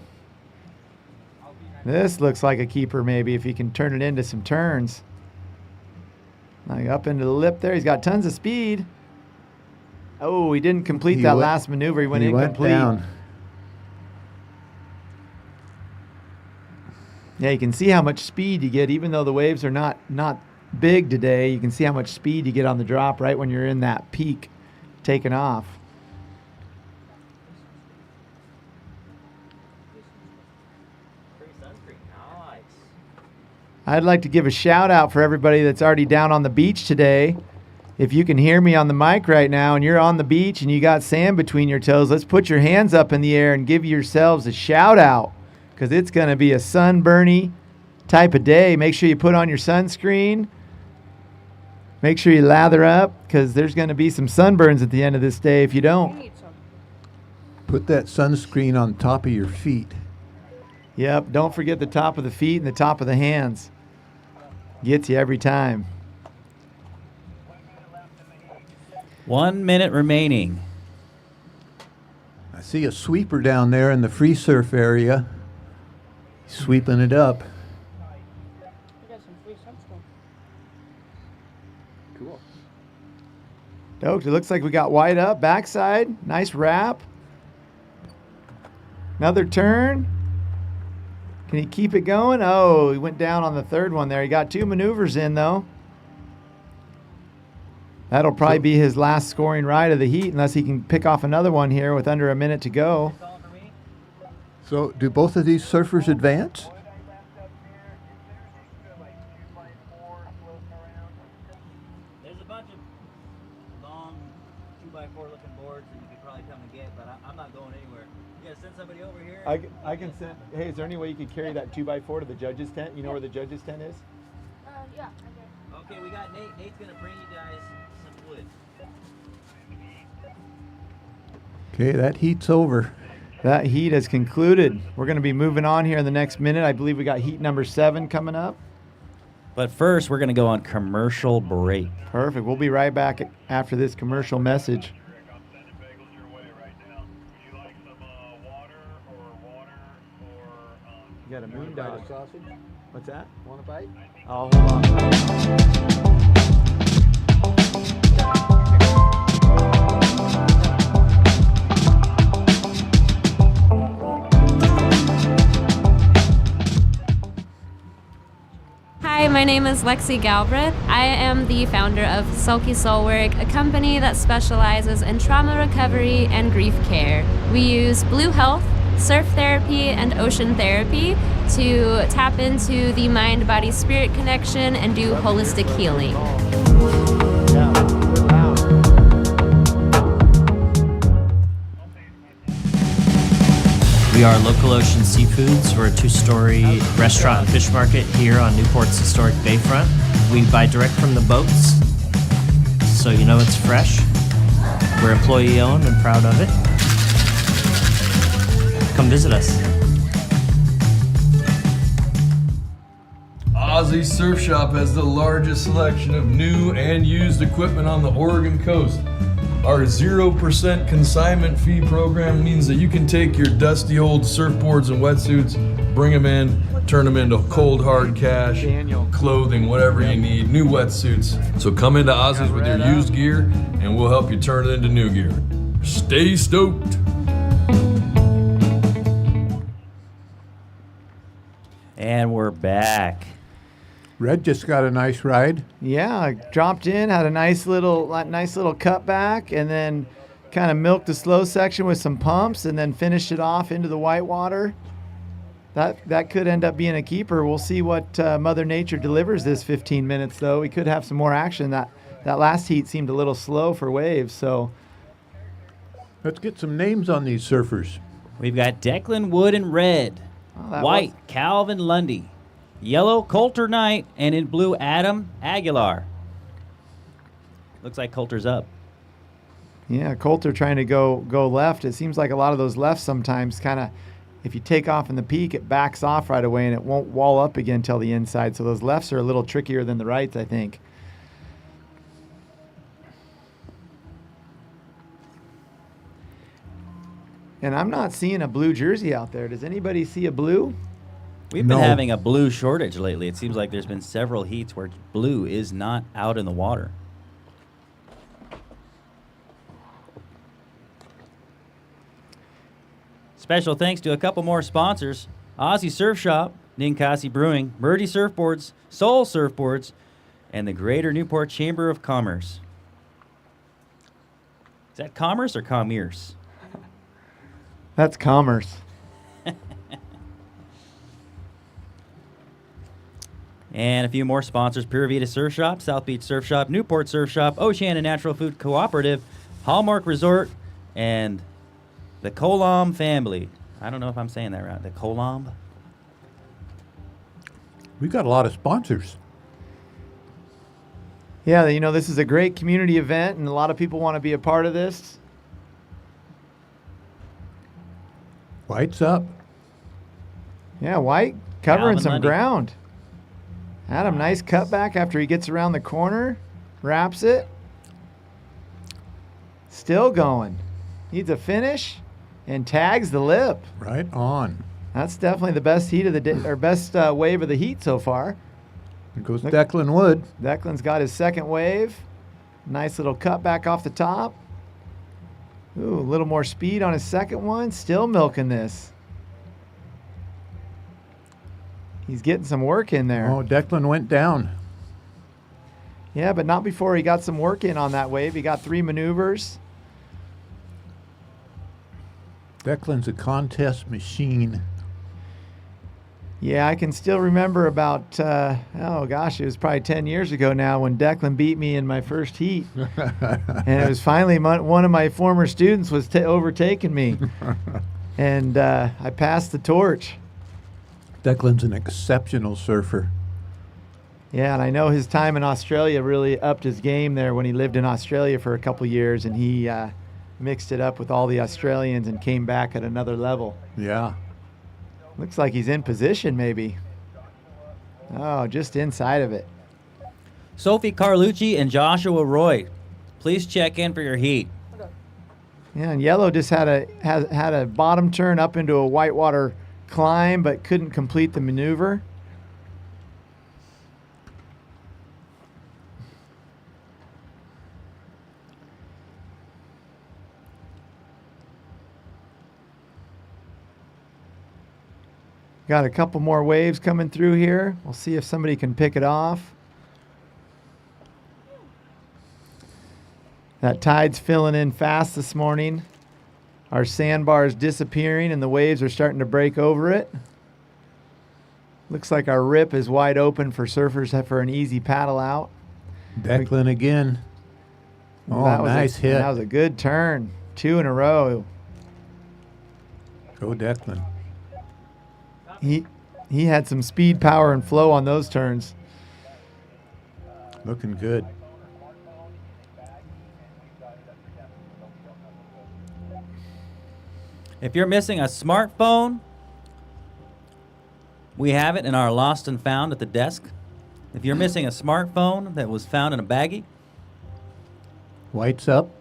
This looks like a keeper maybe if he can turn it into some turns. Like up into the lip there. He's got tons of speed. Oh, he didn't complete He that went- last maneuver. He went He incomplete. down. Yeah, you can see how much speed you get, even though the waves are not big today. You can see how much speed you get on the drop right when you're in that peak, taking off. Free sunscreen. Nice. I'd like to give a shout out for everybody that's already down on the beach today. If you can hear me on the mic right now and you're on the beach and you got sand between your toes, let's put your hands up in the air and give yourselves a shout out, because it's going to be a sunburny type of day. Make sure you put on your sunscreen. Make sure you lather up, because there's going to be some sunburns at the end of this day if you You don't. need some. Put that sunscreen on top of your feet. Yep, don't forget the top of the feet and the top of the hands. Gets you every time. 1 minute remaining. I see a sweeper down there in the free surf area. Sweeping it up. You got some free sunscreen. Cool. Dokes, it looks like we got wide up, backside, nice wrap. Another turn. Can he keep it going? Oh, he went down on the third one there. He got 2 maneuvers in, though. That'll probably be his last scoring ride of the heat, unless he can pick off another one here with under a minute to go. Calling for me? So, do both of these surfers advance? There's a bunch of long 2x4 looking boards that you could probably come and get, but I'm not going anywhere. You gotta send somebody over here. I can send. Hey, is there any way you could carry that 2x4 to the judges' tent? You know where the judges' tent is? Yeah, I Okay, we got Nate. Nate's gonna bring you guys some wood. Okay, that heat's over. That heat has concluded. We're going to be moving on here in the next minute. I believe we got heat number 7 coming up. But first, we're going to go on commercial break. Perfect. We'll be right back after this commercial message. I'm sending bagels your way right now. Would you like some water or You got a moon dog. sausage? What's that? Want a bite? Oh, hold on. Hi, my name is Lexi Galbraith. I am the founder of Sulky Soulwork, a company that specializes in trauma recovery and grief care. We use Blue Health, surf therapy, and ocean therapy to tap into the mind, body, spirit connection and do holistic healing. Yeah, loud. We are Local Ocean Seafoods. We're a 2-story restaurant and fish market here on Newport's historic bayfront. We buy direct from the boats, so you know it's fresh. We're employee owned and proud of it. Come visit us. Aussie Surf Shop has the largest selection of new and used equipment on the Oregon coast. Our 0% consignment fee program means that you can take your dusty old surfboards and wetsuits, bring them in, turn them into cold hard cash, Daniel. clothing, whatever you need, new wetsuits. So come into Aussie's with your used gear and we'll help you turn it into new gear. Stay stoked. And we're back. Red just got a nice ride. Yeah, I dropped in, had a nice little cutback, and then kind of milked the slow section with some pumps, and then finished it off into the whitewater. That could end up being a keeper. We'll see what Mother Nature delivers this 15 minutes, though. We could have some more action. That last heat seemed a little slow for waves, so Let's get some names on these surfers. We've got Declan Wood in red. Oh, that White, was- Calvin Lundy. Yellow, Coulter Knight. And in blue, Adam Aguilar. Looks like Coulter's up. yeah, Coulter trying to go left. It seems like a lot of those lefts sometimes kind of, if you take off in the peak, it backs off right away and it won't wall up again till the inside. So those lefts are a little trickier than the rights, I think. And I'm not seeing a blue jersey out there. Does anybody see a blue? We've been No. having a blue shortage lately. It seems like there's been several heats where blue is not out in the water. Special thanks to a couple more sponsors: Aussie Surf Shop, Ninkasi Brewing, Murdy Surfboards, Soul Surfboards, and the Greater Newport Chamber of Commerce. Is that commerce or commerce? That's commerce. And a few more sponsors: Pura Vida Surf Shop, South Beach Surf Shop, Newport Surf Shop, Oceana Natural Food Cooperative, Hallmark Resort, and the Colomb family. I don't know if I'm saying that right. The Colomb? We got a lot of sponsors. Yeah, you know, this is a great community event, and a lot of people want to be a part of this. White's up. Yeah, White covering Calvin some Lundy. ground. Adam, nice cutback after he gets around the corner. Wraps it. Still going. Needs a finish and tags the lip. Right on. That's definitely the best heat of the day, or best wave of the heat so far. There goes Declan Wood. Declan's got his second wave. Nice little cutback off the top. Ooh, a little more speed on his second one. Still milking this. He's getting some work in there. Oh, Declan went down. Yeah, but not before he got some work in on that wave. He got 3 maneuvers. Declan's a contest machine. Yeah, I can still remember about, oh gosh, it was probably 10 years ago now when Declan beat me in my first heat. And it was finally one of my former students was overtaking me. And I passed the torch. Declan's an exceptional surfer. Yeah, and I know his time in Australia really upped his game there when he lived in Australia for a couple years, and he mixed it up with all the Australians and came back at another level. Yeah. Looks like he's in position maybe. Oh, just inside of it. Sophie Carlucci and Joshua Roy, please check in for your heat. Yeah, and Yellow just had a bottom turn up into a whitewater climb, but couldn't complete the maneuver. Got a couple more waves coming through here. We'll see if somebody can pick it off. That tide's filling in fast this morning. Our sandbar is disappearing and the waves are starting to break over it. Looks like our rip is wide open for surfers for an easy paddle out. Declan again. Oh, nice hit. That was a good turn. 2 in a row. Go Declan. He had some speed, power, and flow on those turns. Looking good. If you're missing a smartphone, we have it in our lost and found at the desk. If you're missing a smartphone that was found in a baggie, White's up.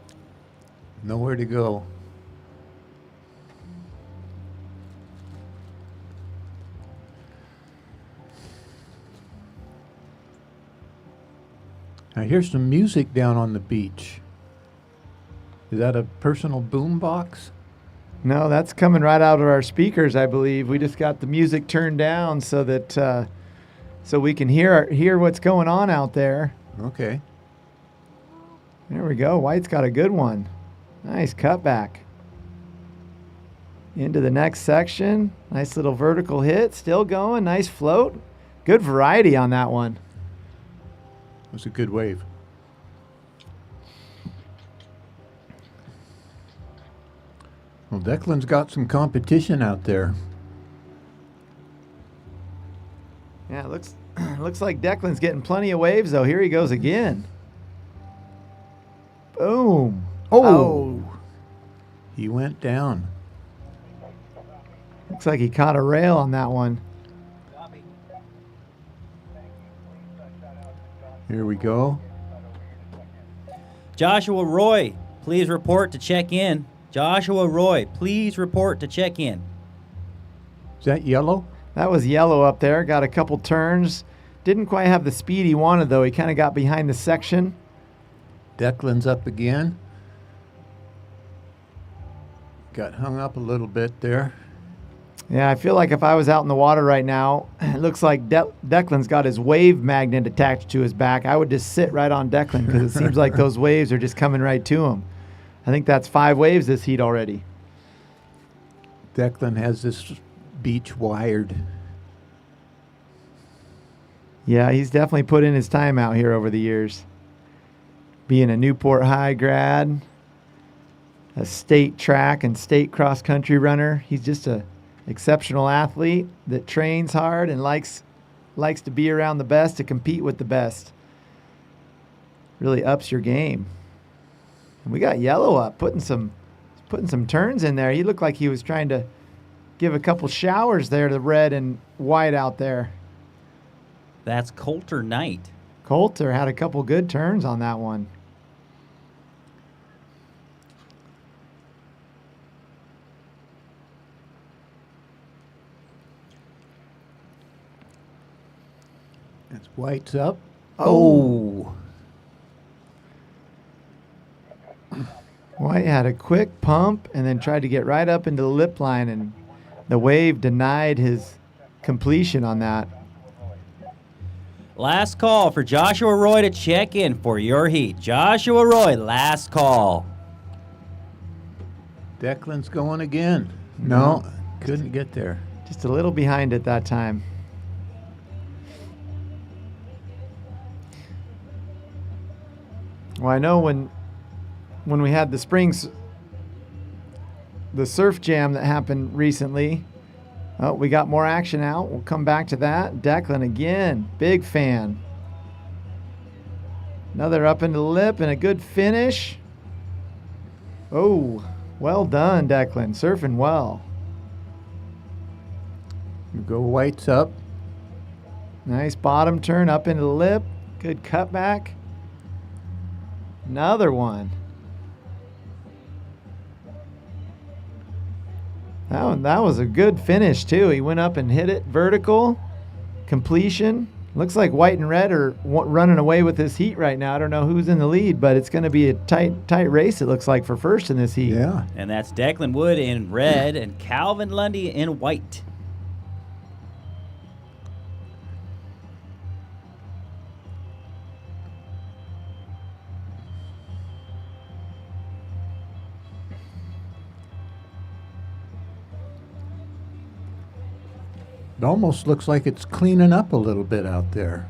Nowhere to go. I hear some music down on the beach. Is that a personal boom box? No, that's coming right out of our speakers, I believe. We just got the music turned down so that so we can hear what's going on out there. Okay. There we go. White's got a good one. Nice cutback. Into the next section. Nice little vertical hit. Still going. Nice float. Good variety on that one. It was a good wave. Well, Declan's got some competition out there. Yeah, it looks like Declan's getting plenty of waves, though. Here he goes again. Boom. Oh! He went down. Looks like he caught a rail on that one. Here we go. Joshua Roy, please report to check in. Joshua Roy, please report to check in. Is that Yellow? That was Yellow up there. Got a couple turns. Didn't quite have the speed he wanted, though. He kind of got behind the section. Declan's up again. Got hung up a little bit there. Yeah, I feel like if I was out in the water right now, it looks like Declan's got his wave magnet attached to his back. I would just sit right on Declan because it seems like those waves are just coming right to him. I think that's 5 waves this heat already. Declan has this beach wired. Yeah, he's definitely put in his time out here over the years. Being a Newport High grad, a state track and state cross country runner. He's just a exceptional athlete that trains hard and likes to be around the best, to compete with the best. Really ups your game. And we got Yellow up, putting some turns in there. He looked like he was trying to give a couple showers there to the red and white out there. That's Coulter Knight. Coulter had a couple good turns on that one. That's White's up. Oh. White had a quick pump and then tried to get right up into the lip line, and the wave denied his completion on that. Last call for Joshua Roy to check in for your heat. Joshua Roy, last call. Declan's going again. No, couldn't get there. Just a little behind at that time. Well, I know when we had the surf jam that happened recently, oh, we got more action out. We'll come back to that. Declan again, big fan. Another up into the lip and a good finish. Oh, well done, Declan. Surfing well. You go White's up. Nice bottom turn up into the lip. Good cutback. Another one. That was a good finish, too. He went up and hit it vertical. Completion. Looks like White and Red are running away with this heat right now. I don't know who's in the lead, but it's going to be a tight race, it looks like, for first in this heat. Yeah. And that's Declan Wood in red and Calvin Lundy in white. It almost looks like it's cleaning up a little bit out there.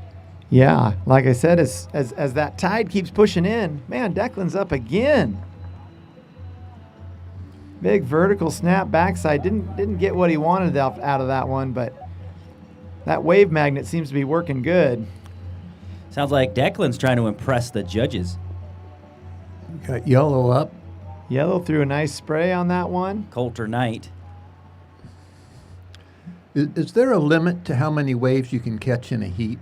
Yeah, like I said, as that tide keeps pushing in, man, Declan's up again. Big vertical snap backside. Didn't get what he wanted out of that one, but that wave magnet seems to be working good. Sounds like Declan's trying to impress the judges. Got Yellow up. Yellow threw a nice spray on that one. Coulter Knight. Is there a limit to how many waves you can catch in a heat?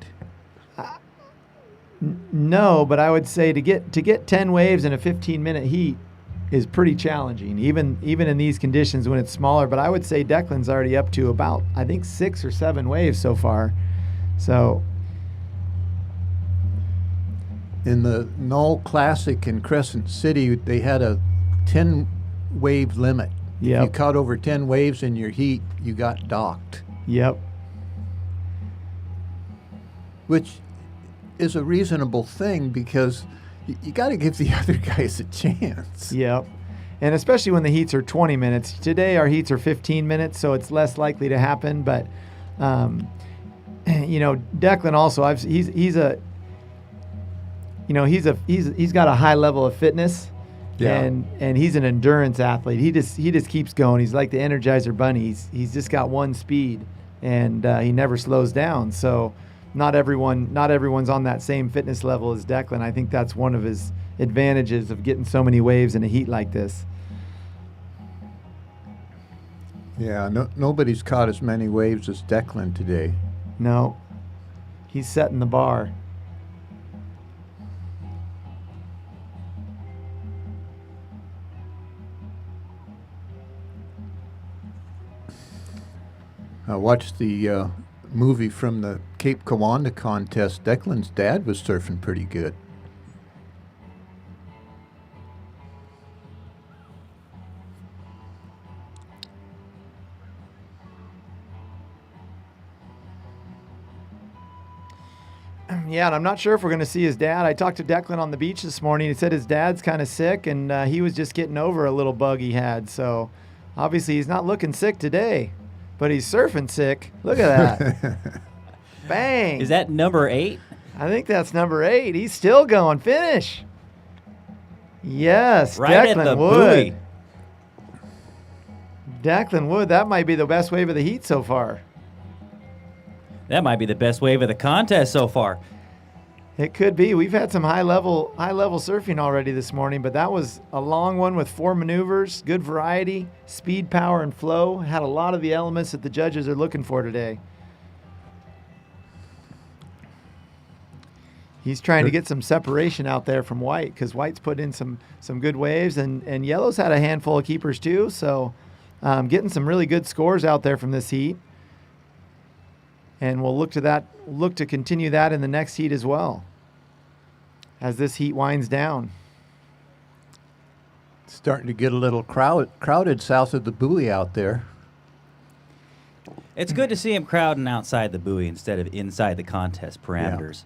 No, but I would say to get 10 waves in a 15-minute heat is pretty challenging, even in these conditions when it's smaller. But I would say Declan's already up to about, I think, 6 or 7 waves so far. So in the Knoll Classic in Crescent City, they had a 10-wave limit. Yep. If you caught over 10 waves in your heat, you got docked. Yep. Which is a reasonable thing because you got to give the other guys a chance. Yep. And especially when the heats are 20 minutes. Today our heats are 15 minutes, so it's less likely to happen. But, Declan also, he's got a high level of fitness. Yeah. And he's an endurance athlete. He just keeps going. He's like the Energizer Bunny. He's just got one speed, and he never slows down. So not everyone's on that same fitness level as Declan. I think that's one of his advantages of getting so many waves in a heat like this. Yeah, nobody's caught as many waves as Declan today. No, he's setting the bar. I watched the movie from the Cape Kiwanda contest. Declan's dad was surfing pretty good. Yeah, and I'm not sure if we're going to see his dad. I talked to Declan on the beach this morning. He said his dad's kind of sick, and he was just getting over a little bug he had. So obviously he's not looking sick today, but he's surfing sick. Look at that. Bang. Is that number 8? I think that's number 8. He's still going. Finish. Yes, Right Declan at the Wood. buoy. Declan Wood, that might be the best wave of the heat so far. That might be the best wave of the contest so far. It could be. We've had some high level surfing already this morning, but that was a long one with 4 maneuvers, good variety, speed, power, and flow. Had a lot of the elements that the judges are looking for today. He's trying to get some separation out there from White because White's put in some good waves, and Yellow's had a handful of keepers too. So getting some really good scores out there from this heat. And we'll look to continue that in the next heat as well, as this heat winds down. It's starting to get a little crowded south of the buoy out there. It's good to see him crowding outside the buoy instead of inside the contest parameters.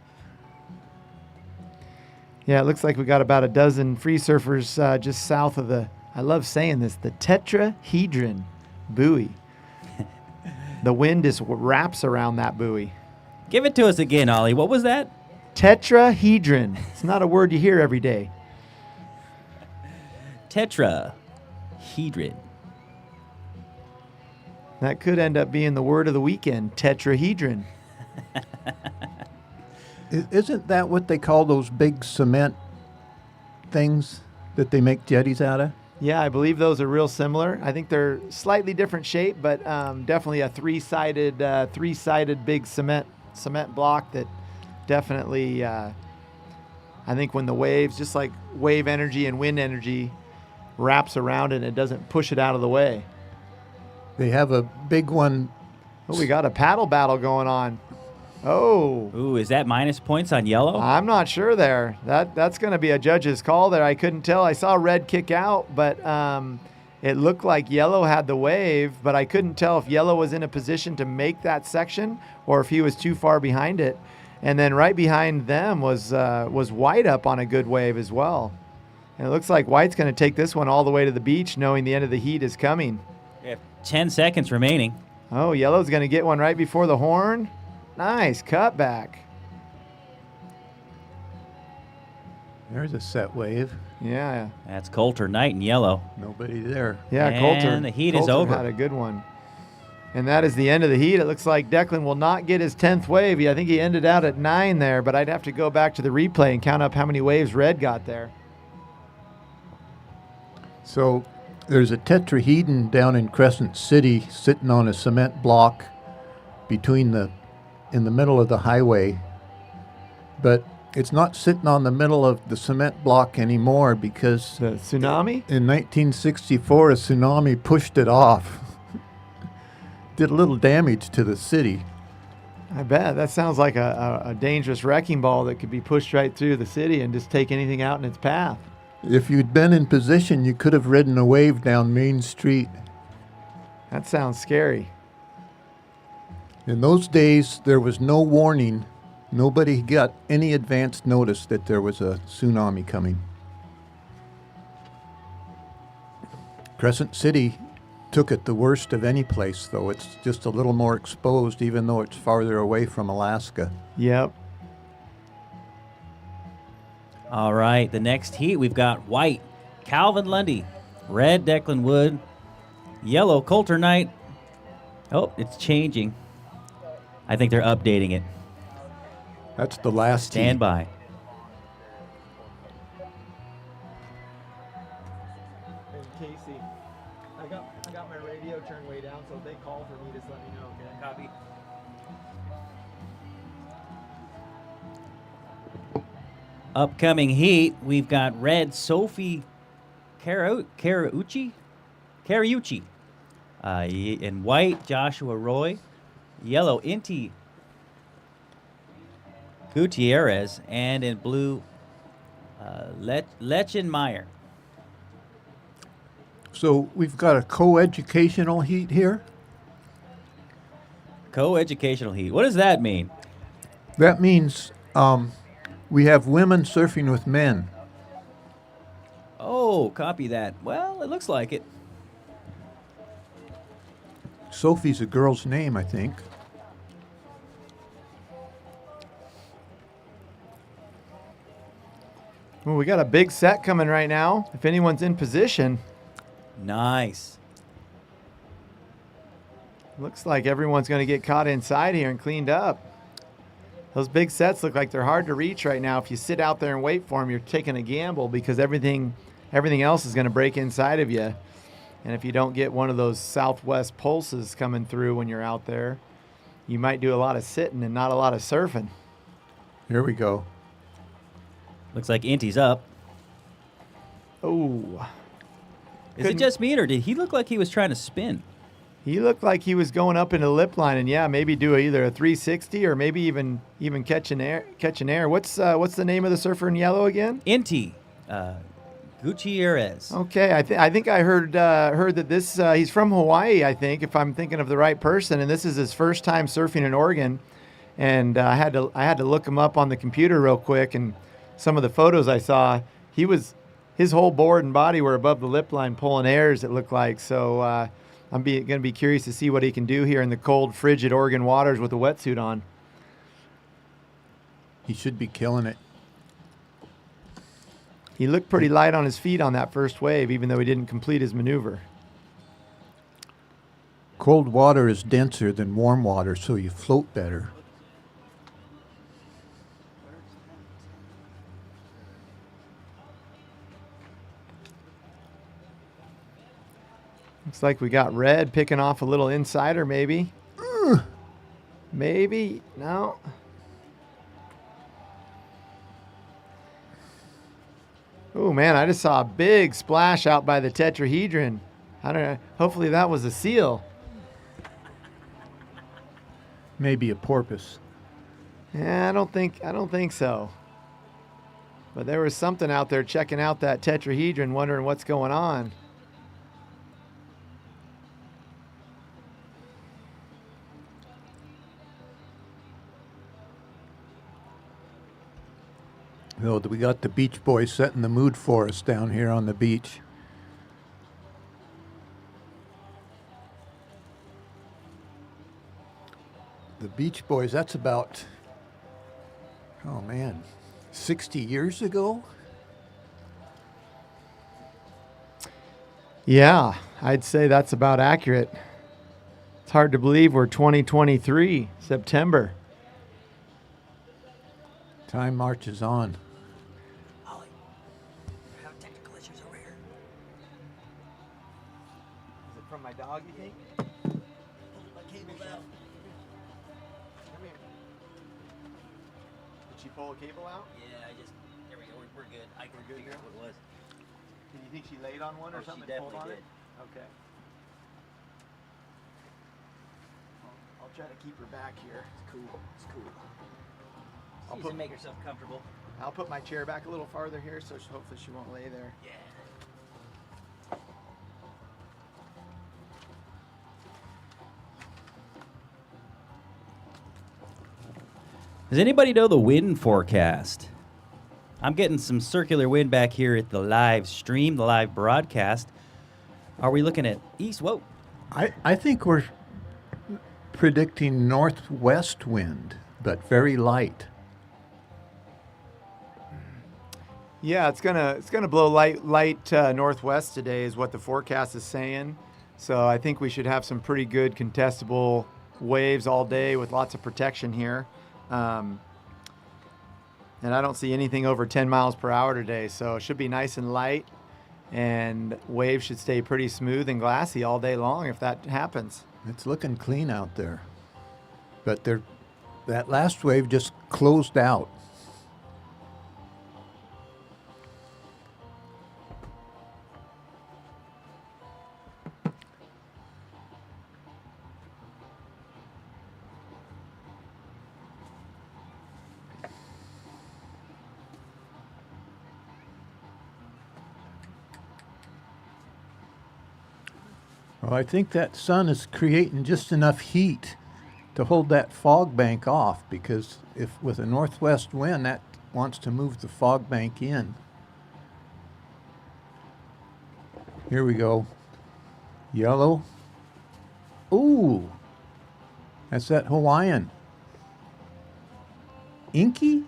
Yeah, it looks like we got about a dozen free surfers just south of the, I love saying this, the tetrahedron buoy. The wind just wraps around that buoy. Give it to us again, Ollie. What was that? Tetrahedron. It's not a word you hear every day. Tetrahedron. That could end up being the word of the weekend, tetrahedron. Isn't that what they call those big cement things that they make jetties out of? Yeah, I believe those are real similar. I think they're slightly different shape, but definitely a three-sided big cement block that definitely, I think when the waves, just like wave energy and wind energy, wraps around it, it doesn't push it out of the way. They have a big one. Oh, we got a paddle battle going on. Oh. Ooh, is that minus points on Yellow? I'm not sure there. That's going to be a judge's call there. I couldn't tell. I saw Red kick out, but it looked like Yellow had the wave, but I couldn't tell if Yellow was in a position to make that section or if he was too far behind it. And then right behind them was White up on a good wave as well. And it looks like White's going to take this one all the way to the beach, knowing the end of the heat is coming. We have 10 seconds remaining. Oh, Yellow's going to get one right before the horn. Nice cutback. There's a set wave. Yeah. That's Coulter Knight in Yellow. Nobody there. Yeah, And Coulter. the heat Coulter is over. Had a good one. And that is the end of the heat. It looks like Declan will not get his 10th wave. I think he ended out at 9 there, but I'd have to go back to the replay and count up how many waves Red got there. So there's a tetrahedron down in Crescent City sitting on a cement block in the middle of the highway. But it's not sitting on the middle of the cement block anymore because The tsunami? in 1964 a tsunami pushed it off. Did a little damage to the city. I bet. That sounds like a dangerous wrecking ball that could be pushed right through the city and just take anything out in its path. If you'd been in position, you could have ridden a wave down Main Street. That sounds scary. In those days, there was no warning. Nobody got any advance notice that there was a tsunami coming. Crescent City took it the worst of any place, though. It's just a little more exposed, even though it's farther away from Alaska. Yep. All right, the next heat, we've got White, Calvin Lundy, Red, Declan Wood, Yellow, Coulter Knight. Oh, it's changing. I think they're updating it. That's the last Stand heat. by. Hey, Casey, I got my radio turned way down, so if they call for me, just let me know, okay? Copy. Upcoming heat, we've got Red, Sophie Cariucci, and White, Joshua Roy, Yellow, Inti Gutierrez, and in blue, Lechenmeyer. So we've got a co-educational heat here. Co-educational heat. What does that mean? That means We have women surfing with men. Oh, copy that. Well, it looks like it. Sophie's a girl's name, I think. Well, we got a big set coming right now. If anyone's in position, Nice. looks like everyone's going to get caught inside here and cleaned up. Those big sets look like they're hard to reach right now. If you sit out there and wait for them, you're taking a gamble because everything else is going to break inside of you. And if you don't get one of those southwest pulses coming through when you're out there, you might do a lot of sitting and not a lot of surfing. Here we go. Looks like Inty's up. Oh. Is it just me, or did he look like he was trying to spin? He looked like he was going up into the lip line, and yeah, maybe do either a 360 or maybe even catch an air. What's the name of the surfer in yellow again? Inty. Gutierrez. Okay, I think I heard that this he's from Hawaii, I think, if I'm thinking of the right person, and this is his first time surfing in Oregon. And I had to look him up on the computer real quick, and some of the photos I saw, his whole board and body were above the lip line pulling airs, it looked like. So I'm going to be curious to see what he can do here in the cold, frigid Oregon waters with a wetsuit on. He should be killing it. He looked pretty light on his feet on that first wave, even though he didn't complete his maneuver. Cold water is denser than warm water, so you float better. Looks like we got Red picking off a little insider, maybe. Maybe. No. Oh, man, I just saw a big splash out by the tetrahedron. I don't know. Hopefully that was a seal. Maybe a porpoise. Yeah, I don't think so. But there was something out there checking out that tetrahedron, wondering what's going on. Well, we got the Beach Boys setting the mood for us down here on the beach. The Beach Boys, that's about, 60 years ago? Yeah, I'd say that's about accurate. It's hard to believe we're 2023, September. Time marches on. Is it from my dog, you think? My cable's out. Come here. Did she pull a cable out? Yeah, there we go. We're good. I can figure out what it was. Do you think she laid on one or something? She and pulled definitely on did. it? Okay. I'll try to keep her back here. It's cool. It's cool. I'll make herself comfortable. I'll put my chair back a little farther here, so hopefully she won't lay there. Yeah. Does anybody know the wind forecast? I'm getting some circular wind back here at the live stream, the live broadcast. Are we looking at east? Whoa. I think we're predicting northwest wind, but very light. Yeah, it's gonna blow light northwest today, is what the forecast is saying. So I think we should have some pretty good contestable waves all day with lots of protection here. And I don't see anything over 10 miles per hour today, so it should be nice and light, and waves should stay pretty smooth and glassy all day long if that happens. It's looking clean out there. But that last wave just closed out. Well, I think that sun is creating just enough heat to hold that fog bank off, because if with a northwest wind, that wants to move the fog bank in. Here we go. Yellow. Ooh, that's that Hawaiian. Inky?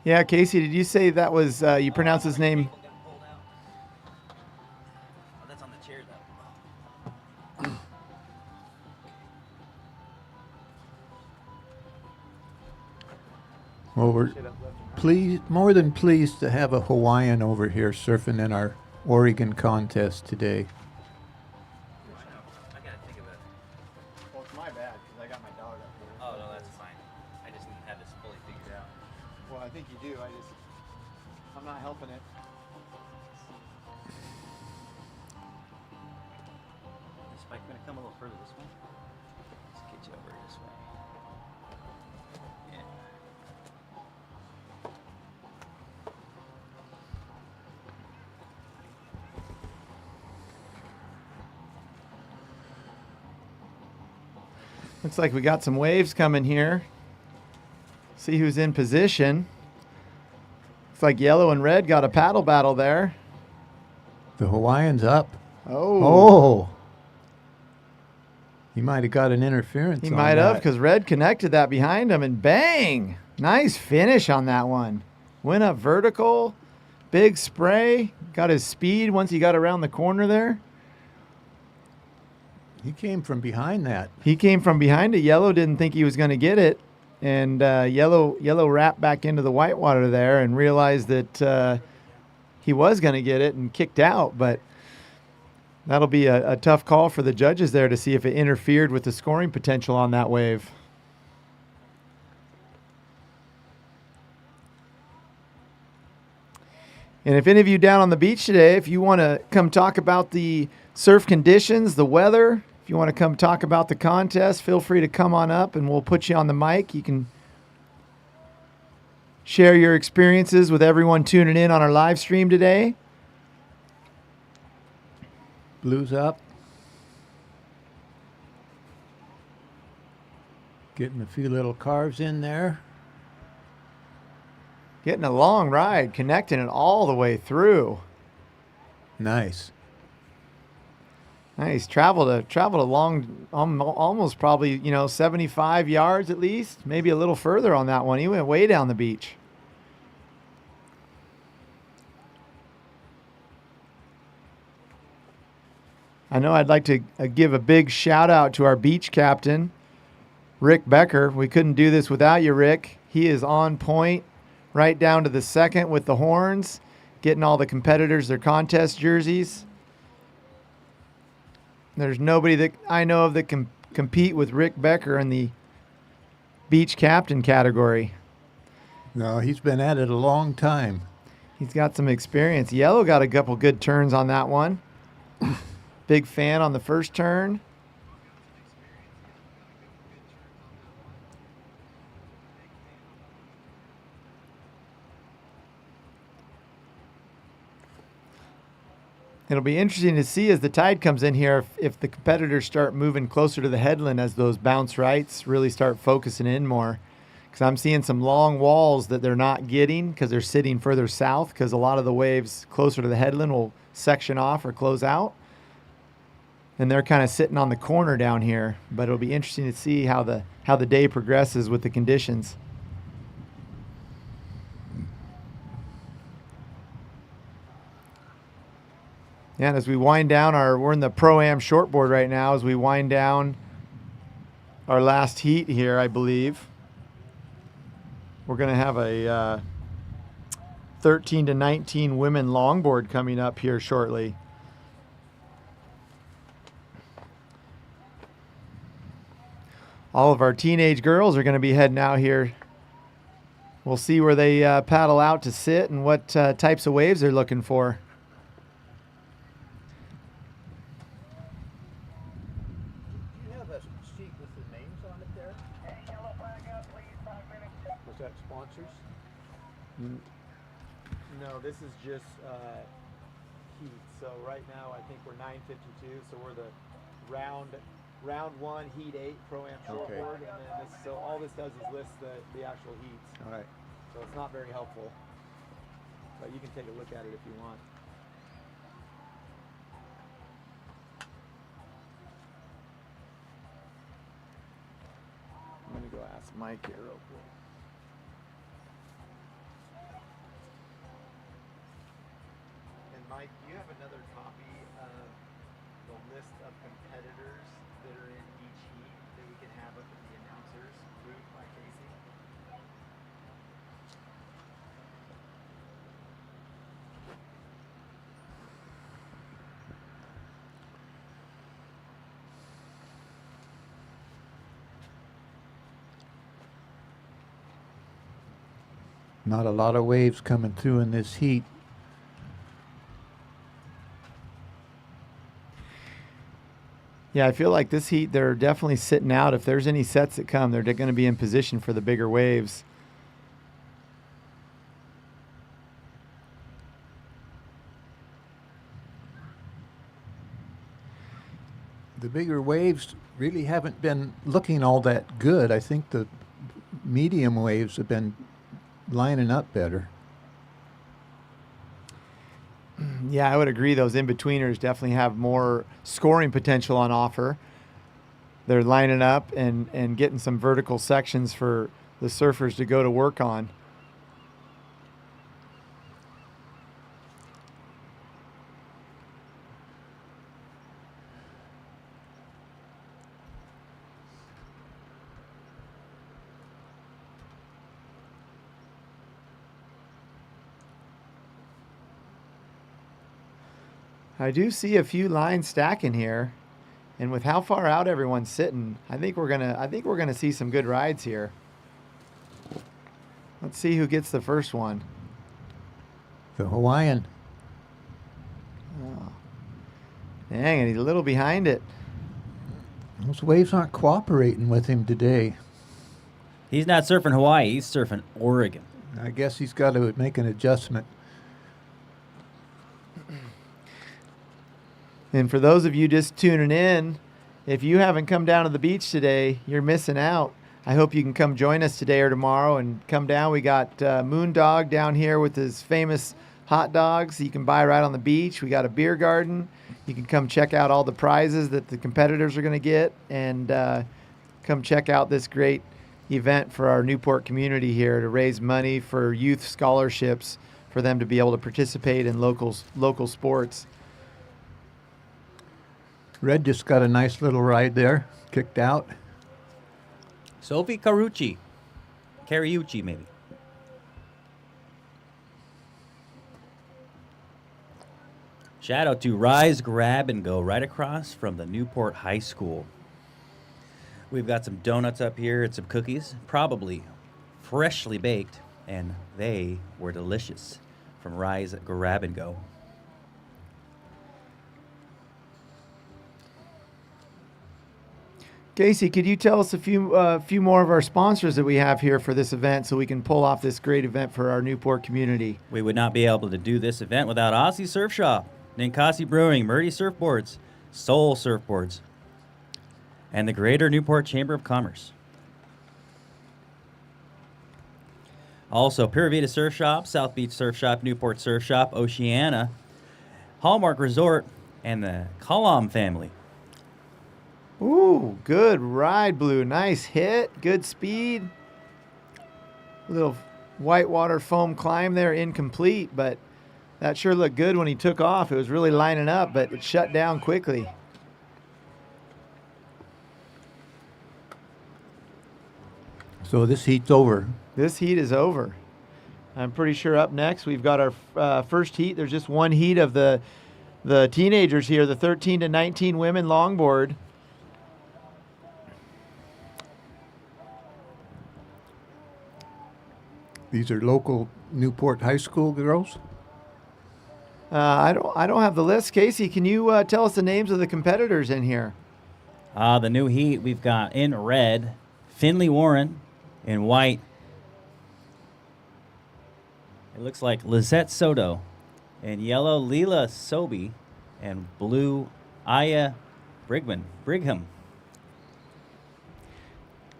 Yeah, Casey, did you say that was, you pronounce his name? Oh, that's on the chair though. Well, we're more than pleased to have a Hawaiian over here surfing in our Oregon contest today. I gotta think of it. Well, it's my bad, because I got my dog up here. Oh no, that's fine. I just didn't have this fully figured out. Well, I think you do. I'm not helping it. This bike gonna come a little further this way. Let's get you over this way. Yeah. Looks like we got some waves coming here. See who's in position. Looks like yellow and red got a paddle battle there. The Hawaiian's up. Oh. Oh. He might have got an interference. He on might have, that. because red connected that behind him, and bang! Nice finish on that one. Went up vertical. Big spray. Got his speed once he got around the corner there. He came from behind that. He came from behind it. Yellow didn't think he was going to get it. And yellow wrapped back into the whitewater there and realized that he was going to get it and kicked out. But that'll be a tough call for the judges there to see if it interfered with the scoring potential on that wave. And if any of you down on the beach today, if you want to come talk about the surf conditions, the weather, if you want to come talk about the contest, feel free to come on up and we'll put you on the mic. You can share your experiences with everyone tuning in on our live stream today. Blues up. Getting a few little carves in there. Getting a long ride, connecting it all the way through. Nice. Nice. Traveled a long, almost probably, 75 yards at least, maybe a little further on that one. He went way down the beach. I know I'd like to give a big shout out to our beach captain, Rick Becker. We couldn't do this without you, Rick. He is on point right down to the second with the horns, getting all the competitors their contest jerseys. There's nobody that I know of that can compete with Rick Becker in the beach captain category. No, he's been at it a long time. He's got some experience. Yellow got a couple good turns on that one. Big fan on the first turn. It'll be interesting to see as the tide comes in here if the competitors start moving closer to the headland as those bounce rights really start focusing in more. Because I'm seeing some long walls that they're not getting because they're sitting further south, because a lot of the waves closer to the headland will section off or close out. And they're kind of sitting on the corner down here. But it'll be interesting to see how the day progresses with the conditions. Yeah, and as we wind down we're in the Pro-Am shortboard right now as we wind down our last heat here, I believe. We're going to have a 13 to 19 women longboard coming up here shortly. All of our teenage girls are going to be heading out here. We'll see where they paddle out to sit and what types of waves they're looking for. Was that sponsors? No, this is just heat. So right now I think we're 9:52. So we're the round round 1, heat 8, Pro-Am Okay. shortboard, and then this, so all this does is list the actual heats. All right. So it's not very helpful, but you can take a look at it if you want. I'm gonna go ask Mike here real quick. And Mike, do you have another copy of the list of competitors that are in each heat that we can have up at the announcers booth by Casey? Not a lot of waves coming through in this heat. Yeah, I feel like this heat, they're definitely sitting out. If there's any sets that come, they're going to be in position for the bigger waves. The bigger waves really haven't been looking all that good. I think the medium waves have been lining up better. Yeah, I would agree. Those in-betweeners definitely have more scoring potential on offer. They're lining up and getting some vertical sections for the surfers to go to work on. I do see a few lines stacking here, and with how far out everyone's sitting, I think we're gonna see some good rides here. Let's see who gets the first one. The Hawaiian. Oh. Dang, and he's a little behind it. Those waves aren't cooperating with him today. He's not surfing Hawaii, he's surfing Oregon. I guess he's got to make an adjustment. And for those of you just tuning in, if you haven't come down to the beach today, you're missing out. I hope you can come join us today or tomorrow and come down. We got Moondog down here with his famous hot dogs you can buy right on the beach. We got a beer garden. You can come check out all the prizes that the competitors are going to get, and come check out this great event for our Newport community here to raise money for youth scholarships for them to be able to participate in local sports. Red just got a nice little ride there, kicked out. Sophie Carucci. Cariucci, maybe. Shout out to Rise, Grab, and Go right across from the Newport High School. We've got some donuts up here and some cookies, probably freshly baked, and they were delicious from Rise, Grab, and Go. Casey, could you tell us a few more of our sponsors that we have here for this event so we can pull off this great event for our Newport community? We would not be able to do this event without Aussie Surf Shop, Ninkasi Brewing, Murdy Surfboards, Soul Surfboards, and the Greater Newport Chamber of Commerce. Also, Pura Vida Surf Shop, South Beach Surf Shop, Newport Surf Shop, Oceana, Hallmark Resort, and the Colom family. Ooh, good ride, Blue. Nice hit. Good speed. Little whitewater foam climb there, incomplete, but that sure looked good when he took off. It was really lining up, but it shut down quickly. So this heat's over. This heat is over. I'm pretty sure up next we've got our first heat. There's just one heat of the teenagers here, the 13 to 19 women longboard. These are local Newport High School girls. I don't have the list. Casey, can you tell us the names of the competitors in here? The new heat, we've got in red, Finley Warren. In white, it looks like Lizette Soto. In yellow, Leela Sobey. And blue, Aya Brigham.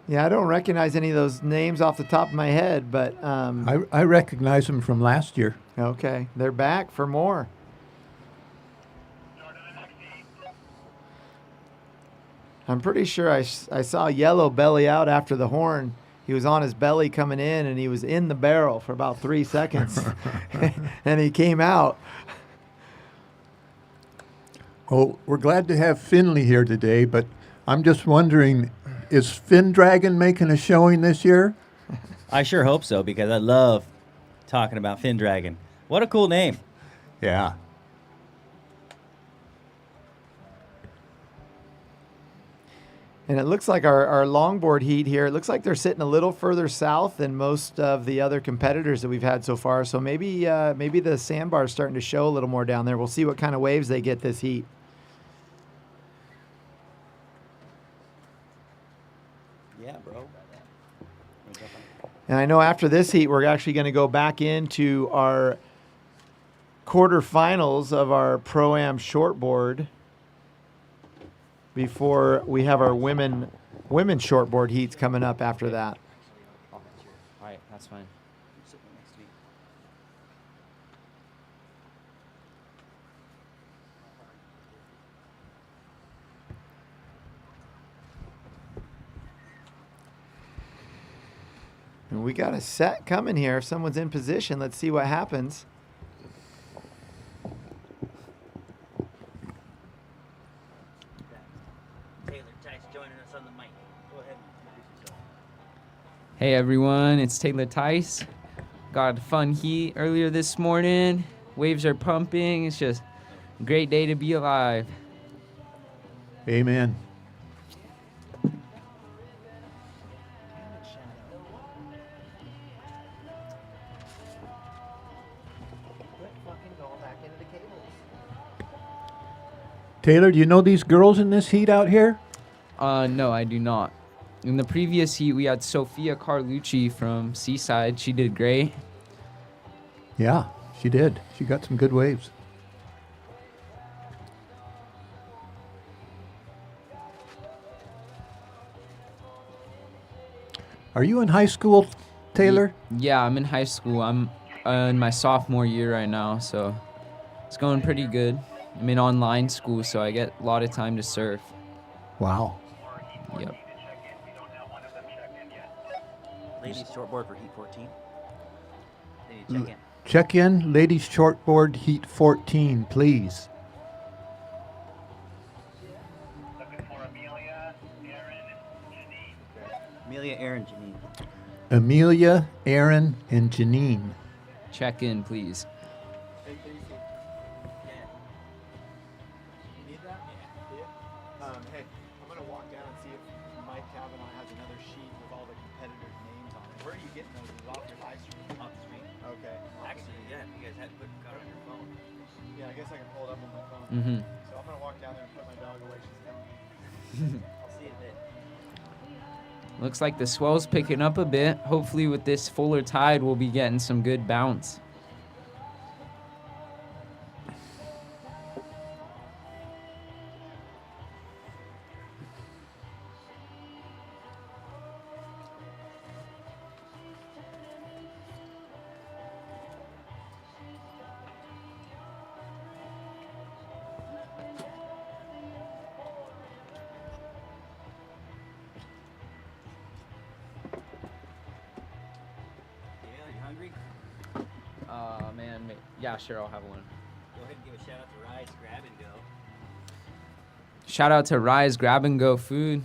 Yeah, I don't recognize any of those names off the top of my head, but I recognize them from last year. okay, they're back for more. I'm pretty sure I saw Yellow belly out after the horn. He was on his belly coming in, and he was in the barrel for about 3 seconds, and he came out. Oh, we're glad to have Finley here today, but I'm just wondering, is Fin Dragon making a showing this year? I sure hope so, because I love talking about Fin Dragon. What a cool name. Yeah. And it looks like our longboard heat here, it looks like they're sitting a little further south than most of the other competitors that we've had so far. So maybe the sandbar is starting to show a little more down there. We'll see what kind of waves they get this heat. Yeah, bro. And I know after this heat, we're actually going to go back into our quarterfinals of our Pro-Am shortboard before we have our women shortboard heats coming up after that. All right, that's fine. And we got a set coming here. If someone's in position, let's see what happens. Taylor Tice joining us on the mic. Go ahead and introduce yourself. Hey everyone, it's Taylor Tice. Got a fun heat earlier this morning. Waves are pumping. It's just a great day to be alive. Amen. Taylor, do you know these girls in this heat out here? No, I do not. In the previous heat, we had Sophia Carlucci from Seaside. She did great. Yeah, she did. She got some good waves. Are you in high school, Taylor? Yeah, I'm in high school. I'm in my sophomore year right now, so it's going pretty good. I'm in online school, so I get a lot of time to surf. Wow. Yep. Ladies shortboard for heat 14. They need to check in. Check in, ladies shortboard heat 14, please. Looking for Amelia, Aaron, Janine. Amelia, Aaron, Janine. Amelia, Aaron, and Janine. Check in, please. Hey, Casey. You need that? Yeah. Hey, I'm going to walk down and see if Mike Kavanaugh has another sheet with all the competitors' names on it. Where are you getting those? Is it off your live stream? Off the screen. Okay. Actually, yeah, if you guys had got it on your phone. Yeah, I guess I can pull it up on my phone. Mm-hmm. So I'm going to walk down there and put my dog away. She's coming. I'll see you in a bit. Looks like the swell's picking up a bit. Hopefully with this fuller tide, we'll be getting some good bounce. Yeah, you hungry? Man, yeah, sure, I'll have one. Go ahead and give a shout out to Rise Grab and Go. Shout out to Rise Grab and Go Food.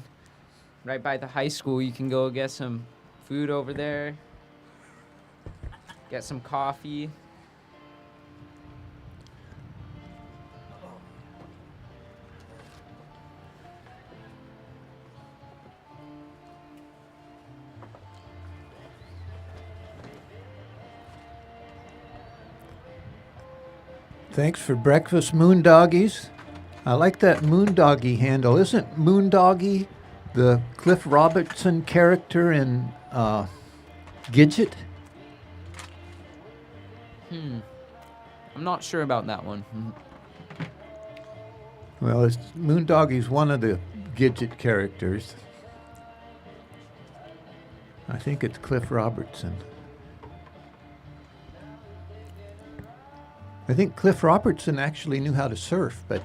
Right by the high school, you can go get some food over there. Get some coffee. Thanks for breakfast, Moondoggies. I like that Moondoggie handle. Isn't Moondoggie the Cliff Robertson character in Gidget? I'm not sure about that one. Well, Moondoggie's one of the Gidget characters. I think it's Cliff Robertson. I think Cliff Robertson actually knew how to surf, but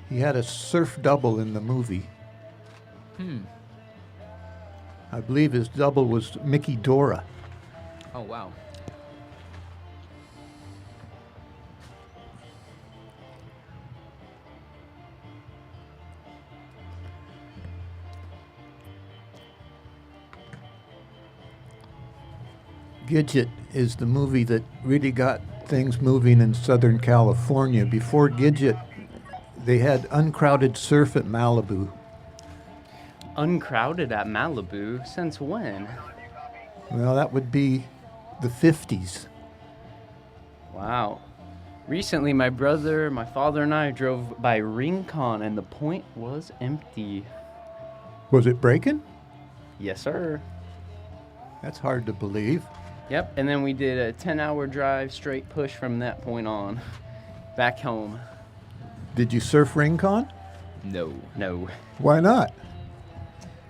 he had a surf double in the movie. I believe his double was Mickey Dora. Oh, wow. Gidget is the movie that really got things moving in Southern California. Before Gidget, they had uncrowded surf at Malibu. Uncrowded at Malibu? Since when? Well, that would be the 50s. Wow. Recently, my brother, my father, and I drove by Rincon, and the point was empty. Was it breaking? Yes, sir. That's hard to believe. Yep, and then we did a 10-hour drive straight push from that point on, back home. Did you surf Rincon? No. Why not?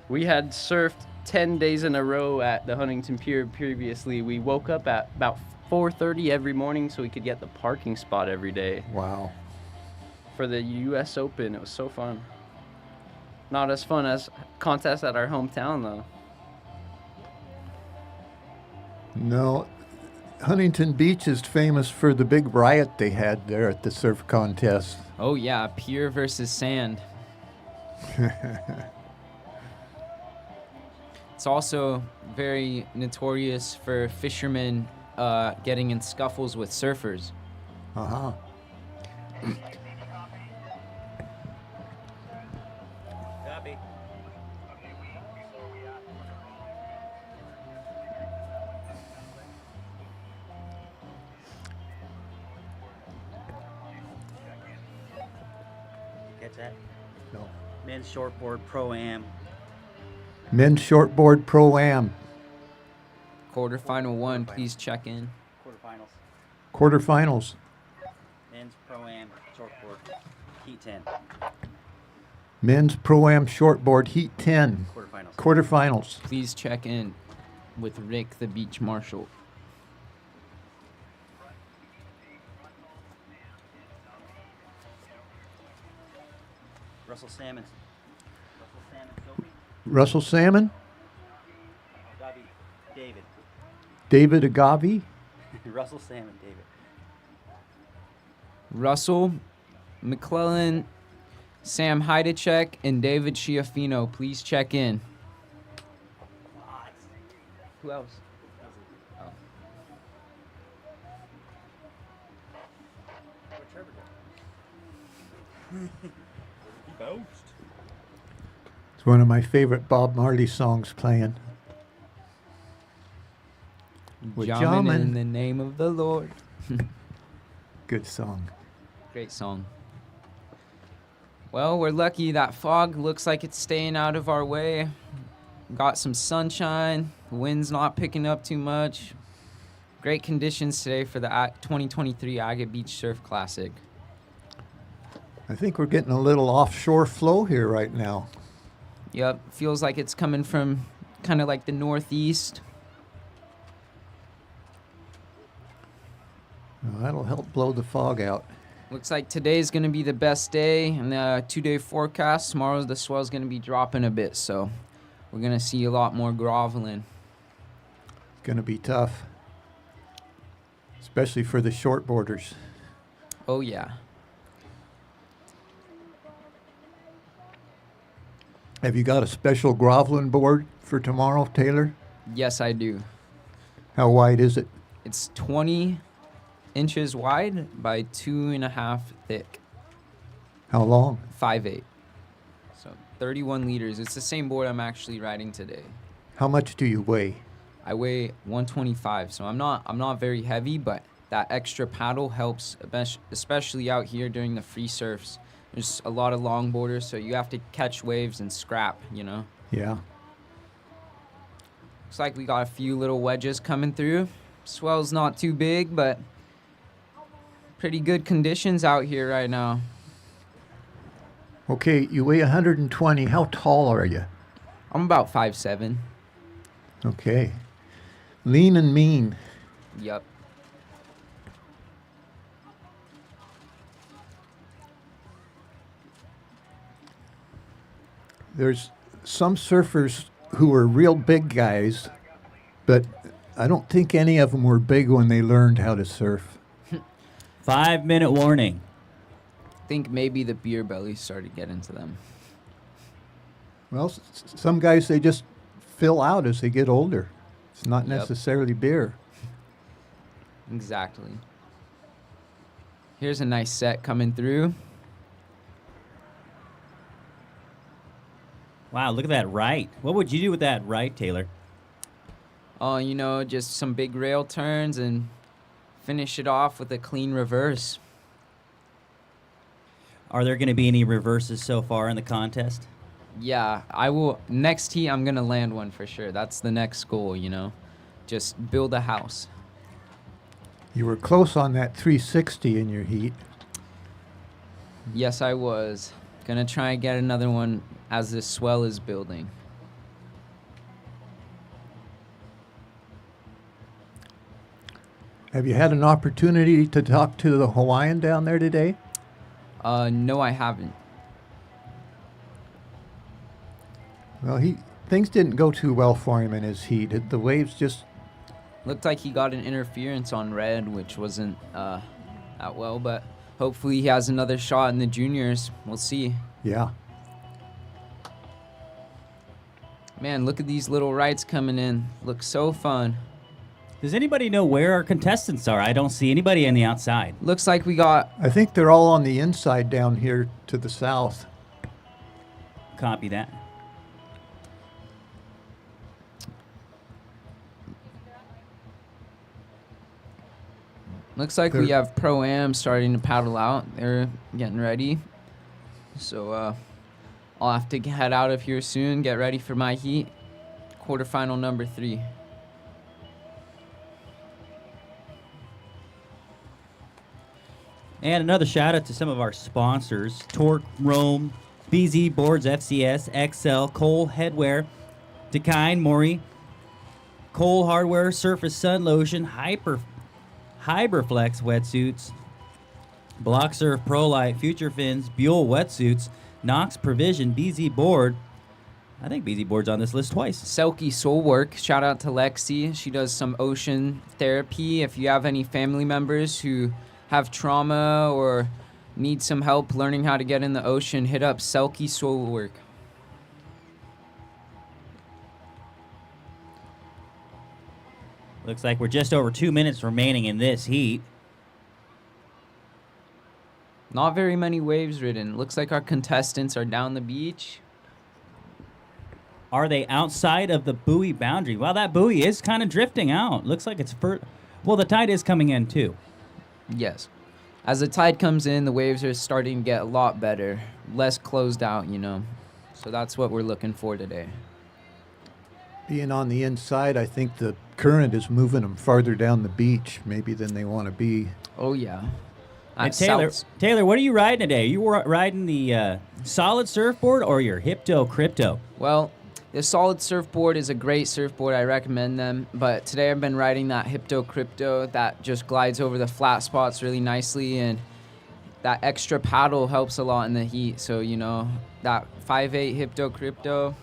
We had surfed 10 days in a row at the Huntington Pier previously. We woke up at about 4:30 every morning so we could get the parking spot every day. Wow. For the U.S. Open, it was so fun. Not as fun as contests at our hometown, though. No. Huntington Beach is famous for the big riot they had there at the surf contest. Oh, yeah. Pier versus sand. It's also very notorious for fishermen getting in scuffles with surfers. Uh-huh. Copy. Catch that? No. Men's shortboard pro-am. Men's shortboard pro-am. Quarterfinal 1, please check in. Quarterfinals. Quarterfinals. Men's pro-am shortboard. Heat 10. Men's pro-am shortboard heat 10. Quarterfinals. Quarterfinals. Please check in with Rick, the beach marshal. Russell Salmon. Sophie. Russell Salmon. Agate. David. David Agave. Russell Salmon. David. Russell, McClellan, Sam Heidechek, and David Schiaffino, please check in. Who else? It's one of my favorite Bob Marley songs playing. With Jamin in Jamin. the name of the Lord. Good song. Great song. Well, we're lucky that fog looks like it's staying out of our way. Got some sunshine. The wind's not picking up too much. Great conditions today for the 2023 Agate Beach Surf Classic. I think we're getting a little offshore flow here right now. Yep, feels like it's coming from kind of like the northeast. Well, that'll help blow the fog out. Looks like today's going to be the best day in the 2-day forecast. Tomorrow the swell's going to be dropping a bit, so we're going to see a lot more groveling. It's going to be tough, especially for the shortboarders. Oh, yeah. Have you got a special groveling board for tomorrow, Taylor? Yes, I do. How wide is it? It's 20 inches wide by 2.5 thick. How long? 5'8". So 31 liters. It's the same board I'm actually riding today. How much do you weigh? I weigh 125, so I'm not very heavy, but that extra paddle helps, especially out here during the free surfs. There's a lot of longboarders, so you have to catch waves and scrap, you know? Yeah. Looks like we got a few little wedges coming through. Swell's not too big, but pretty good conditions out here right now. Okay, you weigh 120. How tall are you? I'm about 5'7". Okay. Lean and mean. Yep. There's some surfers who are real big guys, but I don't think any of them were big when they learned how to surf. 5-minute warning. I think maybe the beer bellies started getting to them. Well, some guys, they just fill out as they get older. It's not Yep. necessarily beer. Exactly. Here's a nice set coming through. Wow, look at that right. What would you do with that right, Taylor? Oh, you know, just some big rail turns and finish it off with a clean reverse. Are there going to be any reverses so far in the contest? Yeah, I will. Next heat, I'm going to land one for sure. That's the next goal, you know. Just build a house. You were close on that 360 in your heat. Yes, I was. Gonna try and get another one as this swell is building. Have you had an opportunity to talk to the Hawaiian down there today? No, I haven't. Well, things didn't go too well for him in his heat. The waves just... Looked like he got an interference on red, which wasn't that well, but hopefully he has another shot in the juniors. We'll see. Yeah. Man, look at these little rights coming in. Looks so fun. Does anybody know where our contestants are? I don't see anybody on the outside. Looks like we got... I think they're all on the inside down here to the south. Copy that. Looks like we have Pro-Am starting to paddle out. They're getting ready. So I'll have to head out of here soon, get ready for my heat. Quarterfinal number 3. And another shout out to some of our sponsors: Torque, Rome, BZ Boards, FCS, XL, Cole Headwear, Dakine, Maury, Cole Hardware, Surface Sun Lotion, Hyperflex Wetsuits, Block Surf Pro Light, Future Fins, Buell Wetsuits, Knox Provision, BZ Board. I think BZ Board's on this list twice. Selkie Soul Work. Shout out to Lexi. She does some ocean therapy. If you have any family members who have trauma or need some help learning how to get in the ocean, hit up Selkie Soul Work. Looks like we're just over 2 minutes remaining in this heat. Not very many waves ridden. Looks like our contestants are down the beach. Are they outside of the buoy boundary? Well, that buoy is kind of drifting out. Looks like it's well, the tide is coming in too. Yes. As the tide comes in, the waves are starting to get a lot better. Less closed out, you know. So that's what we're looking for today. Being on the inside, I think the current is moving them farther down the beach maybe than they want to be. Oh, yeah. And Taylor, what are you riding today? Are you riding the solid surfboard or your Hypto Crypto? Well, the solid surfboard is a great surfboard. I recommend them. But today I've been riding that Hypto Crypto that just glides over the flat spots really nicely. And that extra paddle helps a lot in the heat. So, you know, that 5'8" Hypto Crypto,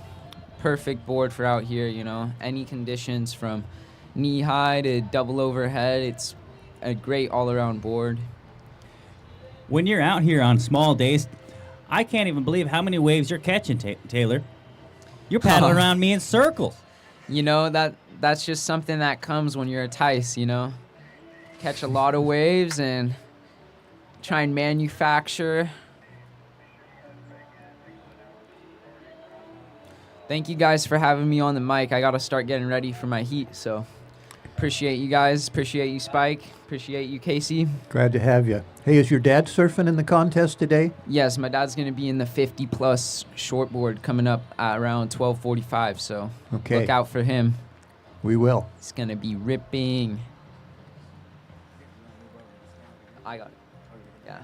perfect board for out here, you know. Any conditions from knee high to double overhead. It's a great all-around board. When you're out here on small days, I can't even believe how many waves you're catching, Taylor. You're paddling around me in circles. You know, that's just something that comes when you're a Tice, you know. Catch a lot of waves and try and manufacture. Thank you guys for having me on the mic. I got to start getting ready for my heat, so appreciate you guys. Appreciate you, Spike. Appreciate you, Casey. Glad to have you. Hey, is your dad surfing in the contest today? Yes, my dad's going to be in the 50-plus shortboard coming up at around 12:45, so okay. Look out for him. We will. It's going to be ripping. I got it. Yeah.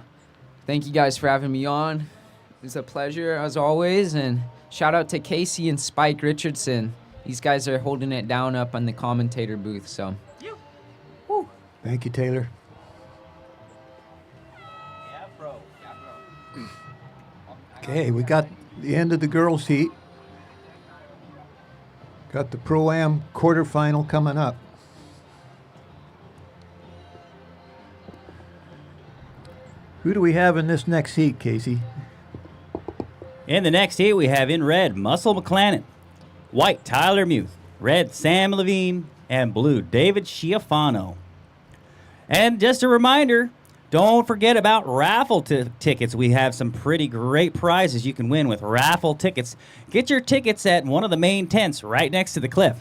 Thank you guys for having me on. It was a pleasure, as always, and shout out to Casey and Spike Richardson. these guys are holding it down up on the commentator booth. So Thank you, Taylor. Yeah, bro. Okay, we got the end of the girls' heat. Got the Pro-Am quarterfinal coming up. Who do we have in this next heat, Casey? In the next heat, we have in red, Muscle McClanahan. White, Tyler Muth. Red, Sam Levine. And blue, David Schiaffano. And just a reminder, don't forget about raffle tickets. We have some pretty great prizes you can win with raffle tickets. Get your tickets at one of the main tents right next to the cliff.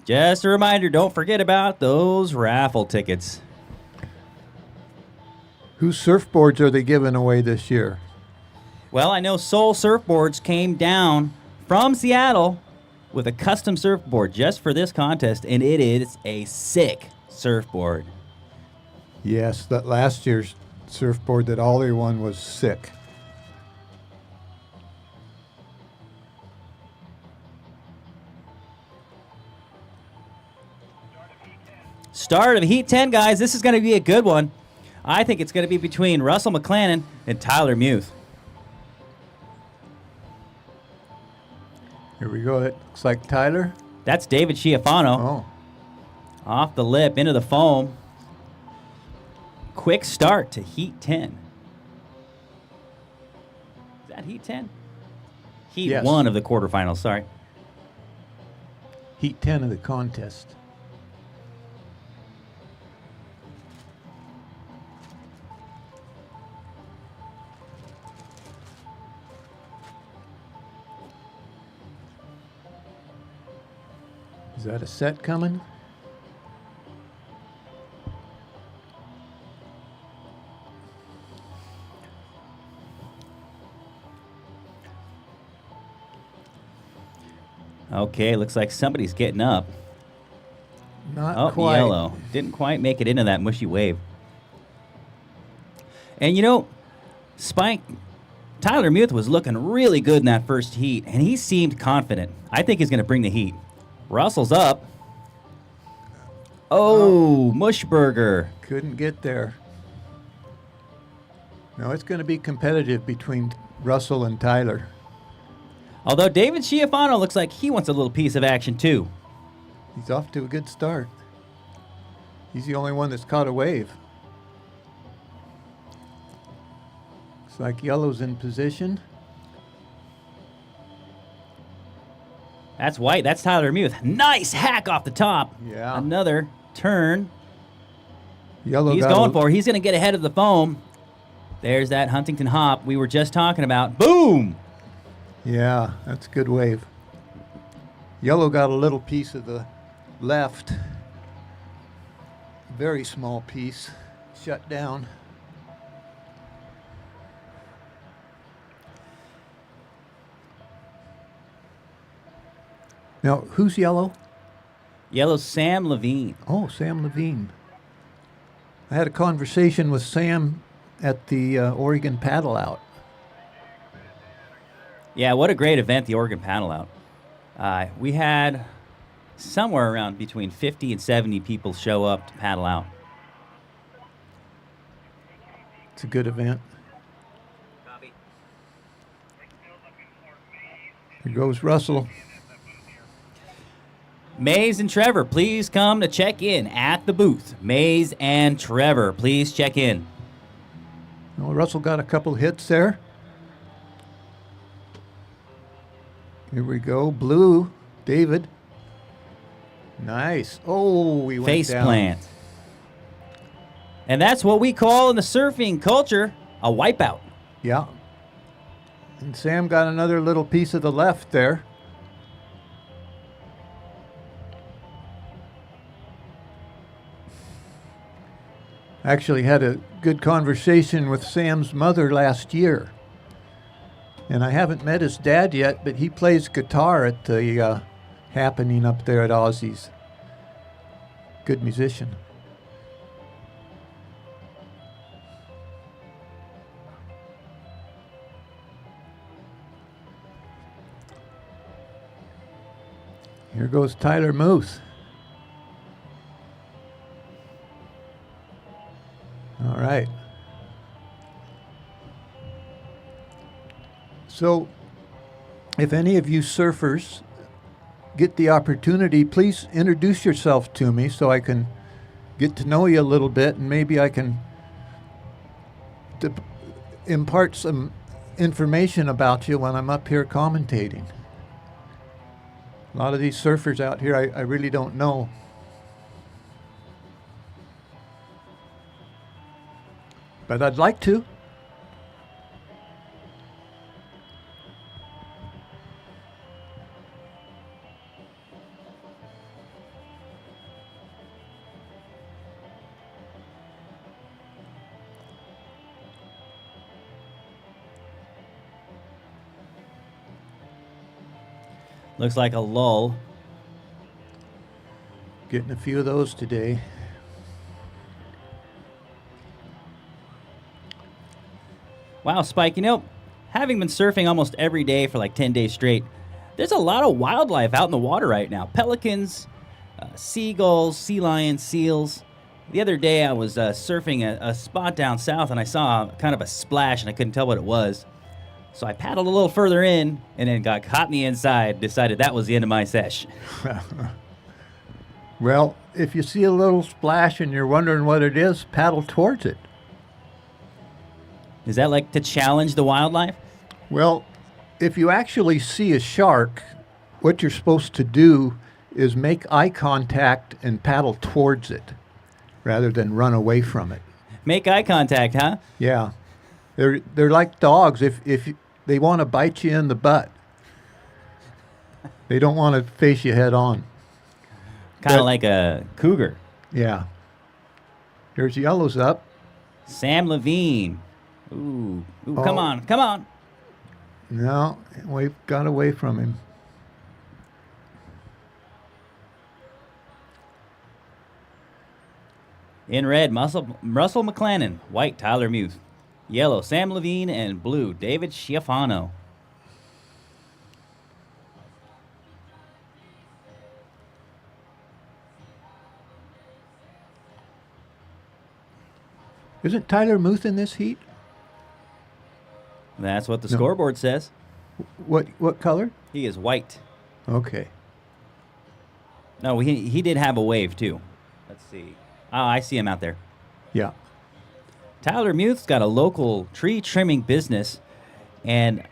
Just a reminder, don't forget about those raffle tickets. Whose surfboards are they giving away this year? Well, I know Soul Surfboards came down from Seattle with a custom surfboard just for this contest, and it is a sick surfboard. Yes, that last year's surfboard that Ollie won was sick. Start of Heat 10, guys. This is going to be a good one. I think it's going to be between Russell McClanahan and Tyler Muth. Here we go. It looks like Tyler. That's David Schiaffano. Oh, Off the lip, into the foam. Quick start to Heat 10. Is that Heat 10? Heat Yes. 1 of the quarterfinals, sorry. Heat 10 of the contest. Is that a set coming? Okay, looks like somebody's getting up. Not Oh, quite. yellow. Didn't quite make it into that mushy wave. And you know, Spike, Tyler Muth was looking really good in that first heat, and he seemed confident. I think he's going to bring the heat. Russell's up. Oh, Mushburger. Couldn't get there. No, it's going to be competitive between Russell and Tyler. Although David Schiaffano looks like he wants a little piece of action too. He's off to a good start. He's the only one that's caught a wave. Looks like yellow's in position. That's white. That's Tyler Muth. Nice hack off the top. Yeah. Another turn. Yellow He's got going a- for it. He's going to get ahead of the foam. There's that Huntington hop we were just talking about. Boom! Yeah, that's a good wave. Yellow got a little piece of the left. Very small piece. Shut down. Now, who's yellow? Yellow's Sam Levine. Oh, Sam Levine. I had a conversation with Sam at the Oregon Paddle Out. Yeah, what a great event, the Oregon Paddle Out. We had somewhere around between 50 and 70 people show up to paddle out. It's a good event. Here goes Russell. Mays and Trevor, please come to check in at the booth. Mays and Trevor, please check in. Oh, Russell got a couple hits there. Here we go. Blue, David. Nice. Oh, we went Face down. plant. And that's what we call in the surfing culture a wipeout. Yeah. And Sam got another little piece of the left there. Actually had a good conversation with Sam's mother last year. And I haven't met his dad yet, but he plays guitar at the happening up there at Aussie's. Good musician. Here goes Tyler Muth. All right. So, if any of you surfers get the opportunity, please introduce yourself to me so I can get to know you a little bit, and maybe I can impart some information about you when I'm up here commentating. A lot of these surfers out here I really don't know. But I'd like to. Looks like a lull. Getting a few of those today. Wow, Spike, you know, having been surfing almost every day for like 10 days straight, there's a lot of wildlife out in the water right now. Pelicans, seagulls, sea lions, seals. The other day I was surfing a spot down south and I saw kind of a splash and I couldn't tell what it was. So I paddled a little further in and then got caught in the inside, decided that was the end of my sesh. Well, if you see a little splash and you're wondering what it is, paddle towards it. Is that like to challenge the wildlife? Well, if you actually see a shark, what you're supposed to do is make eye contact and paddle towards it rather than run away from it. Make eye contact, huh? Yeah. They're like dogs. If they want to bite you in the butt, they don't want to face you head on. Kind of like a cougar. Yeah. Here's yellow's up. Sam Levine. Ooh, Oh. Come on, come on. No, we got away from him. In red, Russell McLennan. White, Tyler Muth. Yellow, Sam Levine. And blue, David Schiaffano. Isn't Tyler Muth in this heat? That's what the No. scoreboard says. What color? He is white. Okay. No, he did have a wave, too. Let's see. Oh, I see him out there. Yeah. Tyler Muth's got a local tree trimming business, and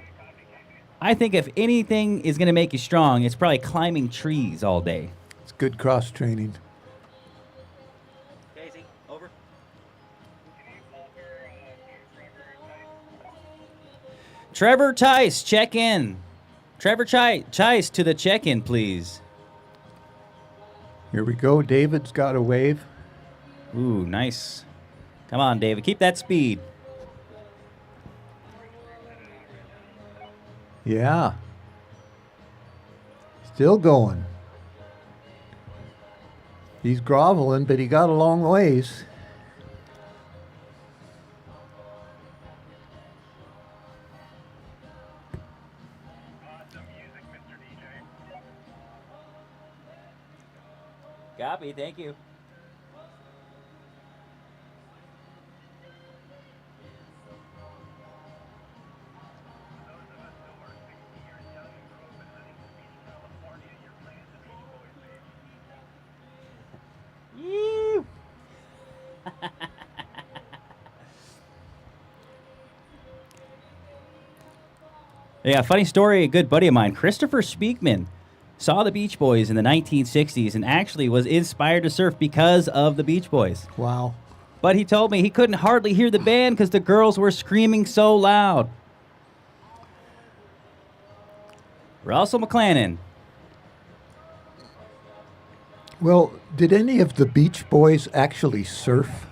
I think if anything is going to make you strong, it's probably climbing trees all day. It's good cross training. Casey, over. Trevor Tice, check in. Trevor Tice to the check-in, please. Here we go. David's got a wave. Ooh, nice. Come on, David. Keep that speed. Yeah. Still going. He's groveling, but he got a long ways. Copy, thank you. Yee! Yeah, funny story. A good buddy of mine, Christopher Speakman, saw the Beach Boys in the 1960s and actually was inspired to surf because of the Beach Boys. Wow. But he told me he couldn't hardly hear the band because the girls were screaming so loud. Russell McLennan. Well, did any of the Beach Boys actually surf?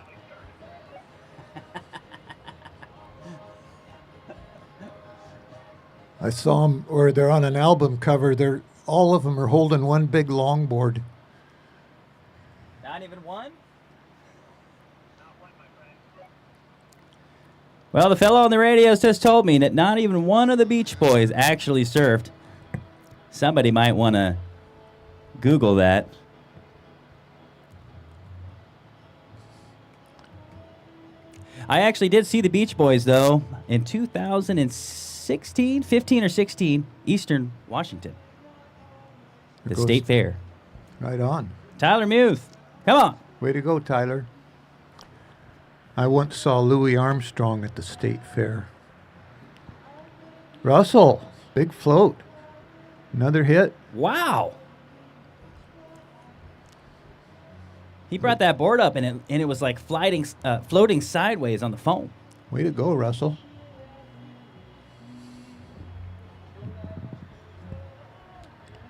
I saw them, or they're on an album cover. All of them are holding one big longboard. Not even one? Well, the fellow on the radio just told me that not even one of the Beach Boys actually surfed. Somebody might want to Google that. I actually did see the Beach Boys, though, in 2016, 15 or 16, Eastern Washington. The goes- State Fair. Right on. Tyler Muth, come on. Way to go, Tyler. I once saw Louis Armstrong at the State Fair. Russell, big float. Another hit. Wow. He brought that board up, and it was like floating sideways on the foam. Way to go, Russell.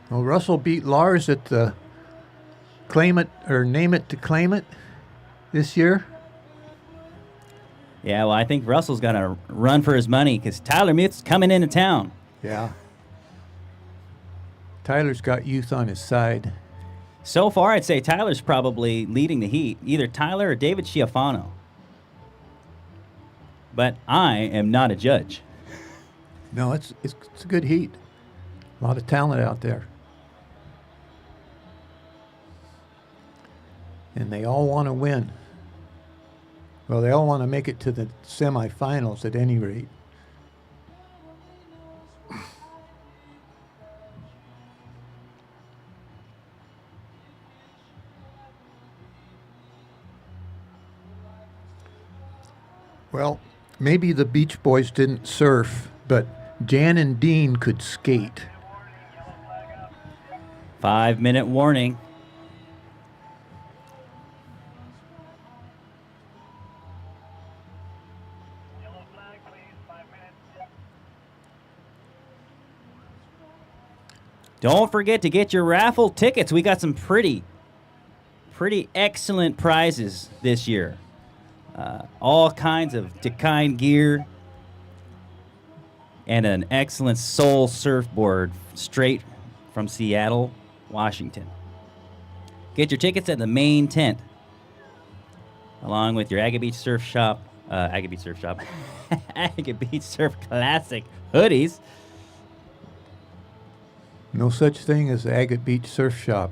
Well, Russell beat Lars at the Claim It or Name It to Claim It this year. Yeah, well, I think Russell's got to run for his money because Tyler Muth's coming into town. Yeah. Tyler's got youth on his side. So far, I'd say Tyler's probably leading the heat, either Tyler or David Schiaffano. But I am not a judge. No, it's a good heat. A lot of talent out there. And they all want to win. Well, they all want to make it to the semifinals at any rate. Well, maybe the Beach Boys didn't surf, but Jan and Dean could skate. 5-minute warning. Don't forget to get your raffle tickets. We got some pretty excellent prizes this year. All kinds of Dakine gear and an excellent Soul surfboard straight from Seattle, Washington. Get your tickets at the main tent, along with your Agate Beach Surf Shop, Agate Beach Surf Classic hoodies. No such thing as the Agate Beach Surf Shop.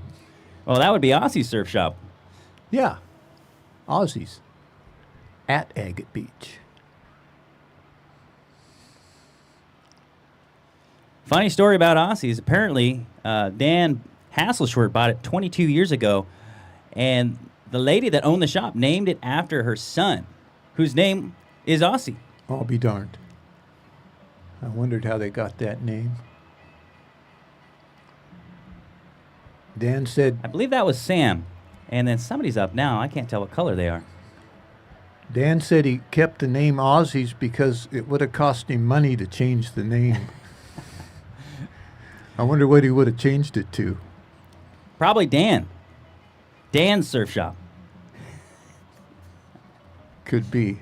Well, that would be Aussie's Surf Shop. Yeah, Aussies at Agate Beach. Funny story about Aussies. Apparently, Dan Hasselshort bought it 22 years ago, and the lady that owned the shop named it after her son, whose name is Aussie. I'll be darned. I wondered how they got that name. Dan said, I believe that was Sam, and then somebody's up now. I can't tell what color they are. Dan said he kept the name Aussies because it would have cost him money to change the name. I wonder what he would have changed it to. Probably Dan. Dan's Surf Shop. Could be.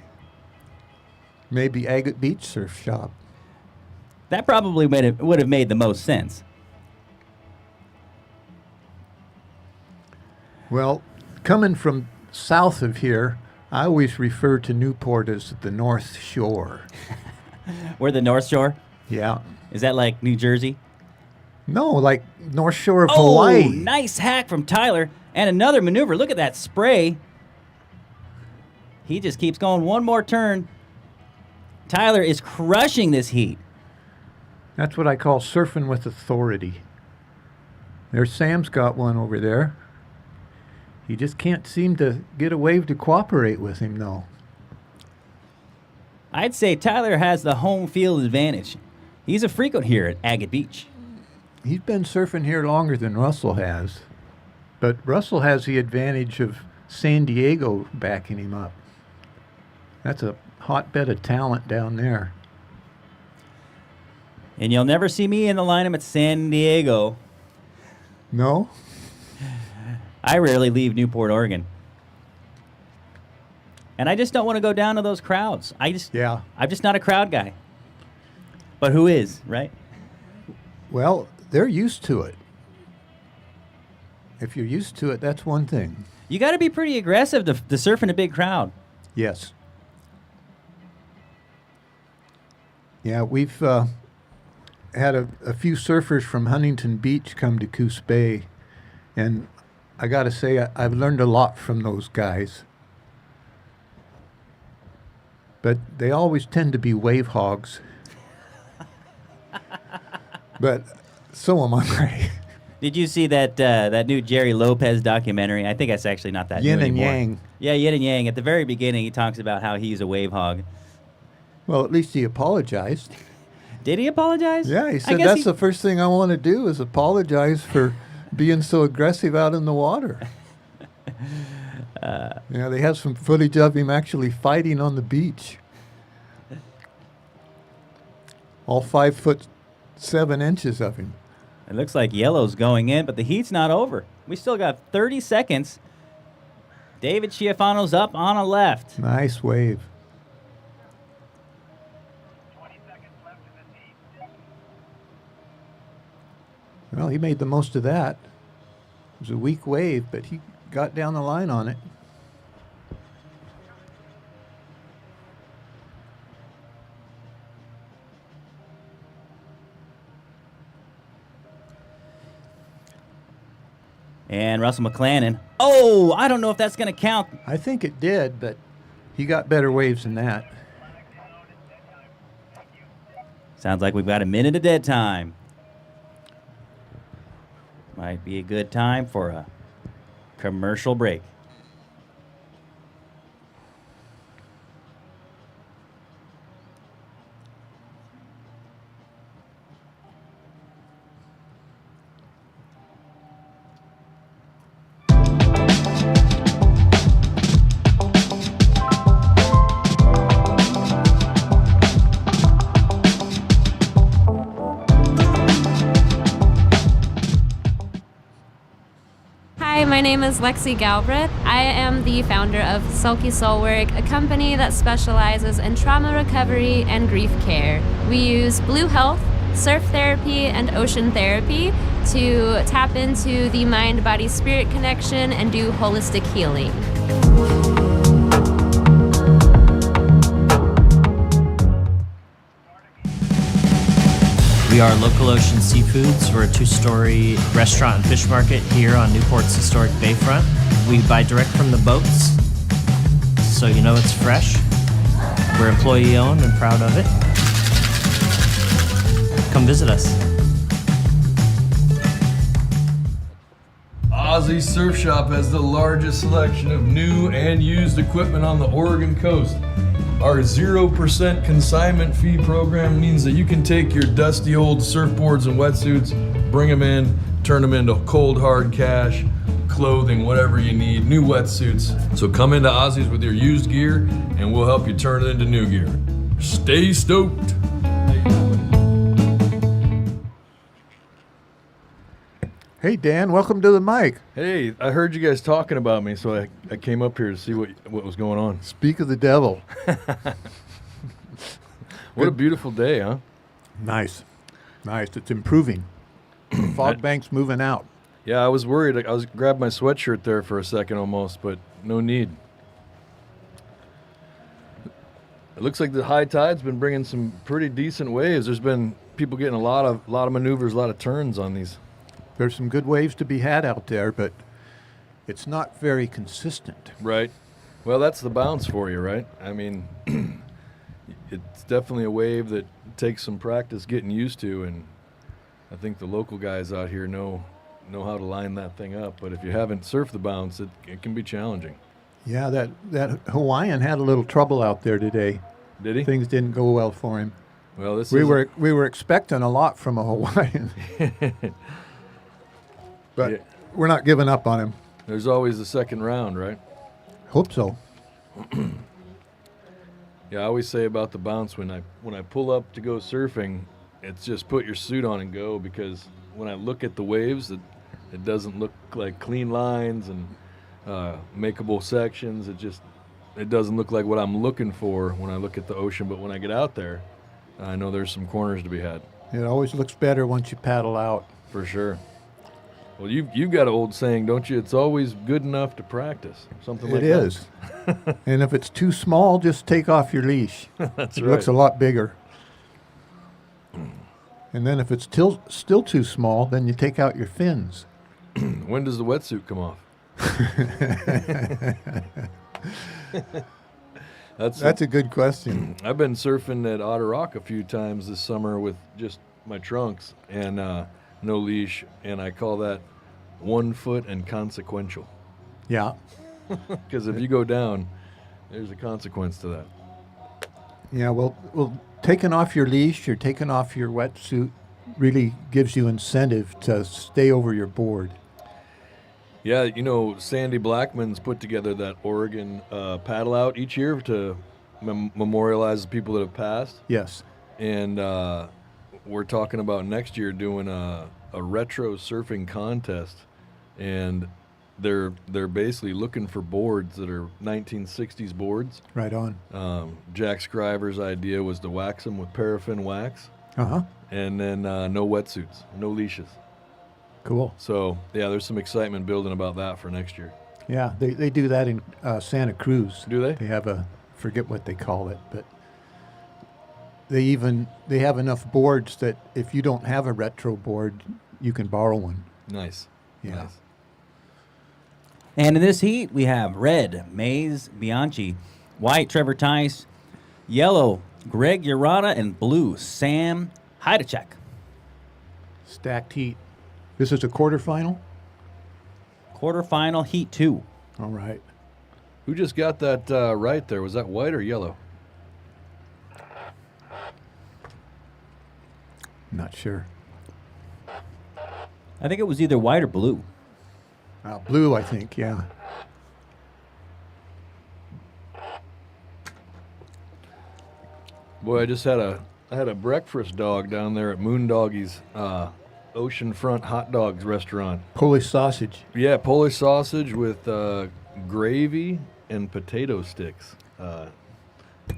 Maybe Agate Beach Surf Shop. That probably would have made the most sense. Well, coming from south of here, I always refer to Newport as the North Shore. We're the North Shore? Yeah. Is that like New Jersey? No, like North Shore of Hawaii. Nice hack from Tyler. And another maneuver. Look at that spray. He just keeps going one more turn. Tyler is crushing this heat. That's what I call surfing with authority. There's Sam's got one over there. He just can't seem to get a wave to cooperate with him, though. I'd say Tyler has the home field advantage. He's a frequent here at Agate Beach. He's been surfing here longer than Russell has. But Russell has the advantage of San Diego backing him up. That's a hotbed of talent down there. And you'll never see me in the lineup at San Diego. No? I rarely leave Newport, Oregon. And I just don't want to go down to those crowds. I'm just not a crowd guy. But who is, right? Well, they're used to it. If you're used to it, that's one thing. You got to be pretty aggressive to surf in a big crowd. Yes. Yeah, we've had a few surfers from Huntington Beach come to Coos Bay, And I got to say, I've learned a lot from those guys. But they always tend to be wave hogs. But so am I. Did you see that that new Jerry Lopez documentary? I think that's actually not that Yin new and anymore. Yang. Yeah, Yin and Yang. At the very beginning, he talks about how he's a wave hog. Well, at least he apologized. Did he apologize? Yeah, he said that's the first thing I want to do is apologize for being so aggressive out in the water. Yeah, they have some footage of him actually fighting on the beach. All 5'7" of him. It looks like yellow's going in, but the heat's not over. We still got 30 seconds. David Chiafano's up on a left. Nice wave. 20 seconds left in this heat. Well, he made the most of that. It was a weak wave, but he got down the line on it. And Russell McClanahan. Oh, I don't know if that's going to count. I think it did, but he got better waves than that. Sounds like we've got a minute of dead time. Might be a good time for a commercial break. Hi, my name is Lexi Galbraith. I am the founder of Sulky Soulwork, a company that specializes in trauma recovery and grief care. We use Blue Health, surf therapy, and ocean therapy to tap into the mind-body-spirit connection and do holistic healing. We are Local Ocean Seafoods. We're a two-story restaurant and fish market here on Newport's historic bayfront. We buy direct from the boats, so you know it's fresh. We're employee-owned and proud of it. Come visit us. Ozzy Surf Shop has the largest selection of new and used equipment on the Oregon coast. Our 0% consignment fee program means that you can take your dusty old surfboards and wetsuits, bring them in, turn them into cold hard cash, clothing, whatever you need, new wetsuits. So come into Ozzy's with your used gear and we'll help you turn it into new gear. Stay stoked. Hey, Dan, welcome to the mic. Hey, I heard you guys talking about me, so I came up here to see what was going on. Speak of the devil. What a beautiful day, huh? Nice. Nice. It's improving. Fog bank's moving out. Yeah, I was worried. I was grabbed my sweatshirt there for a second almost, but no need. It looks like the high tide's been bringing some pretty decent waves. There's been people getting a lot of maneuvers, a lot of turns on these. There's some good waves to be had out there, but it's not very consistent. Right. Well, that's the bounce for you, right? I mean, it's definitely a wave that takes some practice getting used to, and I think the local guys out here know how to line that thing up. But if you haven't surfed the bounce, it can be challenging. Yeah, that Hawaiian had a little trouble out there today. Did he? Things didn't go well for him. Well, we were expecting a lot from a Hawaiian. But yeah, we're not giving up on him. There's always a second round, right? Hope so. Yeah, I always say about the bounce when I pull up to go surfing, it's just put your suit on and go, because when I look at the waves, it doesn't look like clean lines and makeable sections. It doesn't look like what I'm looking for when I look at the ocean. But when I get out there, I know there's some corners to be had. It always looks better once you paddle out. For sure. Well, you've got an old saying, don't you? It's always good enough to practice. Something like that. It is. And if it's too small, just take off your leash. That's it right. looks a lot bigger. And then if it's still too small, then you take out your fins. When does the wetsuit come off? That's a good question. I've been surfing at Otter Rock a few times this summer with just my trunks and no leash, and I call that 1 foot and consequential. Yeah. Because if you go down, there's a consequence to that. Yeah, well, taking off your leash or taking off your wetsuit really gives you incentive to stay over your board. Yeah, you know, Sandy Blackman's put together that Oregon paddle out each year to memorialize the people that have passed. Yes. And we're talking about next year doing a retro surfing contest, and they're basically looking for boards that are 1960s boards. Right on. Jack Scriver's idea was to wax them with paraffin wax. Uh-huh. And then no wetsuits, no leashes. Cool. So, yeah, there's some excitement building about that for next year. Yeah, they do that in Santa Cruz. Do they? They have forget what they call it, but they have enough boards that if you don't have a retro board, you can borrow one. Nice. Yeah. Nice. And in this heat, we have red, Maze Bianchi, white, Trevor Tice, yellow, Greg Urata, and blue, Sam Hydachek. Stacked heat. This is a quarterfinal? Quarterfinal, heat 2. All right. Who just got that right there? Was that white or yellow? Not sure. I think it was either white or blue. Blue, I think, yeah. Boy, I just had a breakfast dog down there at Moondoggy's oceanfront hot dogs restaurant. Polish sausage. Yeah, Polish sausage with gravy and potato sticks.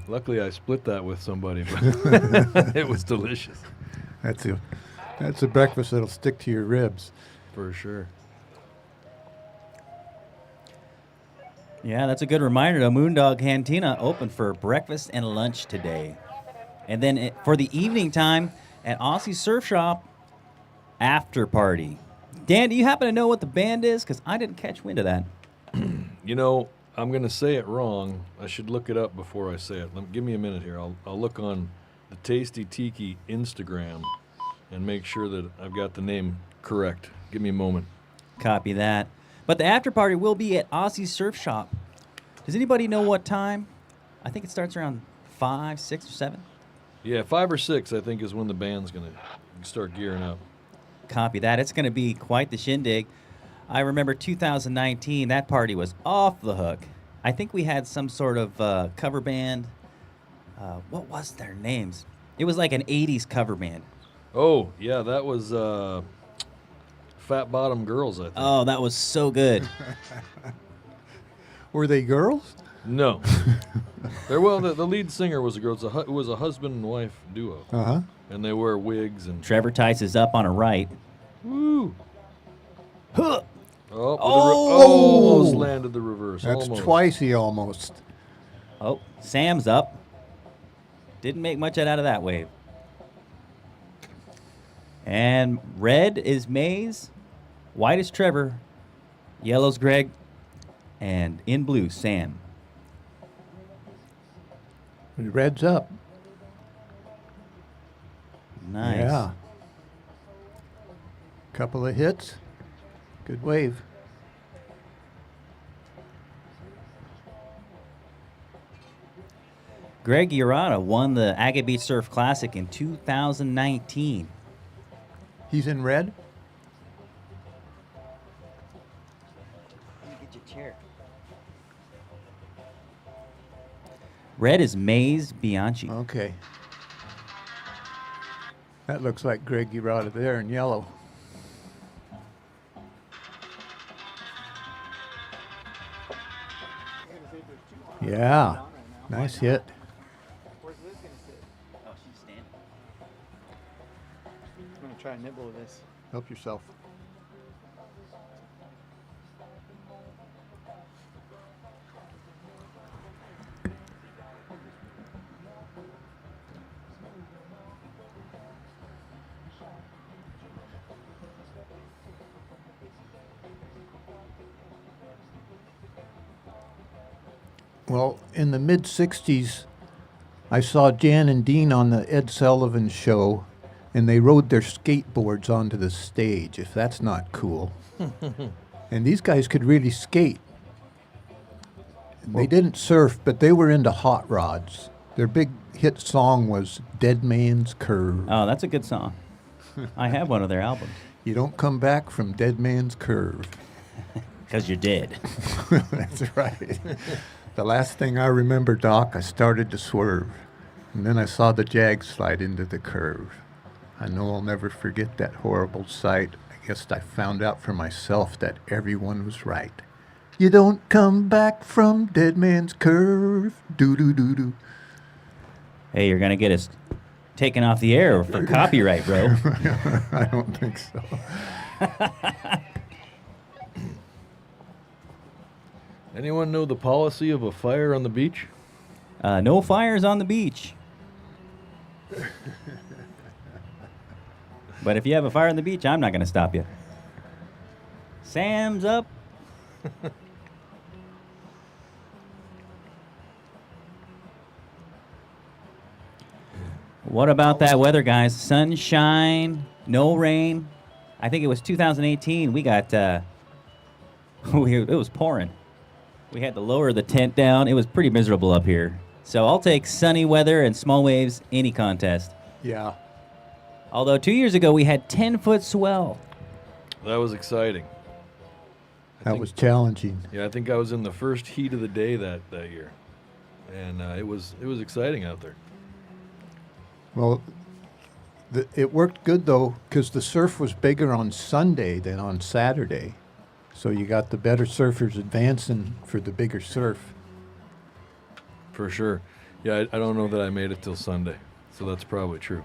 Luckily, I split that with somebody, but it was delicious. That's a breakfast that'll stick to your ribs. For sure. Yeah, that's a good reminder. The Moondog Cantina open for breakfast and lunch today. And then for the evening time at Aussie Surf Shop, after party. Dan, do you happen to know what the band is? Because I didn't catch wind of that. You know, I'm going to say it wrong. I should look it up before I say it. Give me a minute here. I'll look on the Tasty Tiki Instagram and make sure that I've got the name correct. Give me a moment. Copy that. But the after party will be at Aussie Surf Shop. Does anybody know what time? I think it starts around 5, 6, or 7. Yeah, 5 or 6, I think, is when the band's going to start gearing up. Copy that. It's going to be quite the shindig. I remember 2019, that party was off the hook. I think we had some sort of cover band. What was their names? It was like an 80s cover band. Oh, yeah, that was Fat Bottom Girls, I think. Oh, that was so good. Were they girls? No. The lead singer was a girl. It was a husband and wife duo. Uh-huh. And they wear wigs and... Trevor Tice is up on a right. Woo! Huh. Almost landed the reverse. That's almost. twicey almost. Oh, Sam's up. Didn't make much out of that wave. And red is Maze, white is Trevor, yellow's Greg, and in blue, Sam. Red's up. Nice. Yeah. Couple of hits. Good wave. Greg Urata won the Agate Beach Surf Classic in 2019. He's in red? Let me get your chair. Red is Maze Bianchi. Okay. That looks like Greg Urata there in yellow. Yeah. Nice hit. Where's Liz gonna sit? Oh, she's standing. I'm gonna try and nibble with this. Help yourself. Well, in the mid-'60s, I saw Jan and Dean on the Ed Sullivan Show, and they rode their skateboards onto the stage, if that's not cool. And these guys could really skate. They didn't surf, but they were into hot rods. Their big hit song was Dead Man's Curve. Oh, that's a good song. I have one of their albums. You don't come back from Dead Man's Curve. Because you're dead. That's right. The last thing I remember, Doc, I started to swerve. And then I saw the jag slide into the curve. I know I'll never forget that horrible sight. I guess I found out for myself that everyone was right. You don't come back from Dead Man's Curve. Doo-doo-doo-doo. Hey, you're going to get us taken off the air for copyright, bro. I don't think so. Anyone know the policy of a fire on the beach? No fires on the beach. But if you have a fire on the beach, I'm not going to stop you. Sam's up. What about that weather, guys? Sunshine, no rain. I think it was 2018. We got, it was pouring. We had to lower the tent down. It was pretty miserable up here. So I'll take sunny weather and small waves any contest. Yeah. Although 2 years ago we had 10-foot swell. That was exciting. That was challenging. Yeah, I think I was in the first heat of the day that year, and it was exciting out there. Well, it worked good, though, because the surf was bigger on Sunday than on Saturday. So you got the better surfers advancing for the bigger surf. For sure. Yeah, I don't know that I made it till Sunday, so that's probably true.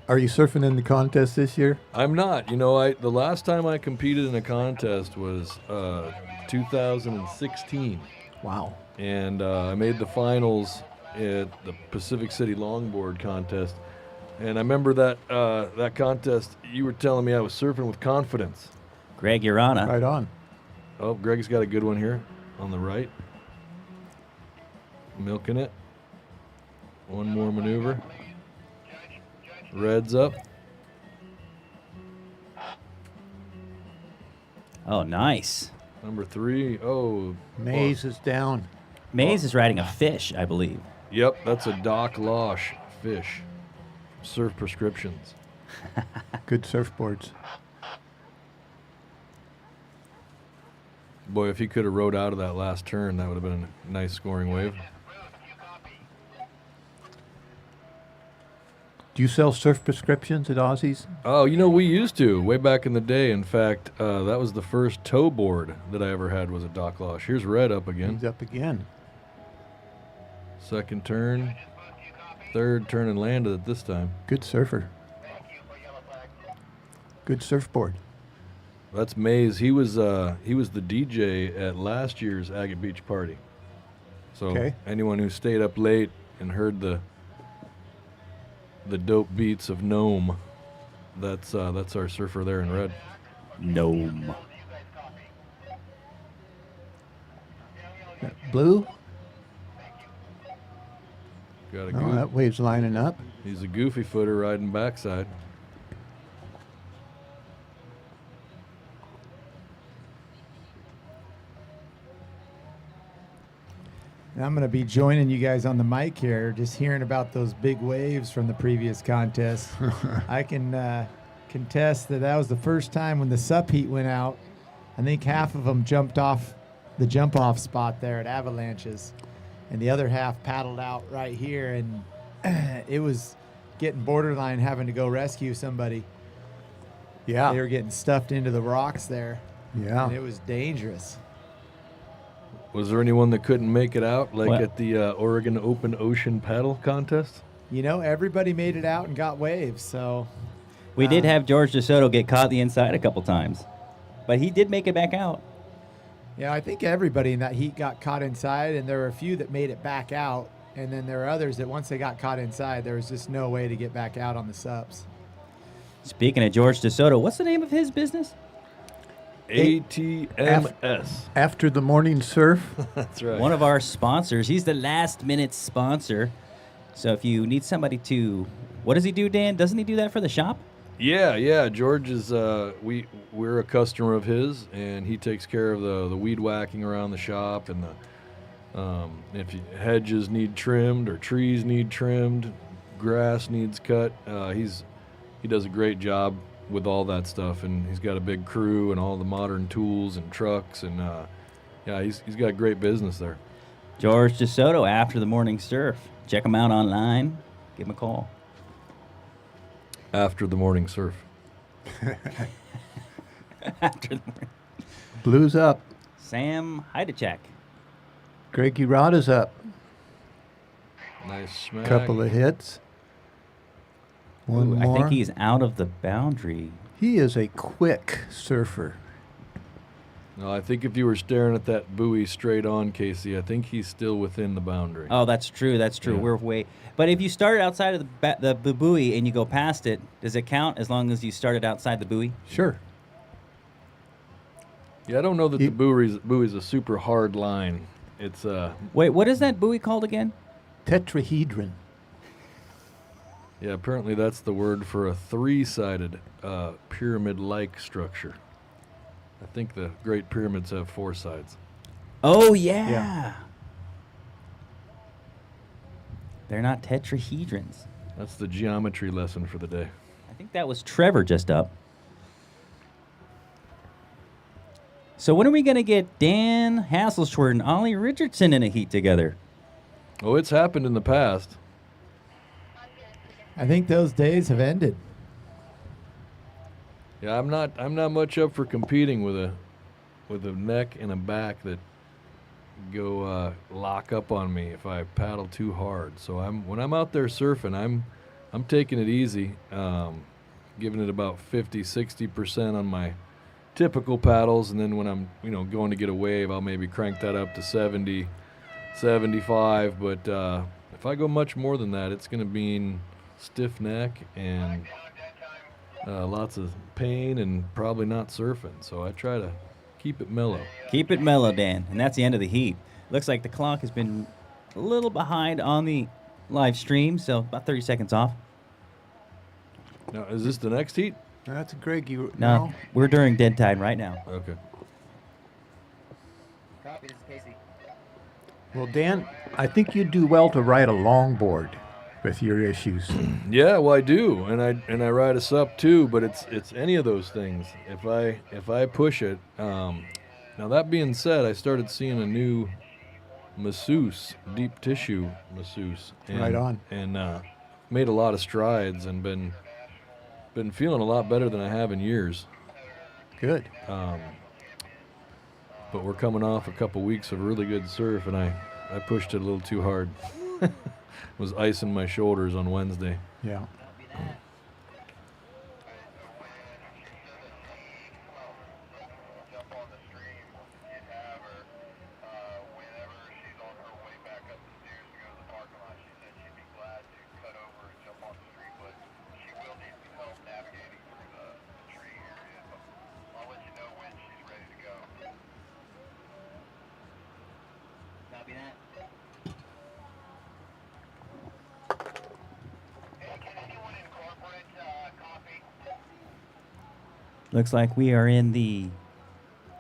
Are you surfing in the contest this year? I'm not. You know, the last time I competed in a contest was 2016. Wow. And I made the finals at the Pacific City Longboard contest. And I remember that contest, you were telling me I was surfing with confidence. Greg, you're on. Right on. Oh, Greg's got a good one here on the right. Milking it. One more maneuver. Red's up. Oh, nice. Number 3. Oh. Maze is down. Maze is riding a fish, I believe. Yep, that's a Doc Losh fish. Surf prescriptions. Good surfboards. Boy, if he could have rode out of that last turn, that would have been a nice scoring wave. Do you sell surf prescriptions at Aussies? Oh, you know, we used to, way back in the day. In fact, that was the first tow board that I ever had was a Doc Losh. Here's Red up again. He's up again. Second turn. Third turn and landed it this time. Good surfer. Good surfboard. That's Maze. He was the DJ at last year's Agate Beach party. So anyone who stayed up late and heard the dope beats of Gnome, that's our surfer there in red. Gnome. Blue? Got a Oh, that wave's lining up. He's a goofy footer riding backside. And I'm going to be joining you guys on the mic here, just hearing about those big waves from the previous contest. I can contest that was the first time when the sup heat went out. I think half of them jumped off the jump-off spot there at Avalanches, and the other half paddled out right here, and it was getting borderline having to go rescue somebody. Yeah. They were getting stuffed into the rocks there. Yeah. And it was dangerous. Was there anyone that couldn't make it out, like What? at the Oregon Open Ocean Paddle Contest? You know, everybody made it out and got waves, so. We did have George DeSoto get caught the inside a couple times, but he did make it back out. Yeah, I think everybody in that heat got caught inside, and there were a few that made it back out, and then there were others that once they got caught inside, there was just no way to get back out on the sups. Speaking of George DeSoto, what's the name of his business? ATMS. After the morning surf. That's right. One of our sponsors. He's the last-minute sponsor. So if you need somebody to, what does he do, Dan? Doesn't he do that for the shop? Yeah. George is we're a customer of his, and he takes care of the weed whacking around the shop, and if hedges need trimmed or trees need trimmed, grass needs cut. He does a great job with all that stuff, and he's got a big crew and all the modern tools and trucks, and he's got great business there. George DeSoto, After the Morning Surf. Check him out online. Give him a call. After the morning surf. After the morning. Blue's up. Sam Heidechek. Greggy Rod is up. Nice smack. Couple of hits. One more. I think he's out of the boundary. He is a quick surfer. No, I think if you were staring at that buoy straight on, Casey, I think he's still within the boundary. Oh, that's true. That's true. Yeah. We're way. But if you started outside of the buoy and you go past it, does it count as long as you started outside the buoy? Sure. Yeah, I don't know that the buoy's a super hard line. It's Wait, what is that buoy called again? Tetrahedron. Yeah, apparently that's the word for a three-sided pyramid-like structure. I think the Great Pyramids have four sides. Oh, yeah. They're not tetrahedrons. That's the geometry lesson for the day. I think that was Trevor just up. So when are we going to get Dan Hasselschwert and Ollie Richardson in a heat together? Oh, it's happened in the past. I think those days have ended. Yeah, I'm not much up for competing with a neck and a back that go lock up on me if I paddle too hard. So when I'm out there surfing, I'm taking it easy, giving it about 50-60% on my typical paddles, and then when I'm going to get a wave, I'll maybe crank that up to 70, 75. But if I go much more than that, it's going to mean stiff neck and lots of pain and probably not surfing. So I try to keep it mellow. Keep it mellow, Dan. And that's the end of the heat. Looks like the clock has been a little behind on the live stream, so about 30 seconds off. Now, is this the next heat? That's a Greggy. No, we're during dead tide right now. Okay. Copy, this is Casey. Well, Dan, I think you'd do well to ride a longboard with your issues. Yeah, well, I do, and I ride a sup too. But it's any of those things. If I push it. Now that being said, I started seeing a new masseuse, deep tissue masseuse. Right on. And made a lot of strides and been feeling a lot better than I have in years. Good. But we're coming off a couple weeks of really good surf, and I pushed it a little too hard. Was icing my shoulders on Wednesday. Yeah. Copy that. Looks like we are in the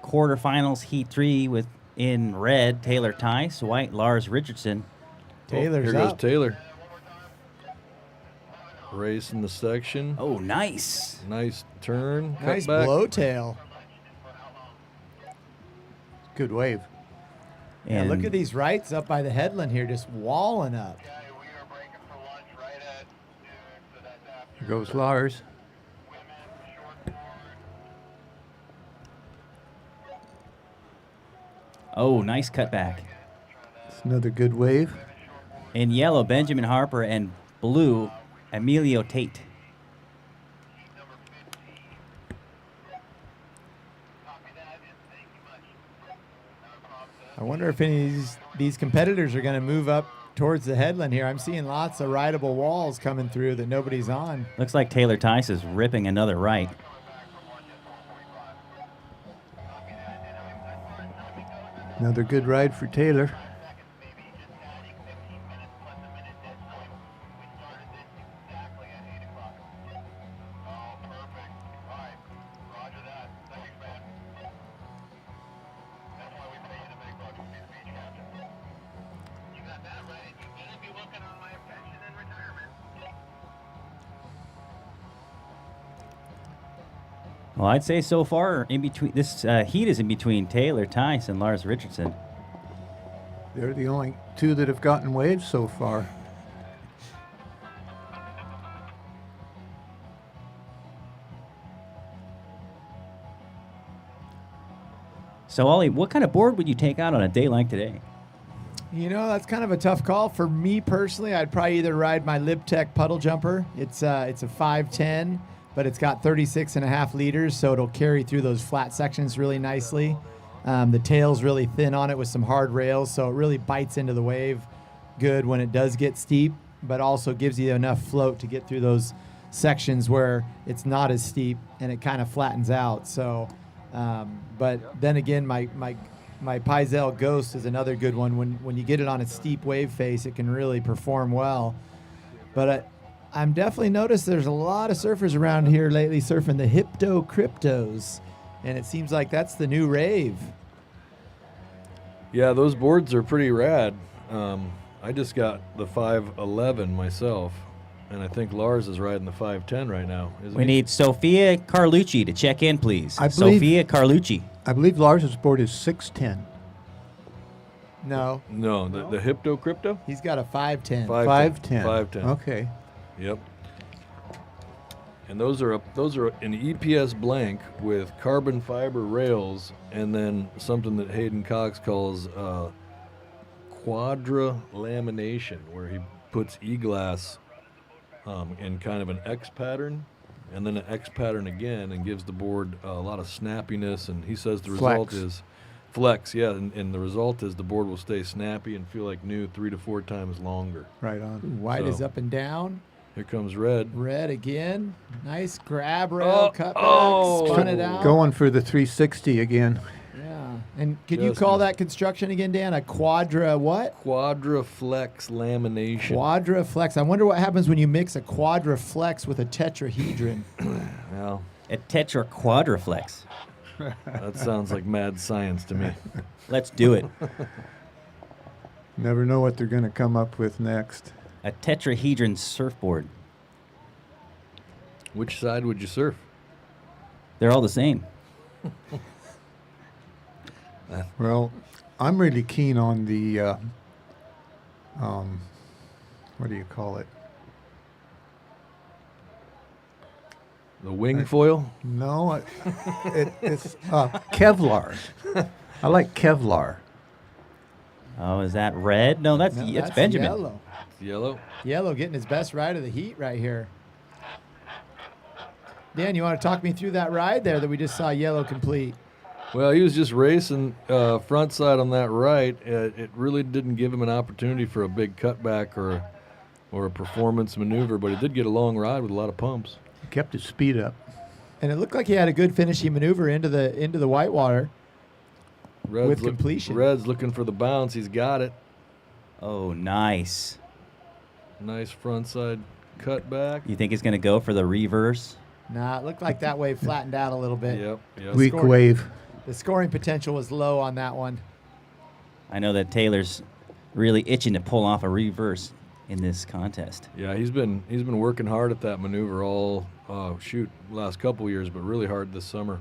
quarterfinals, Heat 3, with in red Taylor Tice, white Lars Richardson. Taylor's here goes up. Taylor. Racing the section. Oh, nice. Nice turn. cut Nice back. blowtail. Good wave. Yeah, And look at these rights up by the headland here, just walling up. Here goes Lars. oh, nice cutback. It's another good wave. In yellow, Benjamin Harper, and blue, Emilio Tate. I wonder if any of these competitors are going to move up towards the headland here. I'm seeing lots of rideable walls coming through that nobody's on. Looks like Taylor Tice is ripping another right. Another good ride for Taylor. Well, I'd say so far in between this heat is in between Taylor Tice and Lars Richardson. They're the only two that have gotten waves so far. So, Ollie, what kind of board would you take out on a day like today? You know, that's kind of a tough call. For me personally, I'd probably either ride my LibTech puddle jumper. It's a 510, but it's got 36.5 liters, so it'll carry through those flat sections really nicely. The tail's really thin on it with some hard rails, so it really bites into the wave good when it does get steep, but also gives you enough float to get through those sections where it's not as steep and it kind of flattens out. So, but then again, my Paizel Ghost is another good one. When you get it on a steep wave face, it can really perform well. But I'm definitely noticed there's a lot of surfers around here lately surfing the Hypto Cryptos, and it seems like that's the new rave. Yeah, those boards are pretty rad. I just got the 511 myself, and I think Lars is riding the 510 right now. We need Sophia Carlucci to check in, please. I believe- Sophia Carlucci. I believe Lars's board is 610. No, No, the Hypto Crypto? he's got a 510. 510. 510. Okay. Yep. And those are an EPS blank with carbon fiber rails, and then something that Hayden Cox calls quadra lamination, where he puts e-glass in kind of an X pattern, and then an X pattern again, and gives the board a lot of snappiness. And he says the result Flex. is flex, yeah, and the result is the board will stay snappy and feel like new 3 to 4 times longer. Right on. White is So- up and down. Here comes red. Red again. Nice grab rail, cut back, spun it out. Going for the 360 again. Yeah. And could you Just call missed. that construction again, Dan? A quadra what? Quadra flex lamination. Quadra flex. I wonder what happens when you mix a quadra flex with a tetrahedron. Well, A tetra quadriflex. that sounds like mad science to me. Let's do it. Never know what they're going to come up with next. A tetrahedron surfboard. Which side would you surf? They're all the same. Well, I'm really keen on the, what do you call it? The wing foil? No, it's Kevlar. I like Kevlar. Oh, is that red? No, that's No, it's that's Benjamin. Yellow. Yellow? Yellow getting his best ride of the heat right here. Dan, you want to talk me through that ride there that we just saw Yellow complete? Well, he was just racing front side on that right. It really didn't give him an opportunity for a big cutback or a performance maneuver, but he did get a long ride with a lot of pumps. He kept his speed up. And it looked like he had a good finishing maneuver into the whitewater. With completion. Red's looking for the bounce. He's got it. Oh, nice. Nice front side cutback. You think he's going to go for the reverse? Nah, it looked like that wave flattened out a little bit. Yep. Weak Scoring- wave. The scoring potential was low on that one. I know that Taylor's really itching to pull off a reverse in this contest. Yeah, he's been working hard at that maneuver all last couple years, but really hard this summer.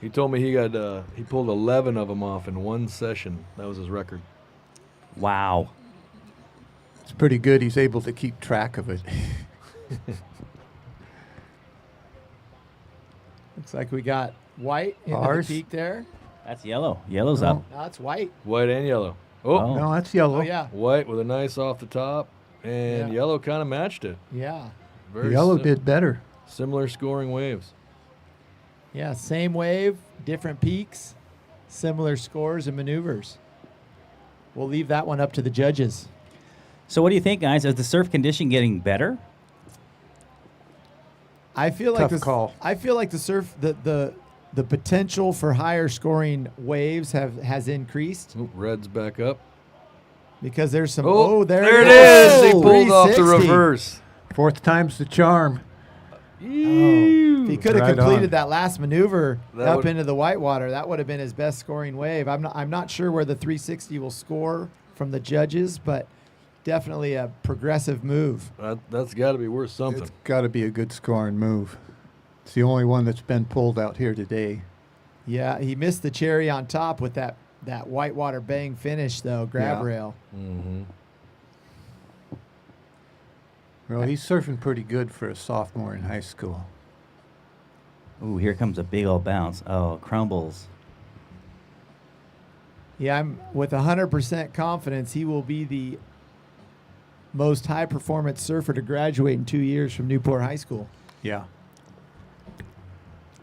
He told me he pulled 11 of them off in one session. That was his record. Wow. It's pretty good. He's able to keep track of it. Looks like we got white in the Ours? peak there. That's yellow. Yellow's No. up. No, it's white. White and yellow. Oh, Oh. No, that's yellow. Oh, yeah. white with a nice off the top, and Yeah. yellow kind of matched it. Yeah. The yellow did better. Similar scoring waves. Yeah, same wave, different peaks, similar scores and maneuvers. We'll leave that one up to the judges. So what do you think, guys? Is the surf condition getting better? I feel like Tough call. I feel like the surf the the potential for higher scoring waves has increased Oop, red's back up. because there's some. Oh, there it is. He Oh, pulled off the 360. reverse. Fourth time's the charm. If he could have Right completed on. that last maneuver That up would- into the whitewater, that would have been his best scoring wave. I'm not sure where the 360 will score from the judges, but definitely a progressive move. That's got to be worth something. It's got to be a good scoring move. It's the only one that's been pulled out here today. Yeah, he missed the cherry on top with that whitewater bang finish though, grab Yeah. rail. Mm-hmm. Well, he's surfing pretty good for a sophomore in high school. Ooh, here comes a big old bounce. Oh, crumbles. Yeah, I'm with 100% confidence he will be the most high performance surfer to graduate in 2 years from Newport High School. Yeah.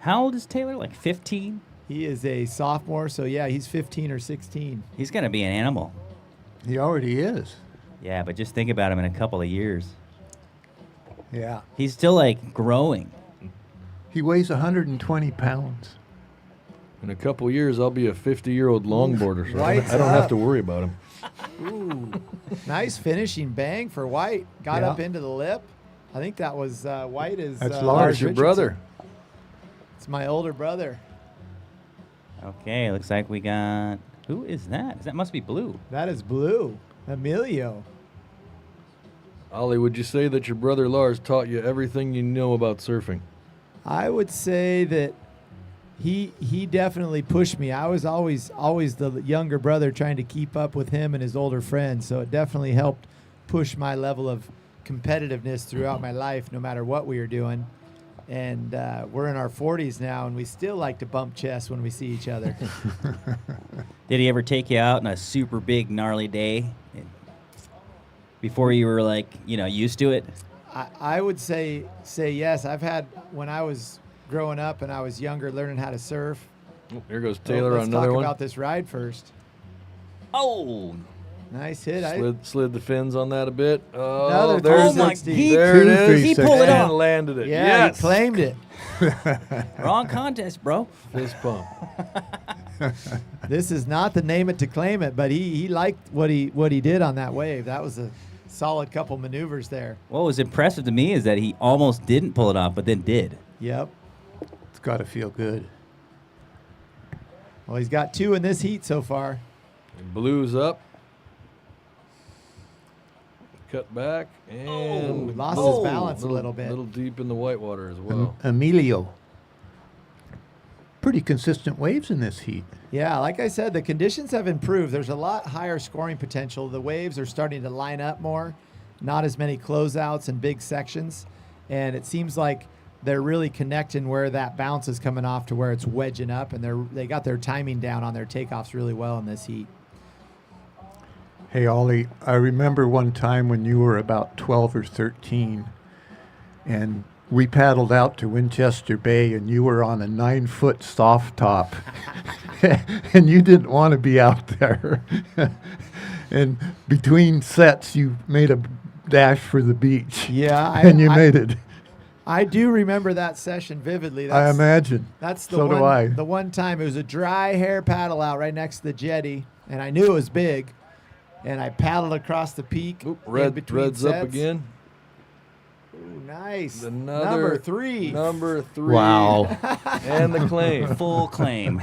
How old is Taylor? Like 15? He is a sophomore, so yeah, he's 15 or 16. He's going to be an animal. He already is. Yeah, but just think about him in a couple of years. Yeah. He's still like growing. He weighs 120 pounds. In a couple years, I'll be a 50-year-old longboarder, so I White's don't have up. to worry about him. Ooh, nice finishing bang for White. Got Yeah. up into the lip. I think that was White is That's Lars Lars, your Richardson. brother. It's my older brother. Okay, looks like we got. Who is that? That must be Blue. That is Blue. Emilio. Ollie, would you say that your brother Lars taught you everything you know about surfing? I would say that he definitely pushed me. I was always the younger brother trying to keep up with him and his older friends, so it definitely helped push my level of competitiveness throughout my life, no matter what we were doing. And we're in our 40s now, and we still like to bump chests when we see each other. Did he ever take you out on a super big, gnarly day before you were like, used to it? I would say yes. I've had, when I was growing up and I was younger, learning how to surf. Oh, here goes Taylor on Let's another talk one. about this ride first. Oh, Nice hit. Slid the fins on that a bit. Oh, Another there's 360. there it is. He pulled it and off. landed it. Yeah, Yes. he claimed it. Wrong contest, bro. Fist pump. This is not the name it to claim it, but he liked what he did on that wave. That was a solid couple maneuvers there. What was impressive to me is that he almost didn't pull it off, but then did. Yep. It's got to feel good. Well, he's got 2 in this heat so far. And Blue's up. Cut back and Lost his balance a little bit. Little deep in the whitewater as well. Emilio. Pretty consistent waves in this heat. Yeah, like I said, the conditions have improved. There's a lot higher scoring potential. The waves are starting to line up more, not as many closeouts and big sections. And it seems like they're really connecting where that bounce is coming off to where it's wedging up, and they got their timing down on their takeoffs really well in this heat. Hey, Ollie, I remember one time when you were about 12 or 13, and we paddled out to Winchester Bay, and you were on a 9-foot soft top, and you didn't want to be out there. And between sets, you made a dash for the beach. Yeah, and you made it. I do remember that session vividly. I imagine. That's the So one. do I. The one time it was a dry hair paddle out right next to the jetty, and I knew it was big, and I paddled across the peak. Oop, in between red's up sets. again. Ooh, nice. Another Number 3. Number 3. Wow. And the claim. Full claim.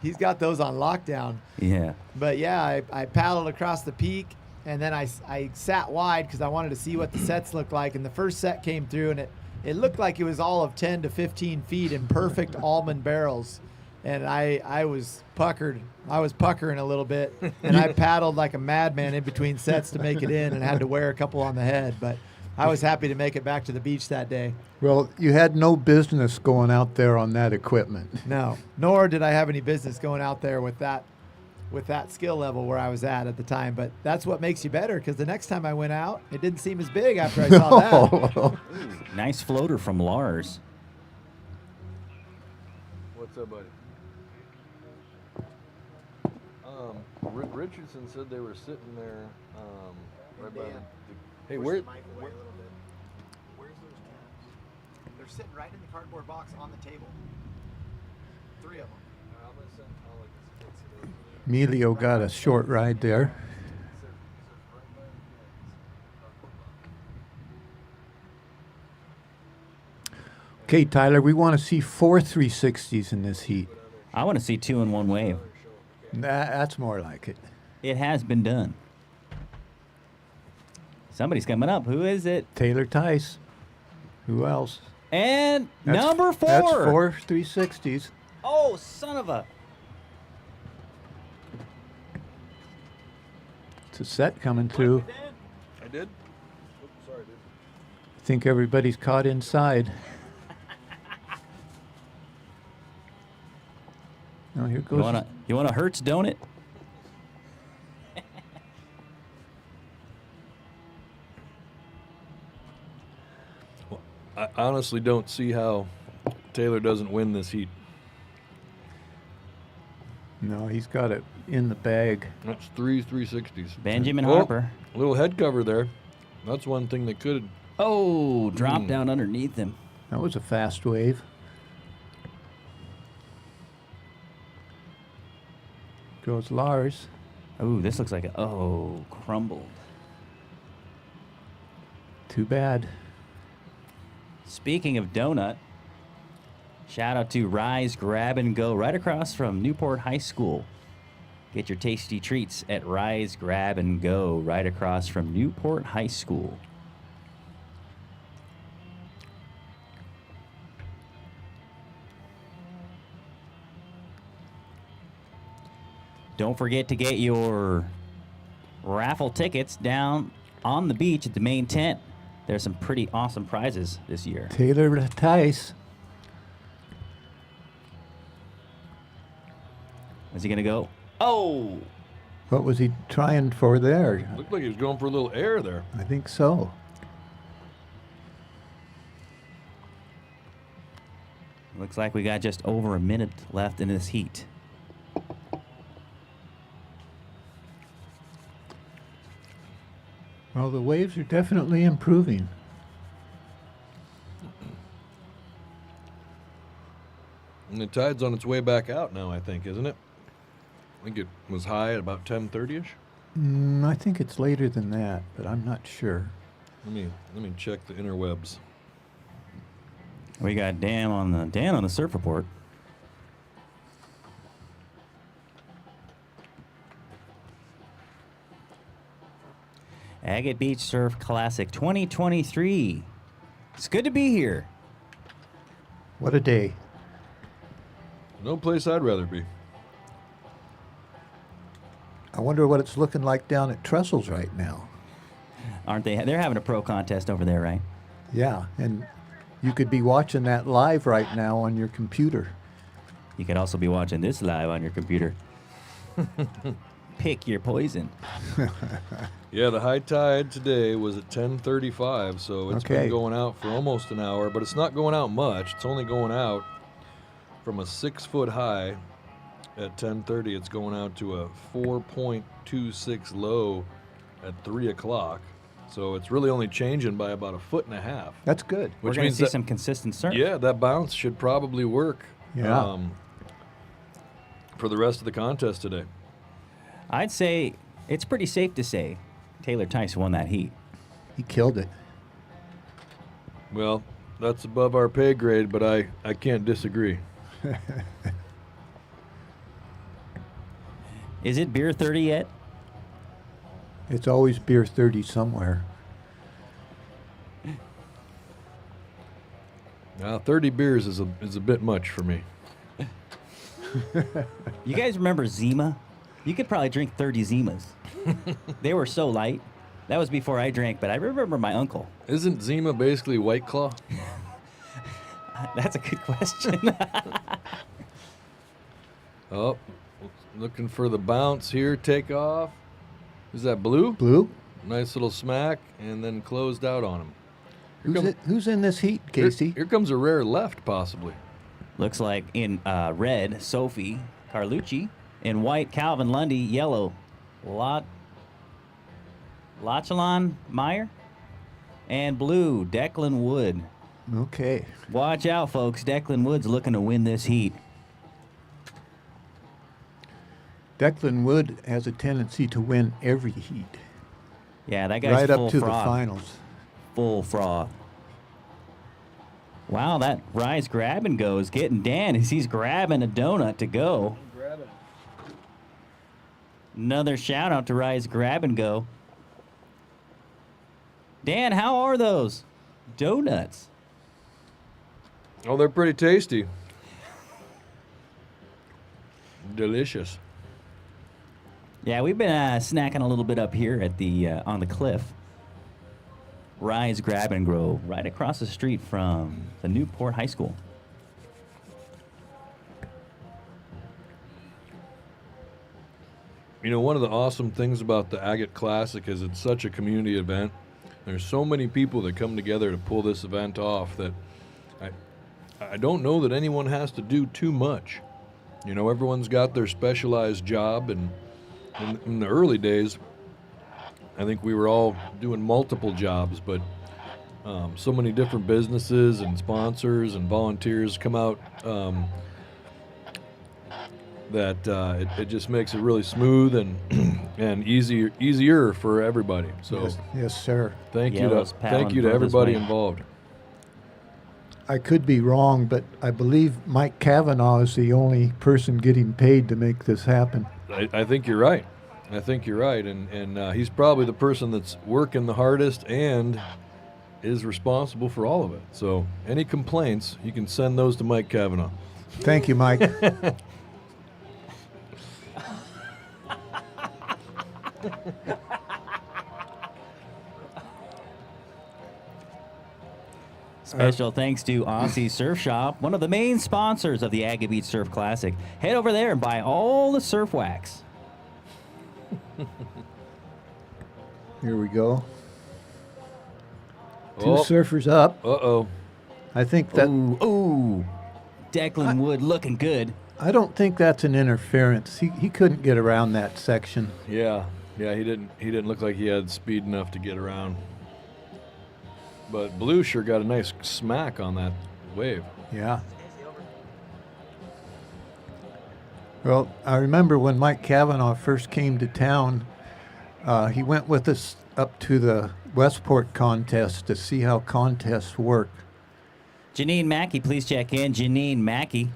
He's got those on lockdown. Yeah. But yeah, I paddled across the peak, and then I sat wide because I wanted to see what the sets looked like. And the first set came through, and it looked like it was all of 10 to 15 feet in perfect almond barrels. And I was puckered. I was puckering a little bit, and I paddled like a madman in between sets to make it in, and had to wear a couple on the head. But I was happy to make it back to the beach that day. Well, you had no business going out there on that equipment. No, nor did I have any business going out there with that skill level where I was at the time. But that's what makes you better, because the next time I went out, it didn't seem as big after I saw that. Nice floater from Lars. What's up, buddy? Richardson said they were sitting there right by the. Hey, where's Where's those cans? They're sitting right in the cardboard box on the table. Emilio got a short ride there. Okay, Tyler, we want to see 4 360s in this heat. I want to see 2 in one wave. That's more like it. It has been done. Somebody's coming up. Who is it? Taylor Tice. Who else? And That's- number 4. That's 4 360s. Oh, son of a. It's a set coming through. I did? Oops, sorry, dude. I think everybody's caught inside. Oh, here goes. You want a Hertz donut? I honestly don't see how Taylor doesn't win this heat. No, he's got it in the bag. That's 3 360s. Benjamin Oh, Harper. Little head cover there. That's one thing they could. Oh, drop down underneath him. That was a fast wave. Goes Lars. Oh, this looks like crumbled. Too bad. Speaking of donut, shout out to Rise Grab and Go right across from Newport High School. Get your tasty treats at Rise Grab and Go right across from Newport High School. Don't forget to get your raffle tickets down on the beach at the main tent. There's some pretty awesome prizes this year. Taylor Tice. Is he going to go? Oh! What was he trying for there? Looked like he was going for a little air there. I think so. Looks like we got just over a minute left in this heat. Well, the waves are definitely improving. And the tide's on its way back out now, I think, isn't it? I think it was high at about 10:30ish. I think it's later than that, but I'm not sure. Let me check the interwebs. We got Dan on the surf report. Agate Beach Surf Classic 2023. It's good to be here. What a day. No place I'd rather be. I wonder what it's looking like down at Trestles right now. Aren't they? They're having a pro contest over there, right? Yeah, and you could be watching that live right now on your computer. You could also be watching this live on your computer. Pick your poison. Yeah, the high tide today was at 10:35, so it's been going out for almost an hour, but it's not going out much. It's only going out from a 6-foot high at 10:30. It's going out to a 4.26 low at 3 o'clock. So it's really only changing by about 1.5 feet. That's good. We're going to see some consistent surf. Yeah, that bounce should probably work. Yeah. For the rest of the contest today. I'd say it's pretty safe to say Taylor Tice won that heat. He killed it. Well, that's above our pay grade, but I can't disagree. Is it beer 30 yet? It's always beer 30 somewhere. Now, 30 beers is a bit much for me. You guys remember Zima? You could probably drink 30 Zimas. They were so light. That was before I drank, but I remember my uncle. Isn't Zima basically White Claw? That's a good question. Oh, looking for the bounce here, take off. Is that Blue? Blue. Nice little smack, and then closed out on him. Who's in this heat, Casey? Here comes a rare left, possibly. Looks like in red, Sophie Carlucci. In white, Calvin Lundy. Yellow, Lachalon Meyer. And blue, Declan Wood. Okay. Watch out, folks. Declan Wood's looking to win this heat. Declan Wood has a tendency to win every heat. Yeah, that guy's Right full up to fraud. the finals. Full fraud. Wow, that Rise grab and go is getting Dan as he's grabbing a donut to go. Another shout out to Rise grab and go. Dan, how are those donuts? Oh, they're pretty tasty. Delicious. Yeah, we've been snacking a little bit up here at the on the cliff. Rise Grab and Grow, right across the street from the Newport High School. You know, one of the awesome things about the Agate Classic is it's such a community event. There's so many people that come together to pull this event off that I don't know that anyone has to do too much. You know, everyone's got their specialized job, and in the early days, I think we were all doing multiple jobs, but so many different businesses and sponsors and volunteers come out that it just makes it really smooth and and easier for everybody. So Yes, sir. thank you Yellow's to paddling everybody furthest way. involved. I could be wrong, but I believe Mike Cavanaugh is the only person getting paid to make this happen. I think you're right. I think you're right, and he's probably the person that's working the hardest and is responsible for all of it. So any complaints, you can send those to Mike Cavanaugh. Thank you, Mike. Special thanks to Aussie Surf Shop, one of the main sponsors of the Agate Beach Surf Classic. Head over there and buy all the surf wax. Here we go. Two Oh. surfers up. Uh-oh. I think that. Ooh. Declan Wood looking good. I don't think that's an interference. He couldn't get around that section. Yeah, he didn't look like he had speed enough to get around. But Blue sure got a nice smack on that wave. Yeah. Well, I remember when Mike Cavanaugh first came to town, he went with us up to the Westport contest to see how contests work. Janine Mackey, please check in. Janine Mackey.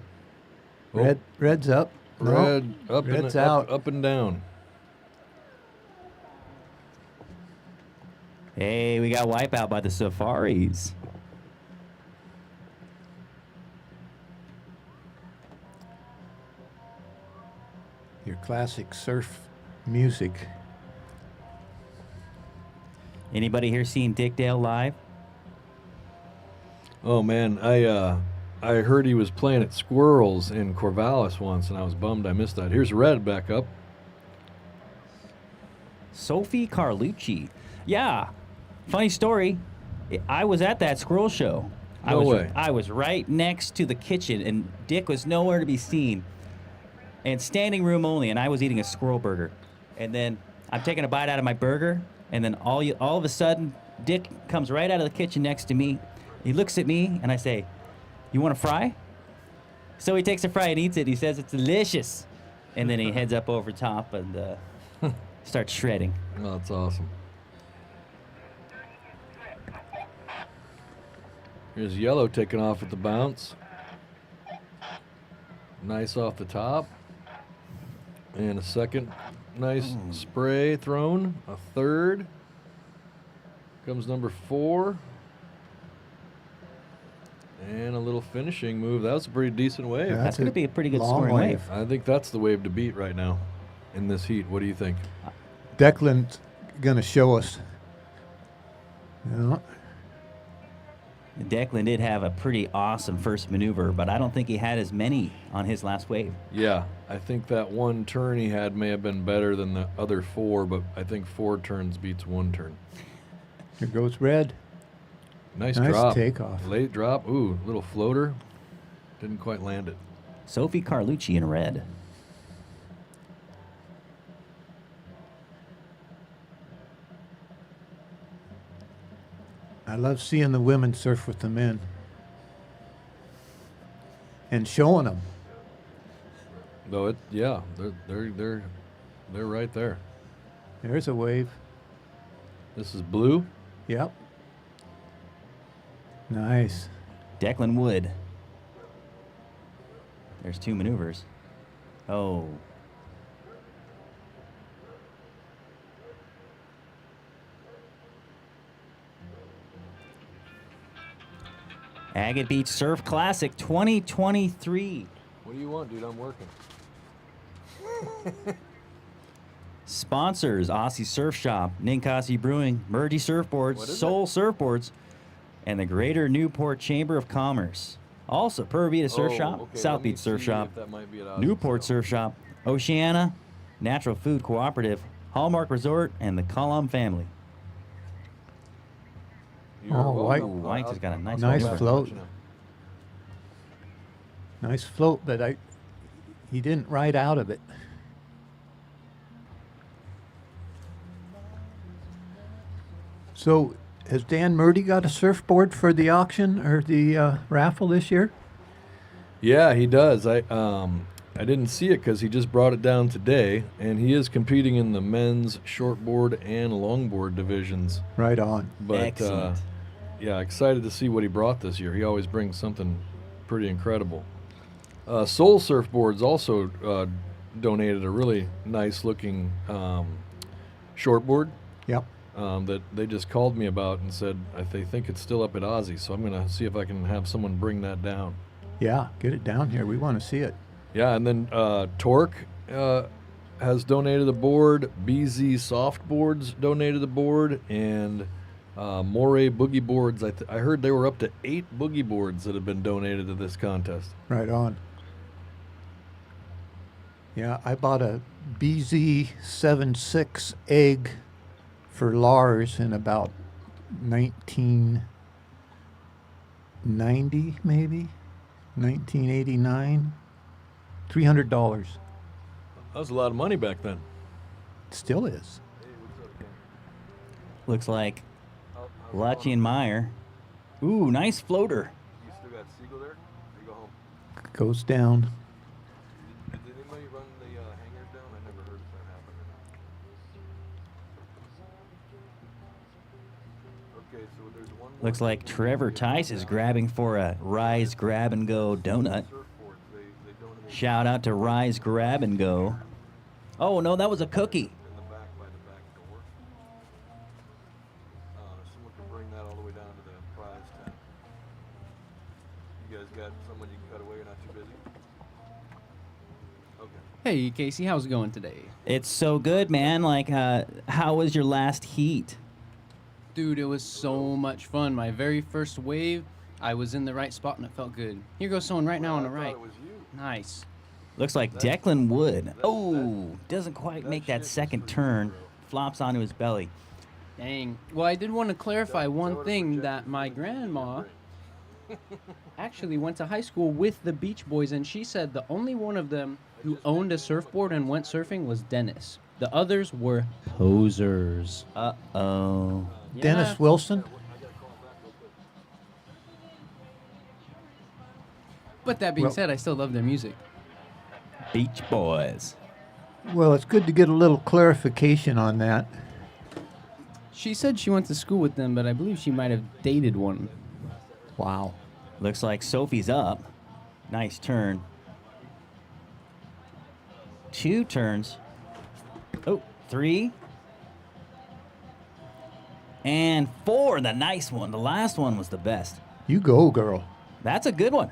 Red's up. No, Red up and Red's out. up and down. Hey, we got Wipeout by the Safaris. Your classic surf music. Anybody here seen Dick Dale live? Oh man, I heard he was playing at Squirrels in Corvallis once, and I was bummed I missed that. Here's Red back up. Sophie Carlucci. Yeah. Funny story. I was at that squirrel show. No way. I was right next to the kitchen, and Dick was nowhere to be seen. And standing room only, and I was eating a squirrel burger. And then I'm taking a bite out of my burger, and then all of a sudden, Dick comes right out of the kitchen next to me. He looks at me, and I say, "You want a fry?" So he takes a fry and eats it. He says it's delicious. And then he heads up over top and starts shredding. Oh, that's awesome. Here's Yellow taking off at the bounce. Nice off the top. And a second nice spray thrown. A third. Comes number 4. And a little finishing move. That was a pretty decent wave. Yeah, That's going to be a pretty good long scoring wave. I think that's the wave to beat right now in this heat. What do you think? Declan's going to show us. Yeah. Declan did have a pretty awesome first maneuver, but I don't think he had as many on his last wave. Yeah, I think that one turn he had may have been better than the other 4, but I think 4 turns beats 1 turn. Here goes Red. Nice Nice drop. takeoff. Late drop. Ooh, little floater. Didn't quite land it. Sophie Carlucci in red. I love seeing the women surf with the men and showing them. Though it, yeah, they're right there. There's a wave. This is blue. Yep. Nice. Declan Wood. There's 2 maneuvers. Oh. Agate Beach Surf Classic 2023. What do you want, dude? I'm working. Sponsors: Aussie Surf Shop, Ninkasi Brewing, Murgy Surfboards, What is Soul Surfboards, and the Greater Newport Chamber of Commerce. Also, Pura Vida Surf Oh, Shop, okay, South let me Beach Surf see Shop, if that might be at Ozzy's Newport though. Surf Shop, Oceana, Natural Food Cooperative, Hallmark Resort, and the Column family. You're Oh, welcome. white- Ooh, White's has got a nice Nice maneuver. float. Nice float, but he didn't ride out of it. So, has Dan Murdy got a surfboard for the auction or the raffle this year? Yeah, he does. I didn't see it because he just brought it down today, and he is competing in the men's shortboard and longboard divisions. Right on. But Excellent. yeah, excited to see what he brought this year. He always brings something pretty incredible. Soul Surfboards also donated a really nice looking shortboard. Yep. That they just called me about and said they think it's still up at Ozzy, so I'm gonna see if I can have someone bring that down. Yeah, get it down here. We want to see it. Yeah, and then Torque has donated a board. BZ Softboards donated a board, and Moray Boogie Boards. I heard they were up to 8 boogie boards that have been donated to this contest. Right on. Yeah, I bought a BZ76 egg for Lars in about 1990, maybe 1989. $300. That was a lot of money back then. Still is. Looks like Lutchie and Meyer. Ooh, nice floater. You still got Siegel there? Or you go home? Goes down. Did anybody run the hangers down? I never heard if that happened or not. Okay, so there's one more. Looks like Trevor Tice is grabbing for a Rise Grab and Go donut. Surfboards. They donated Shout out to Rise Grab and Go. Oh no, that was a cookie. in the back by the back door. Someone can bring that all the way down to the prize tent. You guys got someone you can cut away? You're not too busy? Okay. Hey, Casey, how's it going today? It's so good, man. Like, how was your last heat? Dude, it was so much fun. My very first wave, I was in the right spot and it felt good. Here goes someone right now on the right. It was you. Nice. Looks like Declan Wood. Oh, doesn't quite make that second turn. Flops onto his belly. Dang. Well, I did want to clarify one thing, that my grandma actually went to high school with the Beach Boys, and she said the only one of them who owned a surfboard and went surfing was Dennis. The others were posers. Uh-oh. Dennis Yeah. Wilson? But that being Well- said, I still love their music. Beach Boys. Well, it's good to get a little clarification on that. She said she went to school with them, but I believe she might have dated one. Wow. Looks like Sophie's up. Nice turn. 2 turns. Oh, 3. And 4, the nice one. The last one was the best. You go, girl. That's a good one.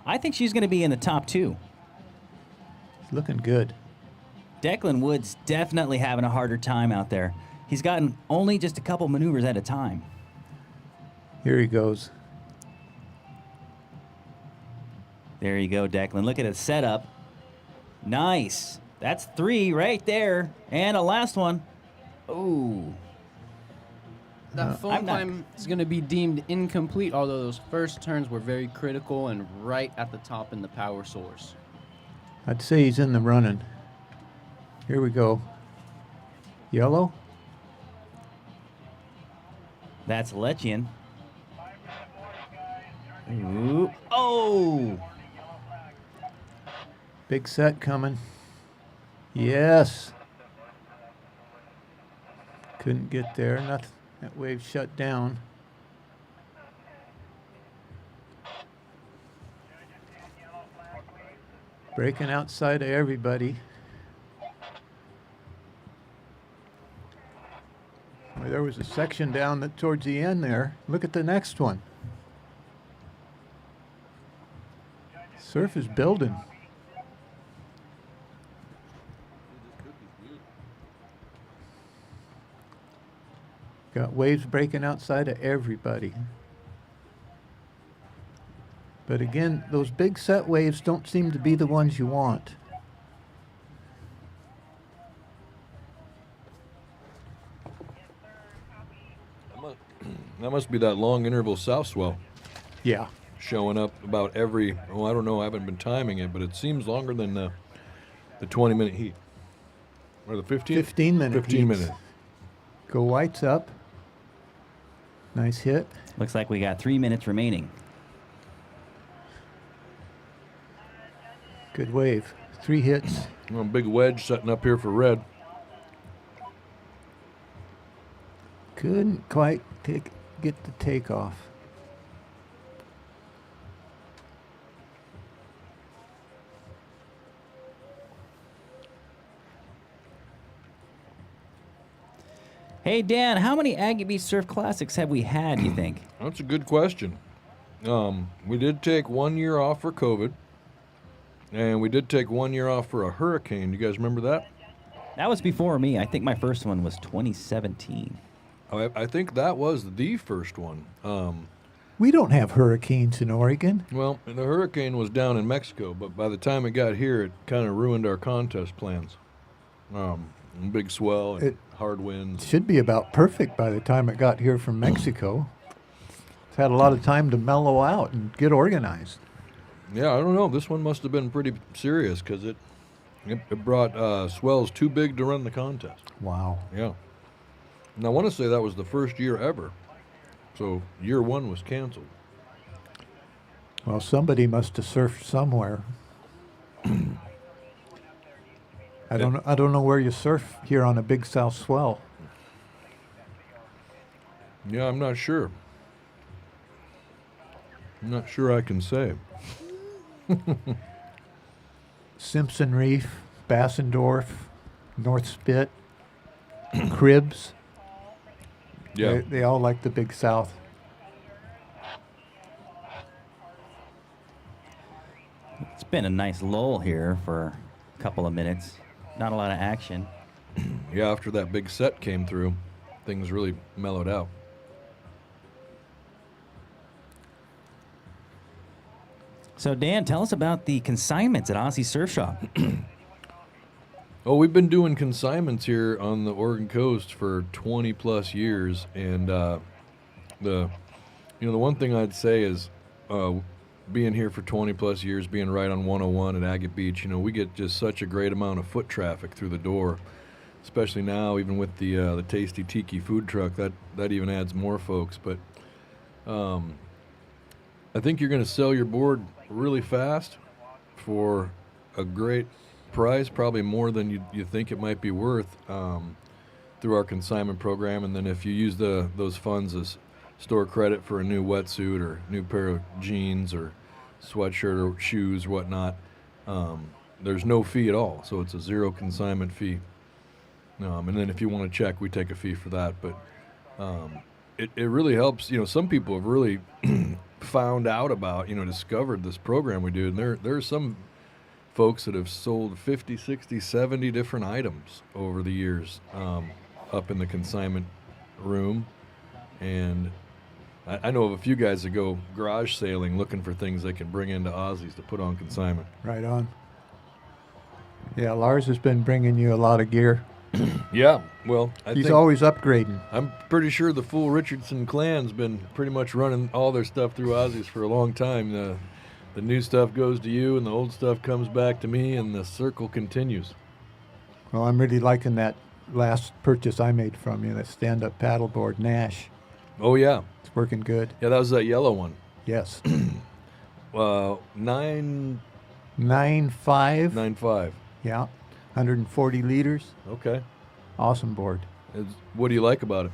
I think she's going to be in the top 2. It's looking good. Declan Wood's definitely having a harder time out there. He's gotten only just a couple maneuvers at a time. Here he goes. There you go, Declan. Look at his setup. Nice. That's 3 right there. And a last one. Ooh. That phone I'm not- climb is going to be deemed incomplete, although those first turns were very critical and right at the top in the power source. I'd say he's in the running. Here we go. Yellow? That's Letchian. Ooh. Oh! Big set coming. Yes. Couldn't get there. Nothing. That wave shut down. Breaking outside of everybody. Well, there was a section down towards the end there. Look at the next one. Surf is building. Got waves breaking outside of everybody. But again, those big set waves don't seem to be the ones you want. That must be that long interval south swell Yeah. showing up about every, oh, I don't know, I haven't been timing it, but it seems longer than the 20-minute heat. Or the 15? 15-minute 15 heats. minute. Go whites up. Nice hit. Looks like we got 3 minutes remaining. Good wave. 3 hits. Well, big wedge setting up here for red. Couldn't quite get the takeoff. Hey, Dan, how many Agate Beach Surf Classics have we had, you think? That's a good question. We did take 1 year off for COVID, and we did take 1 year off for a hurricane. You guys remember that? That was before me. I think my first one was 2017. I think that was the first one. We don't have hurricanes in Oregon. Well, the hurricane was down in Mexico, but by the time it got here, it kind of ruined our contest plans. Big swell and hard winds. Should be about perfect by the time it got here from Mexico. It's had a lot of time to mellow out and get organized. Yeah, I don't know. This one must have been pretty serious because it brought swells too big to run the contest. Wow. Yeah. And I want to say that was the first year ever. So year one was canceled. Well, somebody must have surfed somewhere. I don't know where you surf here on a big south swell. Yeah, I'm not sure. I'm not sure I can say. Simpson Reef, Bassendorf, North Spit, Cribs. Yeah. They all like the big south. It's been a nice lull here for a couple of minutes. Not a lot of action. Yeah, after that big set came through, things really mellowed out. So, Dan, tell us about the consignments at Aussie Surf Shop. Oh, we've been doing consignments here on the Oregon coast for 20 plus years, and the one thing I'd say is being here for 20 plus years, being right on 101 at Agate Beach, we get just such a great amount of foot traffic through the door, especially now, even with the Tasty Tiki food truck, that even adds more folks. But I think you're going to sell your board really fast for a great price, probably more than you think it might be worth through our consignment program. And then if you use those funds as store credit for a new wetsuit or new pair of jeans or sweatshirt or shoes or whatnot, there's no fee at all. So it's a zero consignment fee. And then if you want to check, we take a fee for that. But it really helps. Some people have really found out about, discovered this program we do. And there are some folks that have sold 50, 60, 70 different items over the years up in the consignment room. And I know of a few guys that go garage sailing looking for things they can bring into Aussies to put on consignment. Right on. Yeah, Lars has been bringing you a lot of gear. Yeah, well, He's always upgrading. I'm pretty sure the full Richardson clan's been pretty much running all their stuff through Aussies for a long time. The new stuff goes to you, and the old stuff comes back to me, and the circle continues. Well, I'm really liking that last purchase I made from you, that stand-up paddleboard, Nash. Oh, yeah. It's working good. Yeah, that was that yellow one. Yes. 9 9.5. 9.5. Yeah. 140 liters. Okay. Awesome board. What do you like about it?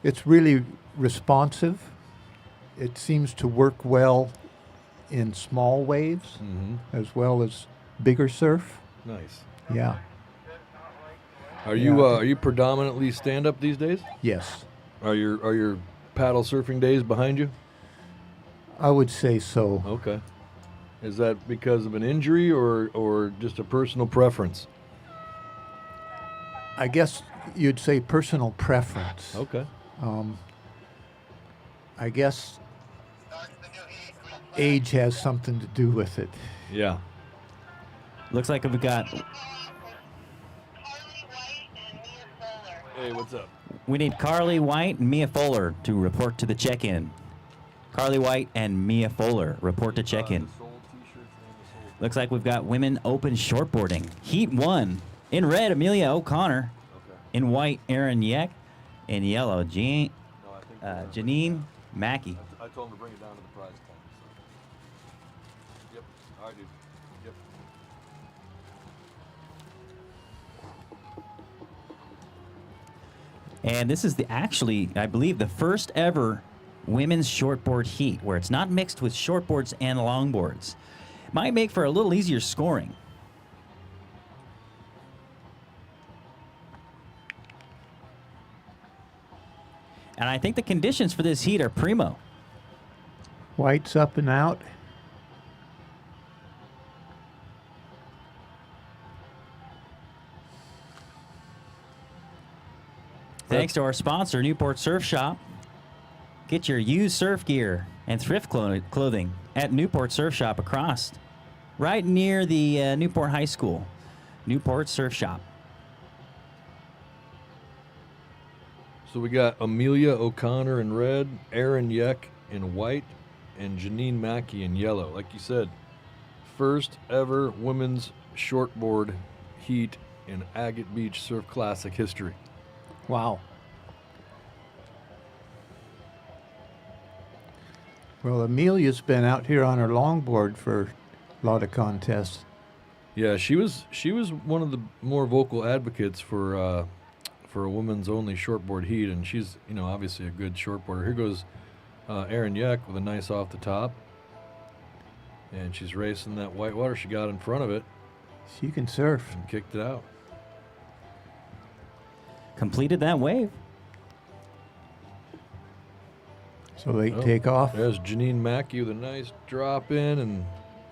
It's really responsive. It seems to work well in small waves as well as bigger surf. Nice. Yeah. Are you predominantly stand up these days? Yes. Are your paddle surfing days behind you? I would say so. Okay. Is that because of an injury or just a personal preference? I guess you'd say personal preference. Okay. I guess age has something to do with it. Yeah. Looks like we've got. Hey, what's up? We need Carly White and Mia Fuller to report to the check-in. Carly White and Mia Fuller report to check-in. Looks like we've got women open shortboarding. Heat 1. In red, Amelia O'Connor. Okay. In white, Erin Yeck. In yellow, Janine Mackey. I told him to bring it down to the prize tag. So. Yep. All right, dude. Yep. And this is actually, I believe, the first ever women's shortboard heat where it's not mixed with shortboards and longboards. Might make for a little easier scoring. And I think the conditions for this heat are primo. White's up and out. Thanks to our sponsor, Newport Surf Shop. Get your used surf gear and thrift clothing at Newport Surf Shop across, right near the Newport High School. Newport Surf Shop. So we got Amelia O'Connor in red, Erin Yeck in white, and Janine Mackey in yellow. Like you said, first ever women's shortboard heat in Agate Beach Surf Classic history. Wow. Well, Amelia's been out here on her longboard for a lot of contests. Yeah, she was one of the more vocal advocates for a women's only shortboard heat, and she's obviously a good shortboarder. Here goes Erin Yeck with a nice off the top, and she's racing that whitewater. She got in front of it. She can surf. And kicked it out. Completed that wave. So they take off. There's Janine Mackey with a nice drop in and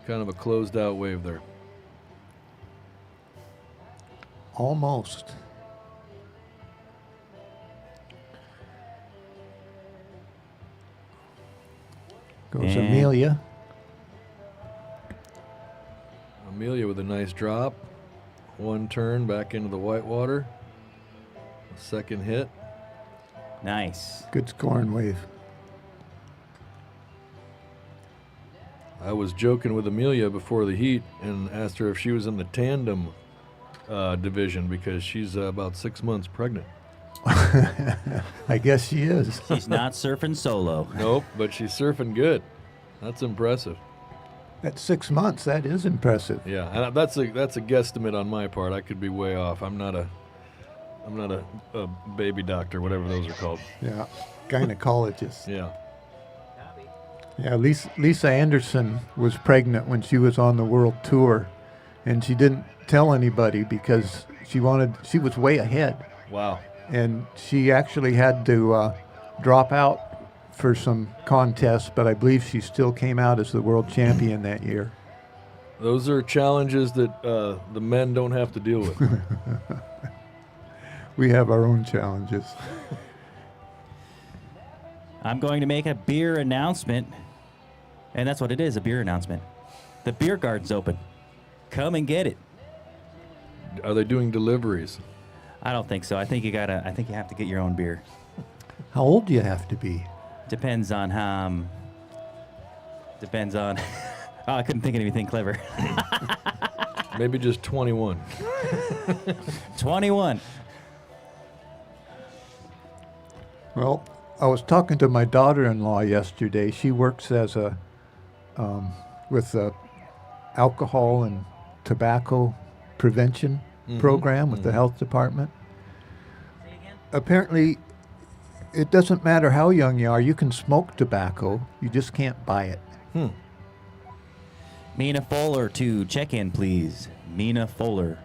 kind of a closed out wave there. Almost. Goes And Amelia. Amelia with a nice drop. One turn back into the whitewater. Second hit. Nice. Good scoring wave. I was joking with Amelia before the heat and asked her if she was in the tandem division because she's about 6 months pregnant. I guess she is. She's not surfing solo. Nope, but she's surfing good. That's impressive. At 6 months, that is impressive. Yeah, and that's a guesstimate on my part. I could be way off. I'm not a baby doctor, whatever those are called. Yeah, gynecologist. Yeah. Yeah, Lisa Anderson was pregnant when she was on the world tour, and she didn't tell anybody because she was way ahead. Wow. And she actually had to drop out for some contests, but I believe she still came out as the world champion that year. Those are challenges that the men don't have to deal with. We have our own challenges. I'm going to make a beer announcement, and that's what it is, a beer announcement. The beer garden's open. Come and get it. Are they doing deliveries? I don't think so. I think you have to get your own beer. How old do you have to be? Depends on oh, I couldn't think of anything clever. Maybe just 21. 21. Well, I was talking to my daughter-in-law yesterday. She works as with alcohol and tobacco prevention program with the health department. Apparently, it doesn't matter how young you are. You can smoke tobacco. You just can't buy it. Mina Fuller to check in, please. Mina Fuller.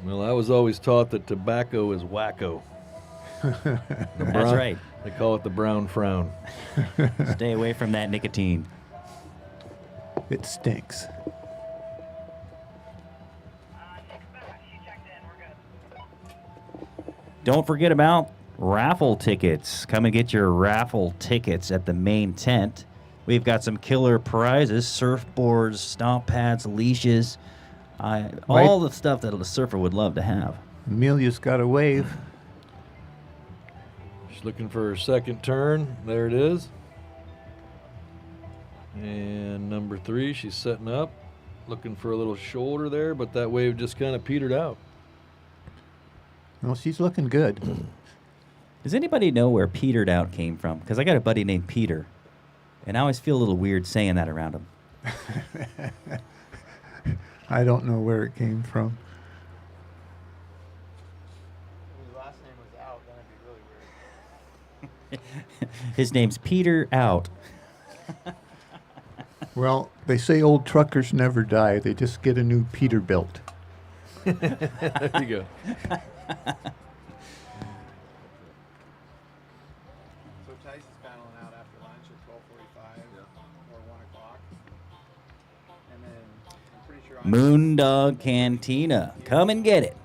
Well, I was always taught that tobacco is wacko. That's right. They call it the brown frown. Stay away from that nicotine. It stinks. Don't forget about raffle tickets. Come and get your raffle tickets at the main tent. We've got some killer prizes, surfboards, stomp pads, leashes, all the stuff that a surfer would love to have. Amelia's got a wave. She's looking for her second turn. There it is. And number 3, she's setting up. Looking for a little shoulder there, but that wave just kind of petered out. Well, she's looking good. Does anybody know where petered out came from? Because I got a buddy named Peter, and I always feel a little weird saying that around him. I don't know where it came from. If his last name was out, then it'd be really weird. His name's Peter Out. Well, they say old truckers never die. They just get a new Peterbilt. There you go. So Tice is paddling out after lunch at 12:45 or 1 o'clock. And then I'm pretty sure Moondog Cantina. Come and get it.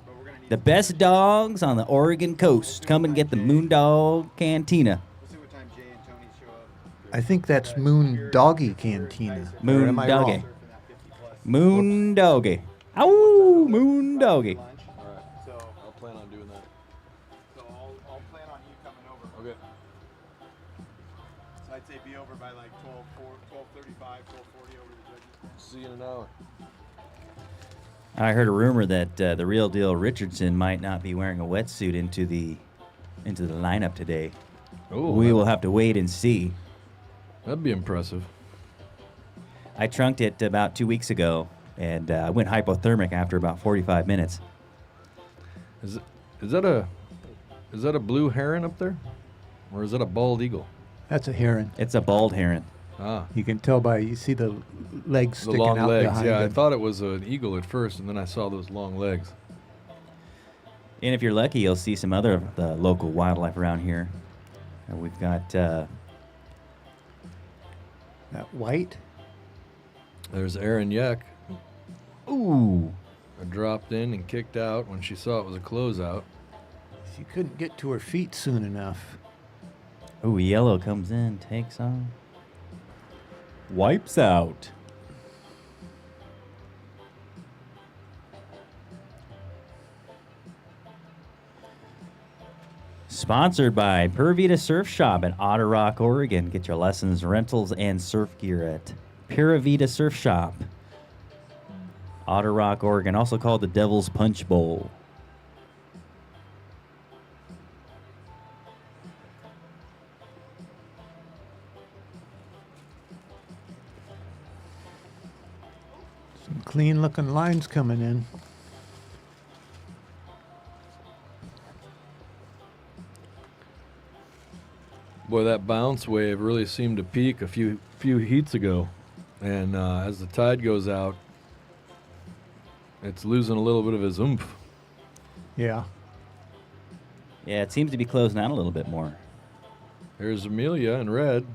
The best dogs on the Oregon coast. Come and get the Moondog Cantina. we'll see what time Jay and Tony show up. I think that's Moon Doggy Cantina. Or Moon am I Doggy. wrong? Moon Doggy. Ow, Moon Doggy. So I'll plan on doing that. I'll plan on you coming over. Okay. So I'd say be over by like 12:35, 12:40 over to the judges. See you in an hour. I heard a rumor that the real deal Richardson might not be wearing a wetsuit into the lineup today. Oh, We will have to wait and see. That'd be impressive. I trunked it about 2 weeks ago, and I went hypothermic after about 45 minutes. Is that a blue heron up there, or is that a bald eagle? That's a heron. It's a bald heron. Ah, You can tell by, you see the legs the sticking long out legs. behind Yeah, I them. thought it was an eagle at first, and then I saw those long legs. And if you're lucky, you'll see some other of the local wildlife around here. And we've got That white? There's Erin Yeck. ooh, I dropped in and kicked out when she saw it was a closeout. She couldn't get to her feet soon enough. ooh, yellow comes in, takes on, wipes out. Sponsored by Pura Surf Shop in Otter Rock, Oregon. Get your lessons, rentals, and surf gear at Pura Surf Shop, Otter Rock, Oregon, also called the Devil's Punch Bowl. Some clean looking lines coming in. Boy, that bounce wave really seemed to peak a few heats ago, and as the tide goes out, it's losing a little bit of its oomph. Yeah. Yeah, it seems to be closing out a little bit more. Here's Amelia in red.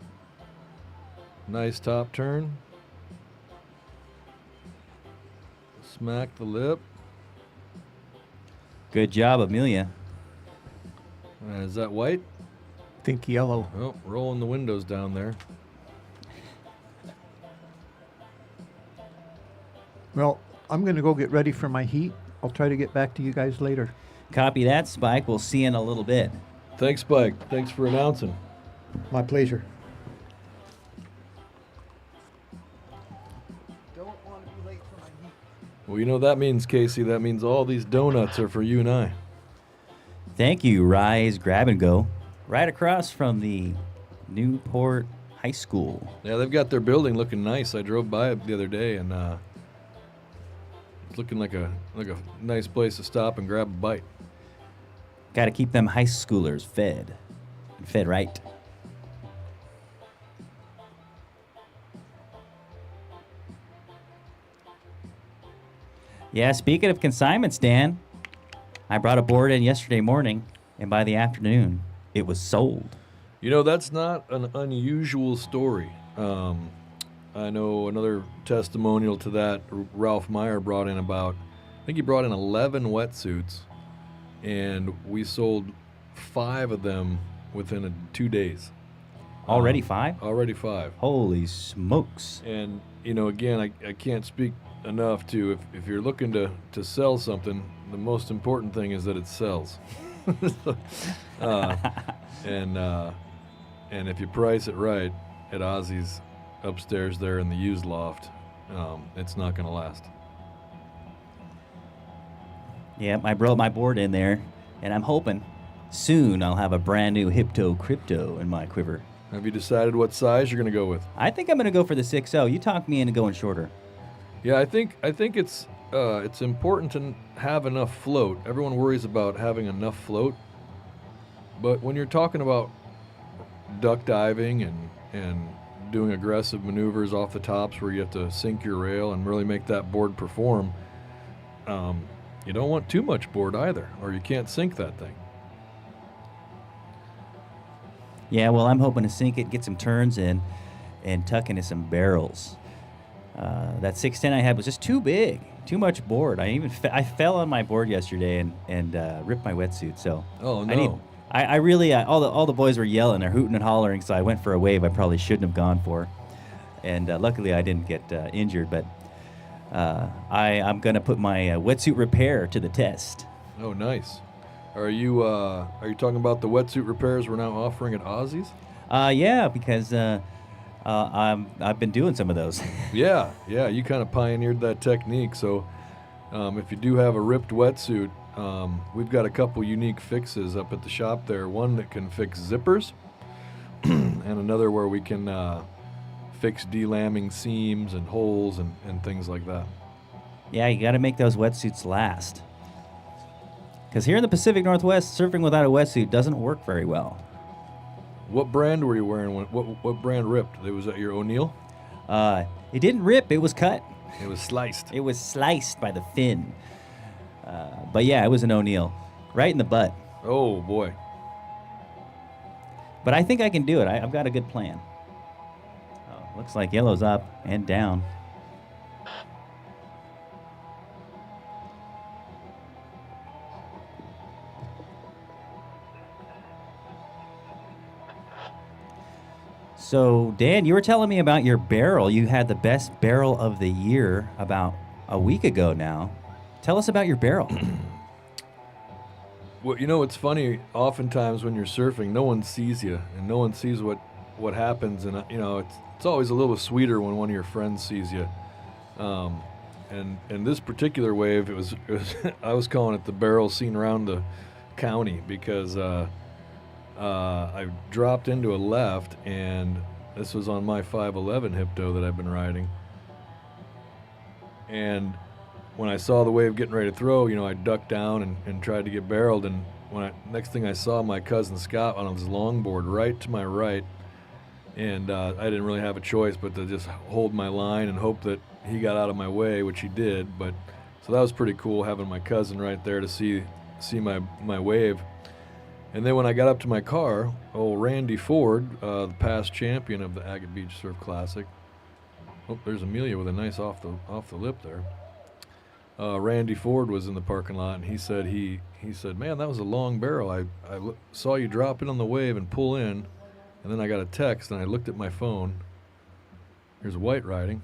Nice top turn. Smack the lip. Good job, Amelia. Is that white? Think yellow. Oh, rolling the windows down there. Well, I'm going to go get ready for my heat. I'll try to get back to you guys later. Copy that, Spike. We'll see you in a little bit. Thanks, Spike. Thanks for announcing. My pleasure. Well, you know what that means, Casey. That means all these donuts are for you and I. Thank you, Rise Grab and Go. Right across from the Newport High School. Yeah, they've got their building looking nice. I drove by it the other day, and it's looking like a nice place to stop and grab a bite. Got to keep them high schoolers fed. And fed right. Yeah, speaking of consignments, Dan, I brought a board in yesterday morning, and by the afternoon, it was sold. You know, that's not an unusual story. I know another testimonial to that, Ralph Meyer brought in I think he brought in 11 wetsuits, and we sold 5 of them within 2 days. Already 5? Already 5. Holy smokes. And, you know, again, I can't speak enough to, if you're looking to sell something, the most important thing is that it sells. And if you price it right at Ozzy's upstairs there in the used loft, it's not going to last. Yeah, I brought my board in there, and I'm hoping soon I'll have a brand new Hypto Crypto in my quiver. Have you decided what size you're going to go with? I think I'm going to go for the 6.0. You talked me into going shorter. Yeah, I think it's important to have enough float. Everyone worries about having enough float, but when you're talking about duck diving and doing aggressive maneuvers off the tops where you have to sink your rail and really make that board perform, you don't want too much board either, or you can't sink that thing. Yeah, well, I'm hoping to sink it, get some turns in, and tuck into some barrels. That 610 I had was just too big, too much board. I fell on my board yesterday and ripped my wetsuit. So oh no, I really all the boys were yelling, they're hooting and hollering. So I went for a wave I probably shouldn't have gone for, and luckily I didn't get injured. But I'm gonna put my wetsuit repair to the test. Oh, nice. Are you talking about the wetsuit repairs we're now offering at Ozzy's? Yeah, because I've been doing some of those. Yeah, you kind of pioneered that technique. So if you do have a ripped wetsuit, we've got a couple unique fixes up at the shop there. One that can fix zippers, and another where we can fix delamming seams and holes and things like that. Yeah, you got to make those wetsuits last. Because here in the Pacific Northwest, surfing without a wetsuit doesn't work very well. What brand were you wearing? What brand ripped? Was that your O'Neill? It didn't rip. It was cut. It was sliced. It was sliced by the fin. But yeah, it was an O'Neill. Right in the butt. Oh, boy. But I think I can do it. I've got a good plan. Oh, looks like yellow's up and down. So, Dan, you were telling me about your barrel. You had the best barrel of the year about a week ago now. Tell us about your barrel. Well, you know, it's funny. Oftentimes when you're surfing, no one sees you, and no one sees what happens. And, you know, it's always a little sweeter when one of your friends sees you. And this particular wave, it was I was calling it the barrel seen around the county because I dropped into a left, and this was on my 511 Hypto that I've been riding. And when I saw the wave getting ready to throw, you know, I ducked down and tried to get barreled. And next thing I saw, my cousin Scott on his longboard right to my right, and I didn't really have a choice but to just hold my line and hope that he got out of my way, which he did. But so that was pretty cool having my cousin right there to see my wave. And then when I got up to my car, old Randy Ford, the past champion of the Agate Beach Surf Classic. Oh, there's Amelia with a nice off the lip there. Randy Ford was in the parking lot, and he said, man, that was a long barrel. I saw you drop in on the wave and pull in, and then I got a text, and I looked at my phone. Here's White riding.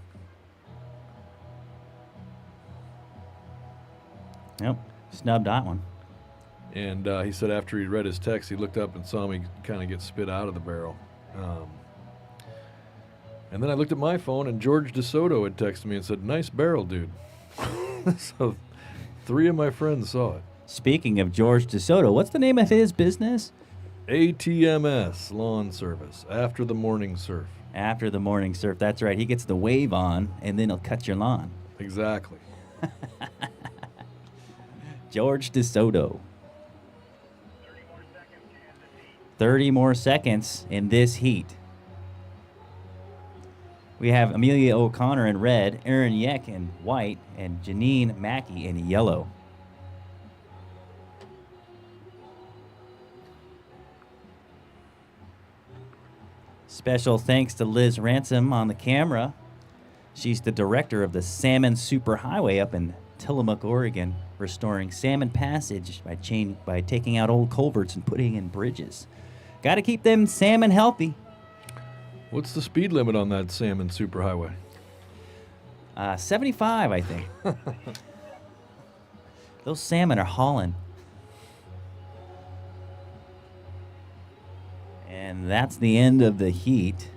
Yep, snubbed that one. And he said after he read his text, he looked up and saw me kind of get spit out of the barrel. And then I looked at my phone, and George DeSoto had texted me and said, nice barrel, dude. So 3 of my friends saw it. Speaking of George DeSoto, what's the name of his business? ATMS Lawn Service, After the Morning Surf. After the morning surf. That's right. He gets the wave on, and then he'll cut your lawn. Exactly. George DeSoto. 30 more seconds in this heat. We have Amelia O'Connor in red, Aaron Yeck in white, and Janine Mackey in yellow. Special thanks to Liz Ransom on the camera. She's the director of the Salmon Superhighway up in Tillamook, Oregon, restoring salmon passage by taking out old culverts and putting in bridges. Got to keep them salmon healthy. What's the speed limit on that Salmon Superhighway? 75, I think. Those salmon are hauling. And that's the end of the heat.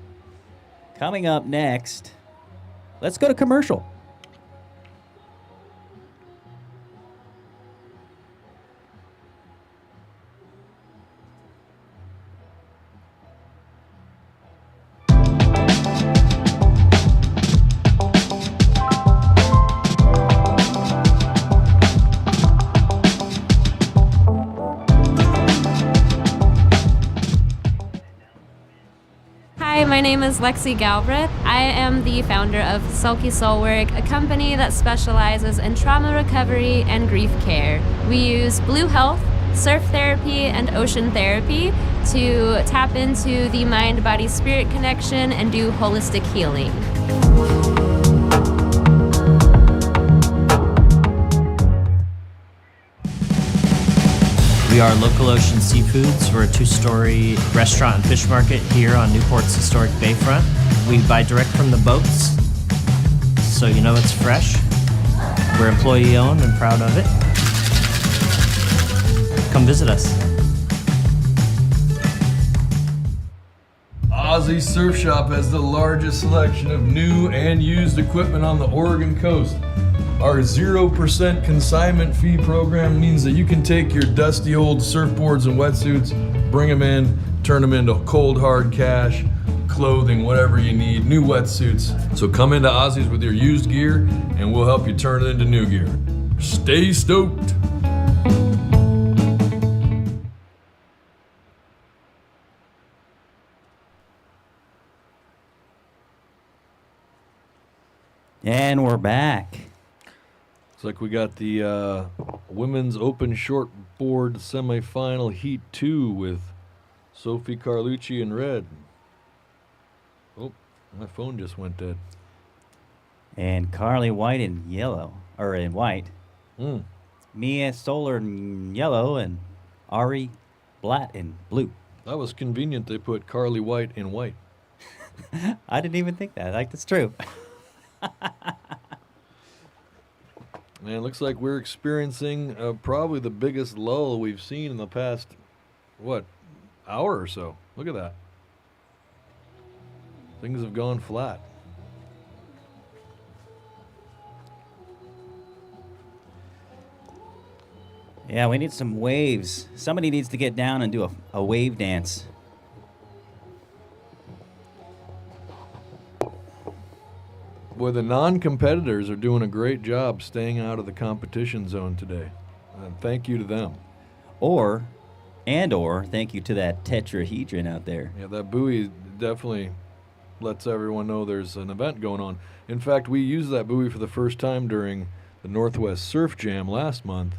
Coming up next, let's go to commercial. Hi, my name is Lexi Galbraith. I am the founder of Sulky Soulwork, a company that specializes in trauma recovery and grief care. We use Blue Health, surf therapy, and ocean therapy to tap into the mind-body-spirit connection and do holistic healing. We are Local Ocean Seafoods. We're a two-story restaurant and fish market here on Newport's historic bayfront. We buy direct from the boats, so you know it's fresh. We're employee-owned and proud of it. Come visit us. Aussie Surf Shop has the largest selection of new and used equipment on the Oregon coast. Our 0% consignment fee program means that you can take your dusty old surfboards and wetsuits, bring them in, turn them into cold hard cash, clothing, whatever you need, new wetsuits. So come into Aussie's with your used gear and we'll help you turn it into new gear. Stay stoked. And we're back. Looks like we got the women's open shortboard semifinal heat 2 with Sophie Carlucci in red. Oh, my phone just went dead. And Carly White in yellow, or in white. Mia Solar in yellow, and Ari Blatt in blue. That was convenient they put Carly White in white. I didn't even think that. Like, that's true. Man, looks like we're experiencing probably the biggest lull we've seen in the past, hour or so. Look at that. Things have gone flat. Yeah, we need some waves. Somebody needs to get down and do a wave dance. Boy, the non-competitors are doing a great job staying out of the competition zone today. Thank you to them. Or thank you to that tetrahedron out there. Yeah, that buoy definitely lets everyone know there's an event going on. In fact, we used that buoy for the first time during the Northwest Surf Jam last month,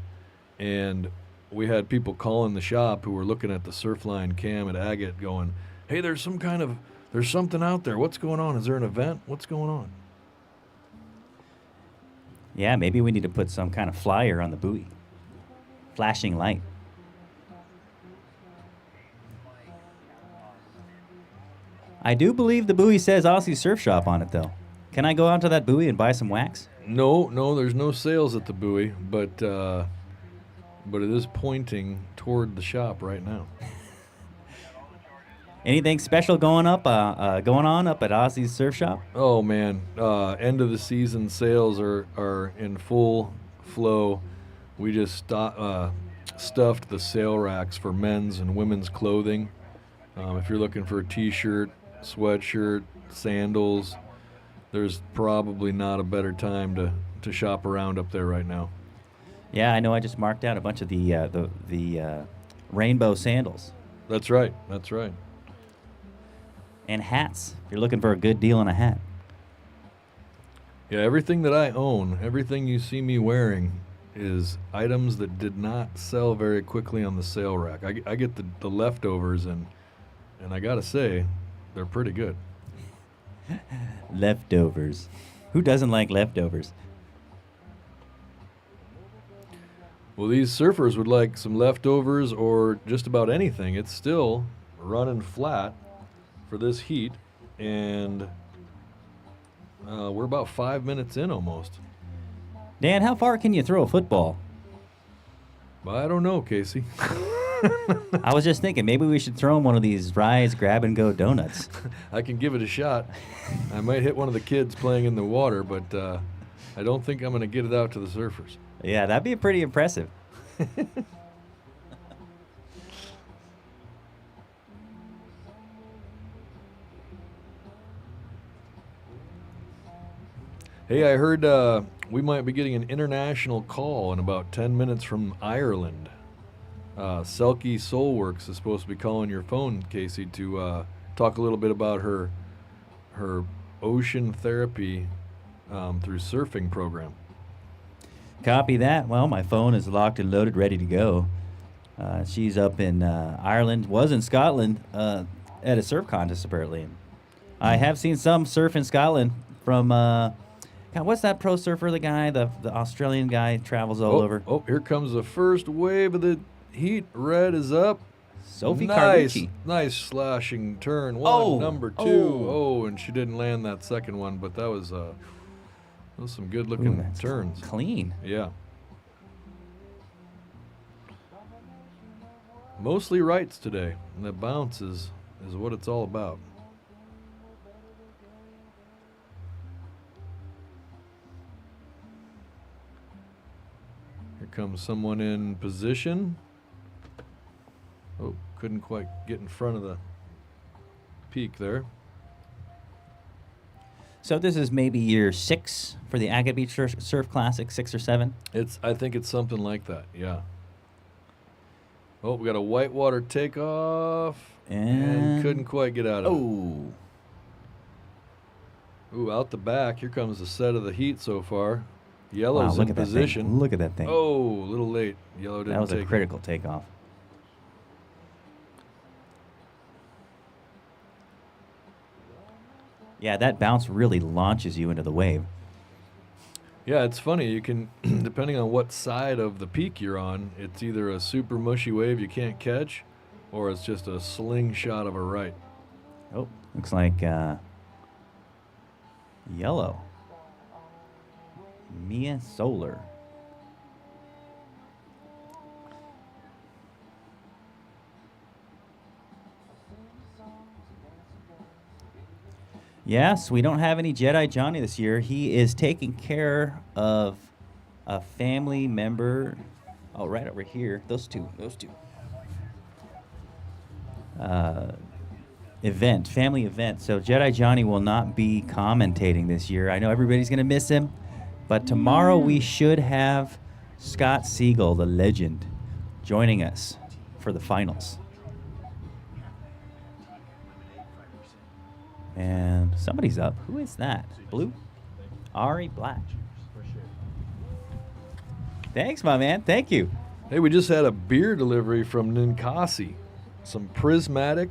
and we had people calling the shop who were looking at the Surfline cam at Agate going, hey, there's something out there. What's going on? Is there an event? What's going on? Yeah, maybe we need to put some kind of flyer on the buoy. Flashing light. I do believe the buoy says Aussie Surf Shop on it, though. Can I go out to that buoy and buy some wax? No, there's no sales at the buoy, but it is pointing toward the shop right now. Anything special going on up at Aussie's Surf Shop? Oh man, end of the season sales are in full flow. We just stuffed the sale racks for men's and women's clothing. If you're looking for a t-shirt, sweatshirt, sandals. There's probably not a better time to shop around up there right now. Yeah, I know. I just marked out a bunch of the rainbow sandals That's right. That's right. and hats. If you're looking for a good deal on a hat. Yeah, everything that I own, everything you see me wearing is items that did not sell very quickly on the sale rack. I get the leftovers, and I gotta say, they're pretty good. Leftovers. Who doesn't like leftovers? Well, these surfers would like some leftovers or just about anything. It's still running flat for this heat, and we're about 5 minutes in almost. Dan, how far can you throw a football? Well, I don't know, Casey. I was just thinking maybe we should throw him one of these Rise Grab and Go donuts. I can give it a shot. I might hit one of the kids playing in the water, but I don't think I'm going to get it out to the surfers. Yeah, that'd be pretty impressive. Hey, I heard we might be getting an international call in about 10 minutes from Ireland. Selkie Soulworks is supposed to be calling your phone, Casey, to talk a little bit about her ocean therapy through surfing program. Copy that. Well, my phone is locked and loaded, ready to go. She's up in Ireland, was in Scotland at a surf contest, apparently. I have seen some surf in Scotland from, God, what's that pro surfer, the guy, the Australian guy travels all over? Oh, here comes the first wave of the heat. Red is up. Sophie nice, Carducci. nice slashing turn. One, number two. Oh, and she didn't land that second one, but that was some good-looking turns. Clean. Yeah. Mostly rights today, and the bounce is what it's all about. Here comes someone in position. Oh, couldn't quite get in front of the peak there. So this is maybe year 6 for the Agate Beach Surf Classic, 6 or 7? I think it's something like that, yeah. Oh, we got a whitewater takeoff and couldn't quite get out of it. Ooh, out the back. Here comes the set of the heat so far. Yellow's in position. Look at that thing. Oh, a little late. Yellow didn't take it. That was a critical takeoff. Yeah, that bounce really launches you into the wave. Yeah, it's funny. You can, depending on what side of the peak you're on, it's either a super mushy wave you can't catch, or it's just a slingshot of a right. Oh, looks like yellow. Mia Solar. Yes, we don't have any Jedi Johnny this year. He is taking care of a family member. Oh, right over here. Those two. Family event. So Jedi Johnny will not be commentating this year. I know everybody's going to miss him, but tomorrow we should have Scott Siegel, the legend, joining us for the finals. And somebody's up. Who is that? Blue? Ari Black. Thanks, my man. Thank you. Hey, we just had a beer delivery from Ninkasi. Some Prismatic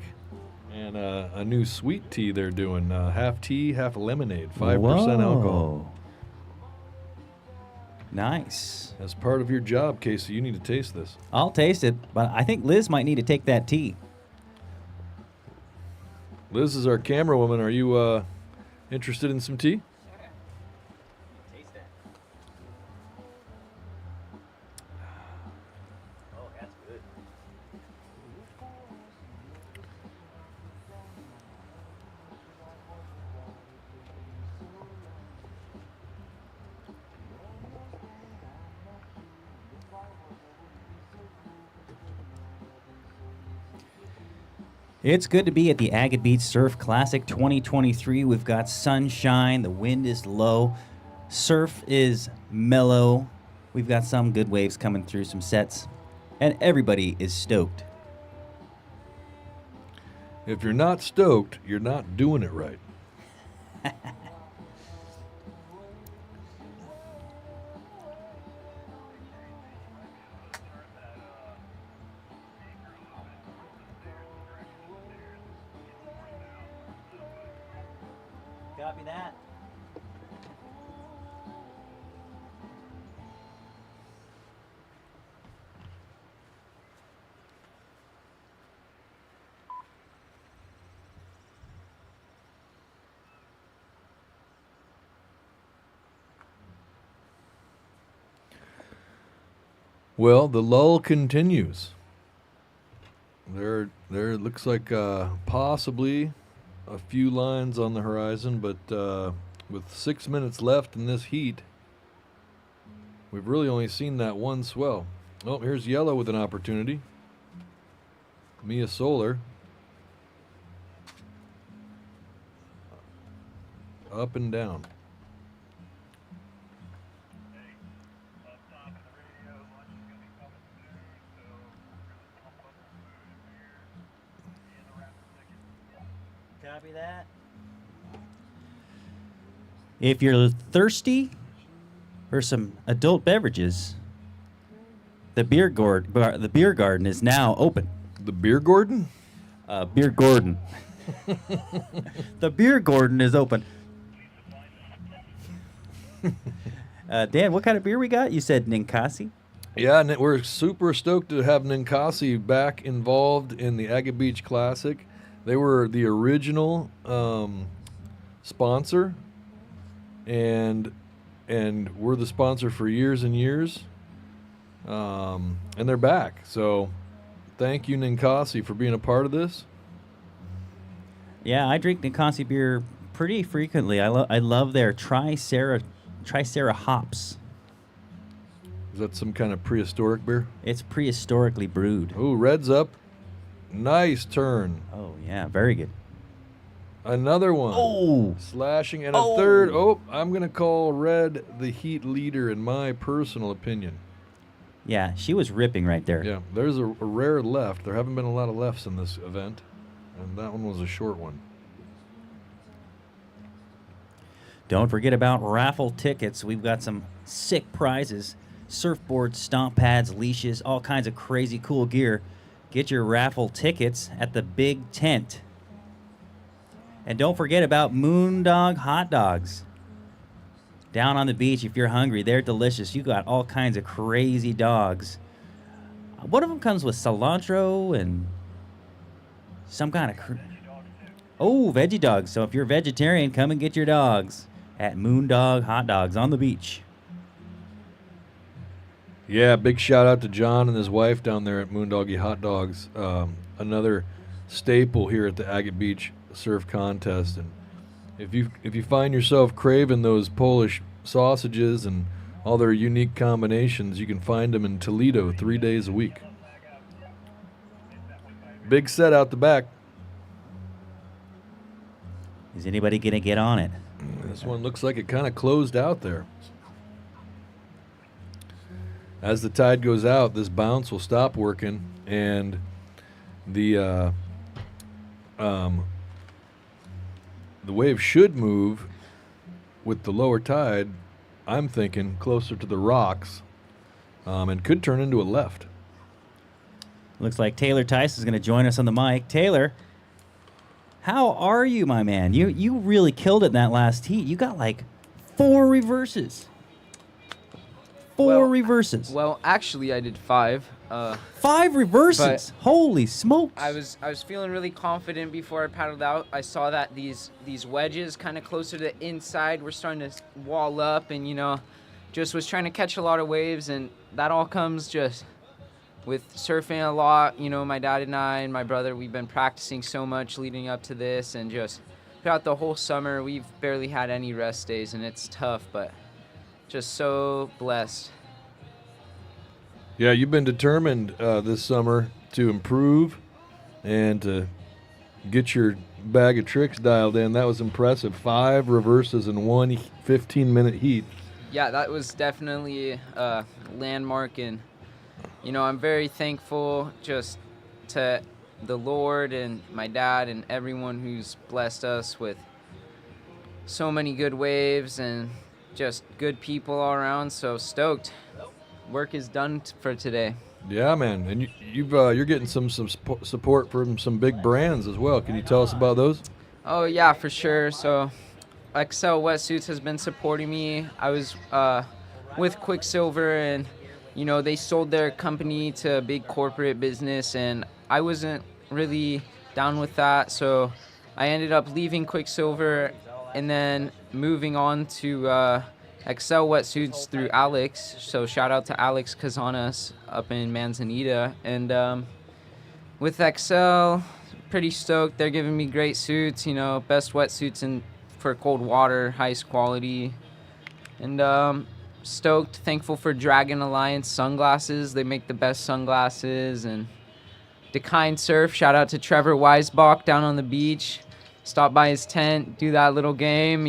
and a new sweet tea they're doing. Half tea, half lemonade, 5% alcohol. Nice. As part of your job, Casey, you need to taste this. I'll taste it, but I think Liz might need to take that tea. Liz is our camera woman. Are you interested in some tea? Taste that. Oh, that's good. It's good to be at the Agate Beach Surf Classic 2023. We've got sunshine, the wind is low, surf is mellow. We've got some good waves coming through, some sets, and everybody is stoked. If you're not stoked, you're not doing it right. Copy that. Well, the lull continues. There looks like possibly a few lines on the horizon, but with 6 minutes left in this heat, we've really only seen that one swell. Oh, here's yellow with an opportunity. Mia Solar. Up and down. Copy that. If you're thirsty for some adult beverages, the beer garden is now open. The beer garden? Beer garden. The beer garden is open. Dan, what kind of beer we got? You said Ninkasi? Yeah, and we're super stoked to have Ninkasi back involved in the Agate Beach Classic. They were the original sponsor, and we're the sponsor for years and years. And they're back. So thank you, Ninkasi, for being a part of this. Yeah, I drink Ninkasi beer pretty frequently. I love their Tricera hops. Is that some kind of prehistoric beer? It's prehistorically brewed. Oh, red's up. Nice turn. Oh, yeah, very good. Another one. Oh! Slashing, and a third. Oh, I'm going to call red the heat leader in my personal opinion. Yeah, she was ripping right there. Yeah, there's a rare left. There haven't been a lot of lefts in this event, and that one was a short one. Don't forget about raffle tickets. We've got some sick prizes. Surfboards, stomp pads, leashes, all kinds of crazy cool gear. Get your raffle tickets at the big tent. And don't forget about Moondog hot dogs. Down on the beach, if you're hungry, they're delicious. You got all kinds of crazy dogs. One of them comes with cilantro and some kind of... veggie dogs. So if you're a vegetarian, come and get your dogs at Moondog hot dogs on the beach. Yeah, big shout out to John and his wife down there at Moondoggy Hot Dogs. Another staple here at the Agate Beach Surf Contest. And if you find yourself craving those Polish sausages and all their unique combinations, you can find them in Toledo 3 days a week. Big set out the back. Is anybody going to get on it? This one looks like it kind of closed out there. As the tide goes out, this bounce will stop working, and the wave should move with the lower tide. I'm thinking closer to the rocks, and could turn into a left. Looks like Taylor Tice is going to join us on the mic. Taylor, how are you, my man? You really killed it in that last heat. You got like 4 reverses. Four reverses. Well, actually, I did 5. 5 reverses. Holy smokes! I was feeling really confident before I paddled out. I saw that these wedges kind of closer to the inside were starting to wall up, and just was trying to catch a lot of waves, and that all comes just with surfing a lot. My dad and I and my brother, we've been practicing so much leading up to this, and just throughout the whole summer, we've barely had any rest days, and it's tough, but just so blessed. Yeah, you've been determined this summer to improve and to get your bag of tricks dialed in. That was impressive. 5 reverses in one 15-minute heat. Yeah, that was definitely a landmark, and I'm very thankful just to the Lord and my dad and everyone who's blessed us with so many good waves and just good people all around. So stoked. Work is done for today. Yeah, man, and you're getting some support from some big brands as well. Can you tell us about those? Oh yeah, for sure. So XL Wetsuits has been supporting me. I was with Quicksilver, and they sold their company to a big corporate business, and I wasn't really down with that. So I ended up leaving Quicksilver and then moving on to XL Wetsuits through Alex. So shout out to Alex Cazanas up in Manzanita. And with XL, pretty stoked. They're giving me great suits, best wetsuits for cold water, highest quality. And stoked, thankful for Dragon Alliance sunglasses. They make the best sunglasses. And Decline Surf, shout out to Trevor Weisbach down on the beach. Stop by his tent, do that little game,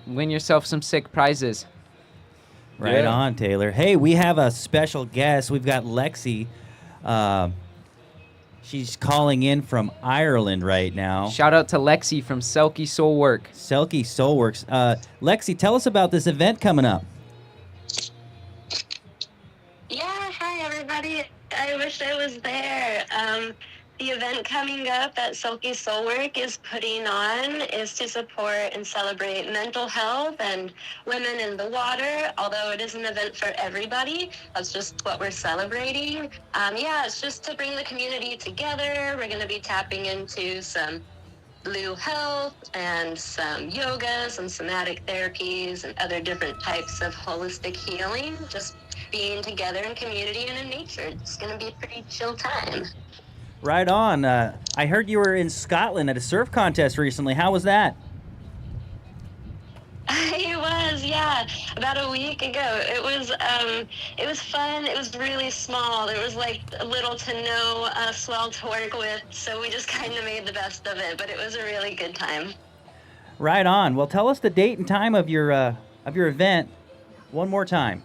win yourself some sick prizes. Right Yeah. on, Taylor. Hey, we have a special guest. We've got Lexi. She's calling in from Ireland right now. Shout out to Lexi from Selkie Soulwork. Selkie Soulworks. Lexi, tell us about this event coming up. Yeah, hi everybody. I wish I was there. The event coming up that Silky Soulwork is putting on is to support and celebrate mental health and women in the water. Although it is an event for everybody, that's just what we're celebrating. Yeah, it's just to bring the community together. We're going to be tapping into some blue health and some yoga, some somatic therapies, and other different types of holistic healing. Just being together in community and in nature. It's going to be a pretty chill time. Right on. I heard you were in Scotland at a surf contest recently. How was that? It was, yeah, about a week ago. It was fun. It was really small. There was like little to no swell to work with, so we just kind of made the best of it. But it was a really good time. Right on. Well, tell us the date and time of your event one more time.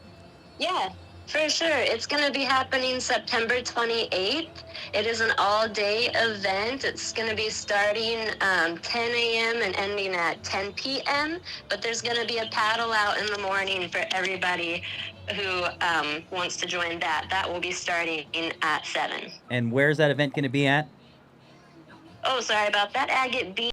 Yeah, for sure. It's going to be happening September 28th. It is an all-day event. It's going to be starting 10 a.m. and ending at 10 p.m., but there's going to be a paddle out in the morning for everybody who wants to join that. That will be starting at 7. And where's that event going to be at? Oh, sorry about that. Agate Beach.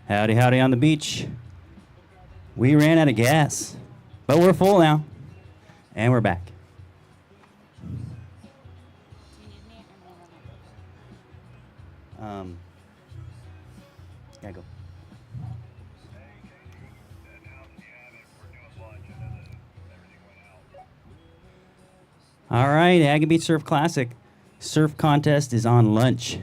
Howdy, howdy on the beach. We ran out of gas, but we're full now. And we're back. Gotta go. All right, Agate Beach Surf Classic. Surf contest is on lunch.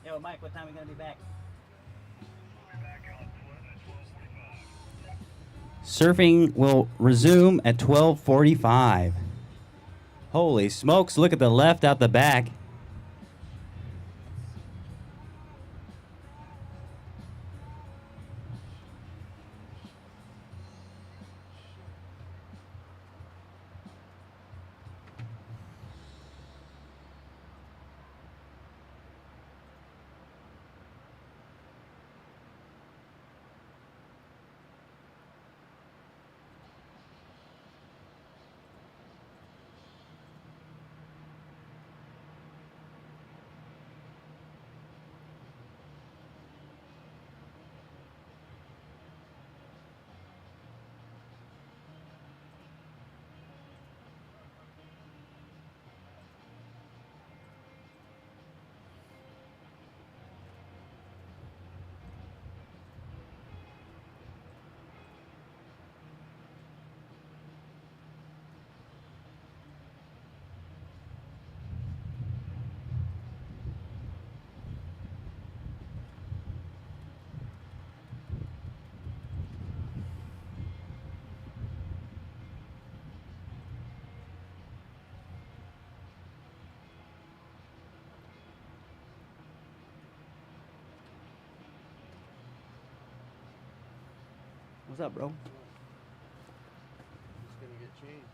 Yo, Mike, what time are we gonna be back? Surfing will resume at 12:45. Holy smokes, look at the left out the back. What's up, bro? It's gonna get changed.